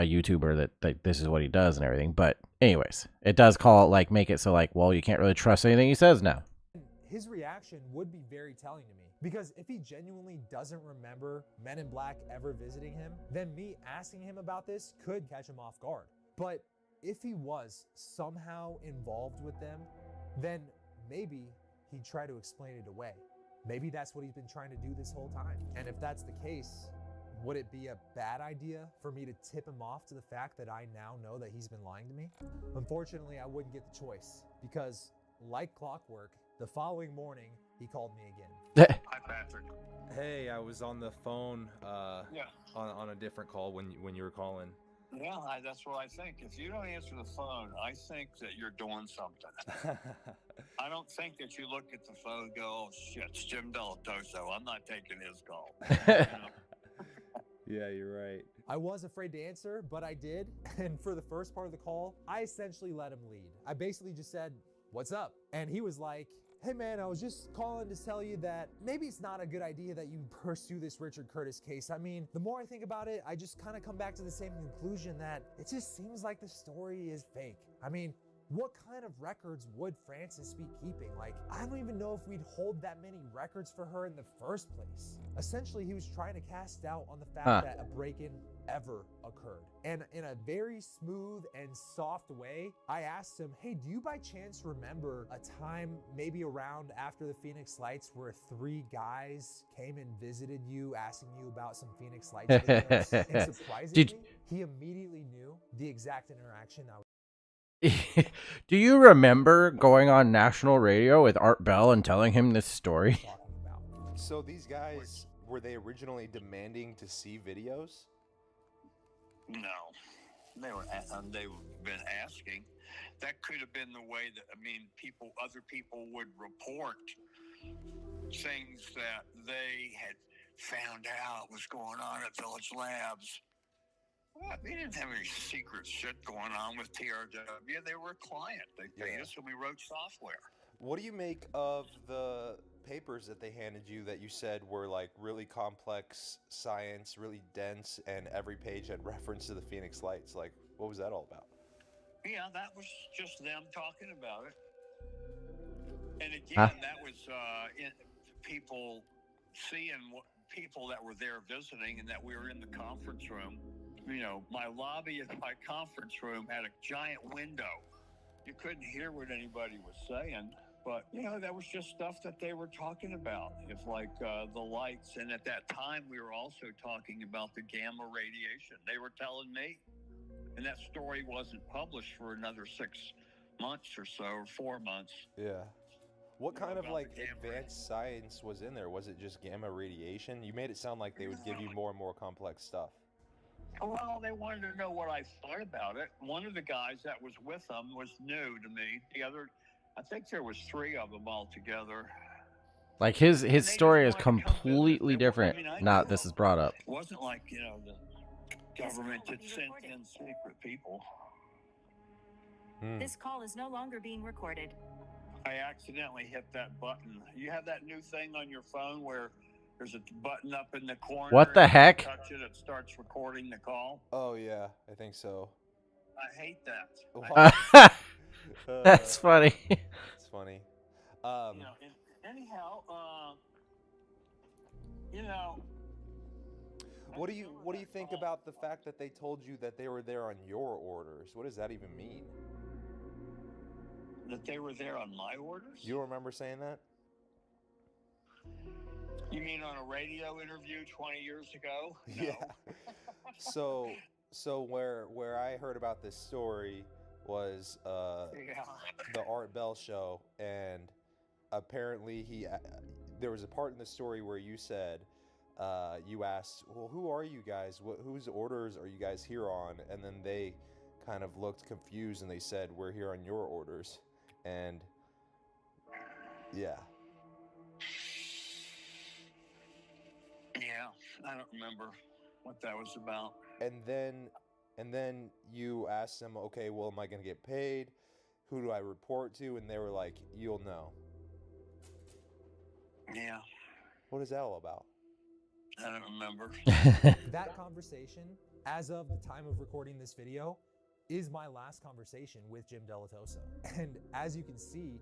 YouTuber that this is what he does and everything. But anyways, it does make it so like, well, you can't really trust anything he says now. His reaction would be very telling to me, because if he genuinely doesn't remember Men in Black ever visiting him, then me asking him about this could catch him off guard. But if he was somehow involved with them, then maybe he'd try to explain it away. Maybe that's what he's been trying to do this whole time. And if that's the case, would it be a bad idea for me to tip him off to the fact that I now know that he's been lying to me? Unfortunately, I wouldn't get the choice, because like clockwork, the following morning, he called me again. Hi, Patrick. Hey, I was on the phone Yeah. on a different call when you were calling. Yeah, that's what I think. If you don't answer the phone, I think that you're doing something. I don't think that you look at the phone and go, oh, shit, it's Jim Delatoso. I'm not taking his call. You know? Yeah, you're right. I was afraid to answer, but I did. And for the first part of the call, I essentially let him lead. I basically just said, what's up? And he was like, hey man, I was just calling to tell you that maybe it's not a good idea that you pursue this Richard Curtis case. I mean, the more I think about it, I just kind of come back to the same conclusion that it just seems like the story is fake. I mean, what kind of records would Frances be keeping? Like, I don't even know if we'd hold that many records for her in the first place. Essentially, he was trying to cast doubt on the fact that a break-in ever occurred. And in a very smooth and soft way, I asked him, hey, do you by chance remember a time maybe around after the Phoenix Lights where 3 guys came and visited you asking you about some Phoenix Lights videos? And surprisingly, he immediately knew the exact interaction I was. Do you remember going on national radio with Art Bell and telling him this story? So these guys, were they originally demanding to see videos? No, they've been asking. That could have been the way that, I mean, other people would report things that they had found out was going on at Village Labs. Well, they didn't have any secret shit going on with TRW. They were a client. They paid us and we wrote software. What do you make of the papers that they handed you that you said were like really complex science, really dense, and every page had reference to the Phoenix Lights? Like, what was that all about? Yeah, that was just them talking about it. And again, that was people seeing people that were there visiting, and that we were in the conference room. You know, my lobby and my conference room had a giant window. You couldn't hear what anybody was saying, but, you know, that was just stuff that they were talking about. It's like the lights. And at that time, we were also talking about the gamma radiation. They were telling me. And that story wasn't published for another 6 months or so, or 4 months. Yeah. What kind of like advanced science was in there? Was it just gamma radiation? You made it sound like they would give you more and more complex stuff. Well, they wanted to know what I thought about it. One of the guys that was with them was new to me. The other, I think there was 3 of them all together. Like his story is completely different. Not this is brought up. It wasn't like, you know, the government had sent in secret people. This call is no longer being recorded. I accidentally hit that button. You have that new thing on your phone where There's a button up in the corner. What the and when you heck? touch it, it starts recording the call. Oh yeah, I think so. I hate that. That's funny. It's funny. You know, anyhow, you know. What do you think about the fact that they told you that they were there on your orders? What does that even mean? That they were there on my orders? You remember saying that? You mean on a radio interview 20 years ago? No. Yeah. So where I heard about this story was the Art Bell show, and apparently there was a part in the story where you said you asked, well, who are you guys? Whose orders are you guys here on? And then they kind of looked confused and they said, we're here on your orders. And yeah. Yeah, I don't remember what that was about. And then you asked them, okay, well, am I going to get paid? Who do I report to? And they were like, you'll know. Yeah. What is that all about? I don't remember. That conversation, as of the time of recording this video, is my last conversation with Jim Delatoso. And as you can see,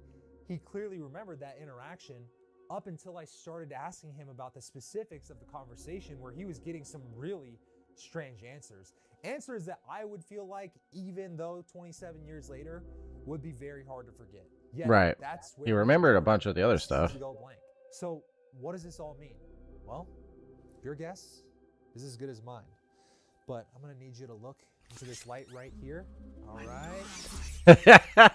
he clearly remembered that interaction up until I started asking him about the specifics of the conversation, where he was getting some really strange answers. Answers that I would feel like, even though 27 years later, would be very hard to forget. Yet, Right. That's where He remembered a bunch of the other stuff. go blank. So what does this all mean? Well, your guess is as good as mine. But I'm going to need you to look into this light right here. All right.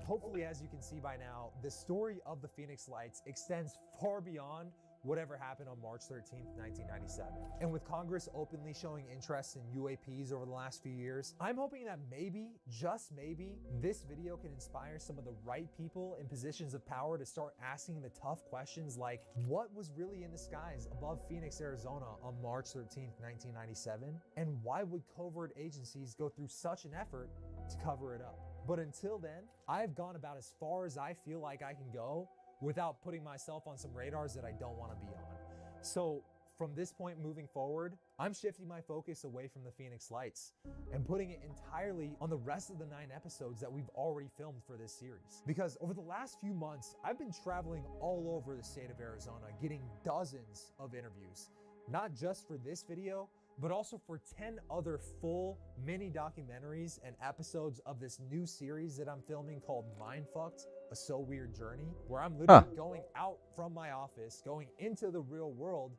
Hopefully, as you can see by now, the story of the Phoenix Lights extends far beyond whatever happened on March 13th, 1997. And with Congress openly showing interest in UAPs over the last few years, I'm hoping that maybe, just maybe, this video can inspire some of the right people in positions of power to start asking the tough questions like, what was really in the skies above Phoenix, Arizona on March 13th, 1997? And why would covert agencies go through such an effort to cover it up? But until then, I've gone about as far as I feel like I can go without putting myself on some radars that I don't want to be on. So from this point moving forward, I'm shifting my focus away from the Phoenix Lights and putting it entirely on the rest of the 9 episodes that we've already filmed for this series. Because over the last few months, I've been traveling all over the state of Arizona, getting dozens of interviews, not just for this video, but also for 10 other full mini documentaries and episodes of this new series that I'm filming called Mindfucked, A So Weird Journey, where I'm literally going out from my office, going into the real world,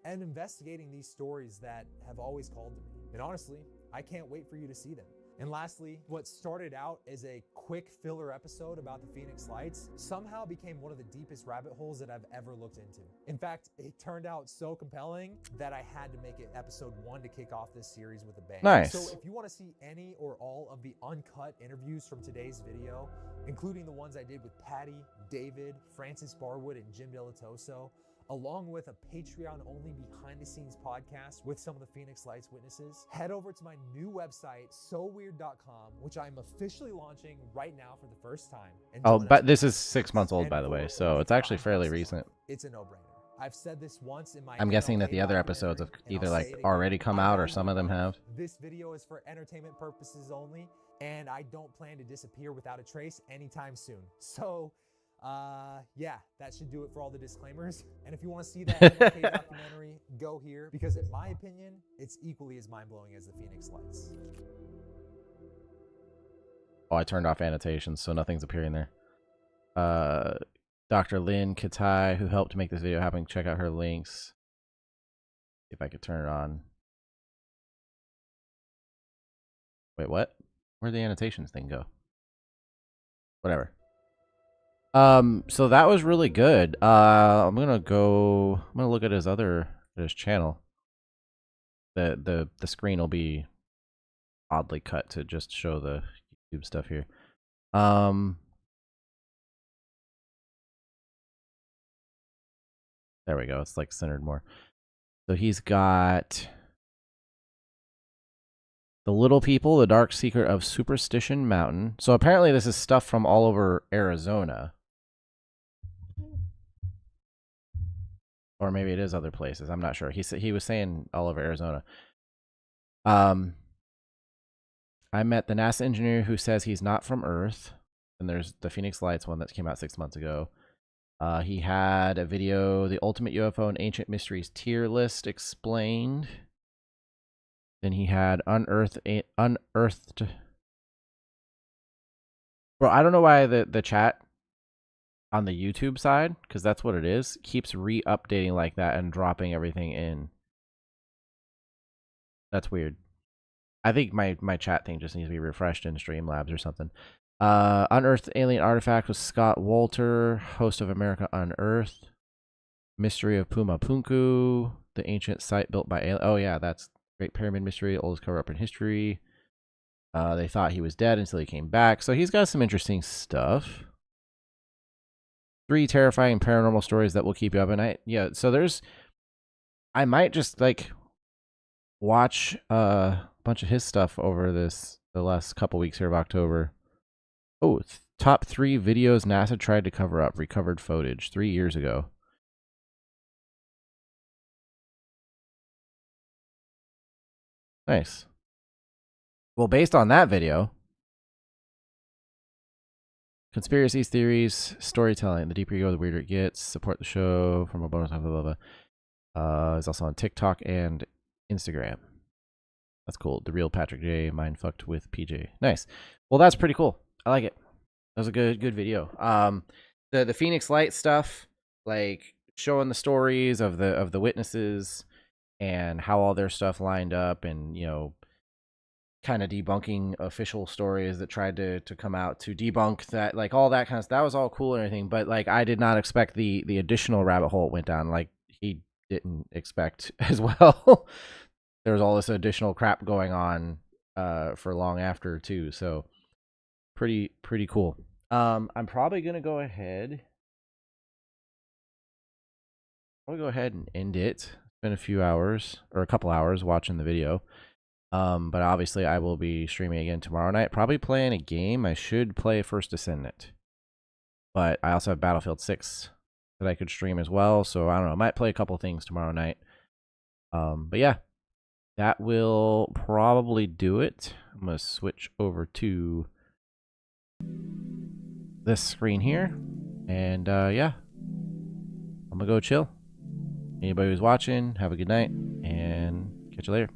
and investigating these stories that have always called to me. And honestly, I can't wait for you to see them. And lastly, what started out as a quick filler episode about the Phoenix Lights somehow became one of the deepest rabbit holes that I've ever looked into. In fact, it turned out so compelling that I had to make it episode 1 to kick off this series with a bang. Nice. So if you want to see any or all of the uncut interviews from today's video, including the ones I did with Patty, David, Francis Barwood, and Jim Delatoso, along with a Patreon-only behind-the-scenes podcast with some of the Phoenix Lights witnesses, head over to my new website, soweird.com, which I'm officially launching right now for the first time. And But this is 6 months old, by the way, so it's actually fairly recent. it's a no-brainer. I've said this once in my I'm guessing that the other episodes have either like already come out or some of them have. This video is for entertainment purposes only, and I don't plan to disappear without a trace anytime soon. So, yeah, that should do it for all the disclaimers. And if you want to see that 4K documentary, go here, because in my opinion, it's equally as mind-blowing as the Phoenix Lights. Oh, I turned off annotations, so nothing's appearing there. Dr. Lynn Katai, who helped make this video happen, check out her links. See if I could turn it on. Wait, what? Where'd the annotations thing go? Whatever. So that was really good. I'm gonna look at his channel. The screen will be oddly cut to just show the YouTube stuff here. There we go. It's like centered more. So he's got The Little People, The Dark Secret of Superstition Mountain. So apparently this is stuff from all over Arizona. or maybe it is other places. I'm not sure. He was saying all over Arizona. I met the NASA engineer who says he's not from Earth, and there's the Phoenix Lights one that came out 6 months ago. He had a video, the Ultimate UFO and Ancient Mysteries tier list explained. Then he had unearthed. Bro, I don't know why the chat on the YouTube side, because that's what it is, keeps re-updating like that and dropping everything in. That's weird. I think my chat thing just needs to be refreshed in Streamlabs or something. Unearthed Alien Artifact with Scott Walter, host of America Unearthed. Mystery of Puma Punku, the ancient site built by alien. Oh yeah, that's Great Pyramid Mystery, oldest cover-up in history. They thought he was dead until he came back. So he's got some interesting stuff. 3 terrifying paranormal stories that will keep you up at night. Yeah, so I might just like watch a bunch of his stuff over the last couple weeks here of October. Oh, top 3 videos NASA tried to cover up, recovered footage 3 years ago. Nice. Well, based on that video, conspiracies, theories, storytelling. The deeper you go, the weirder it gets. Support the show from a bonus. Blah, blah, blah, blah. It's also on TikTok and Instagram. That's cool. The real Patrick J. Mindfucked with PJ. Nice. Well, that's pretty cool. I like it. That was a good video. The Phoenix Light stuff, like showing the stories of the witnesses and how all their stuff lined up, and kind of debunking official stories that tried to come out to debunk that, like all that kind of stuff. That was all cool and everything, but like I did not expect the additional rabbit hole it went down. Like he didn't expect as well. There was all this additional crap going on for long after too. So pretty cool. I'm probably gonna go ahead. I'll go ahead and end it. It's been a few hours or a couple hours watching the video. But obviously I will be streaming again tomorrow night, probably playing a game. I should play First Descendant, but I also have Battlefield 6 that I could stream as well. So I don't know, I might play a couple things tomorrow night. But yeah, that will probably do it. I'm going to switch over to this screen here, and yeah, I'm going to go chill. Anybody who's watching, have a good night, and catch you later.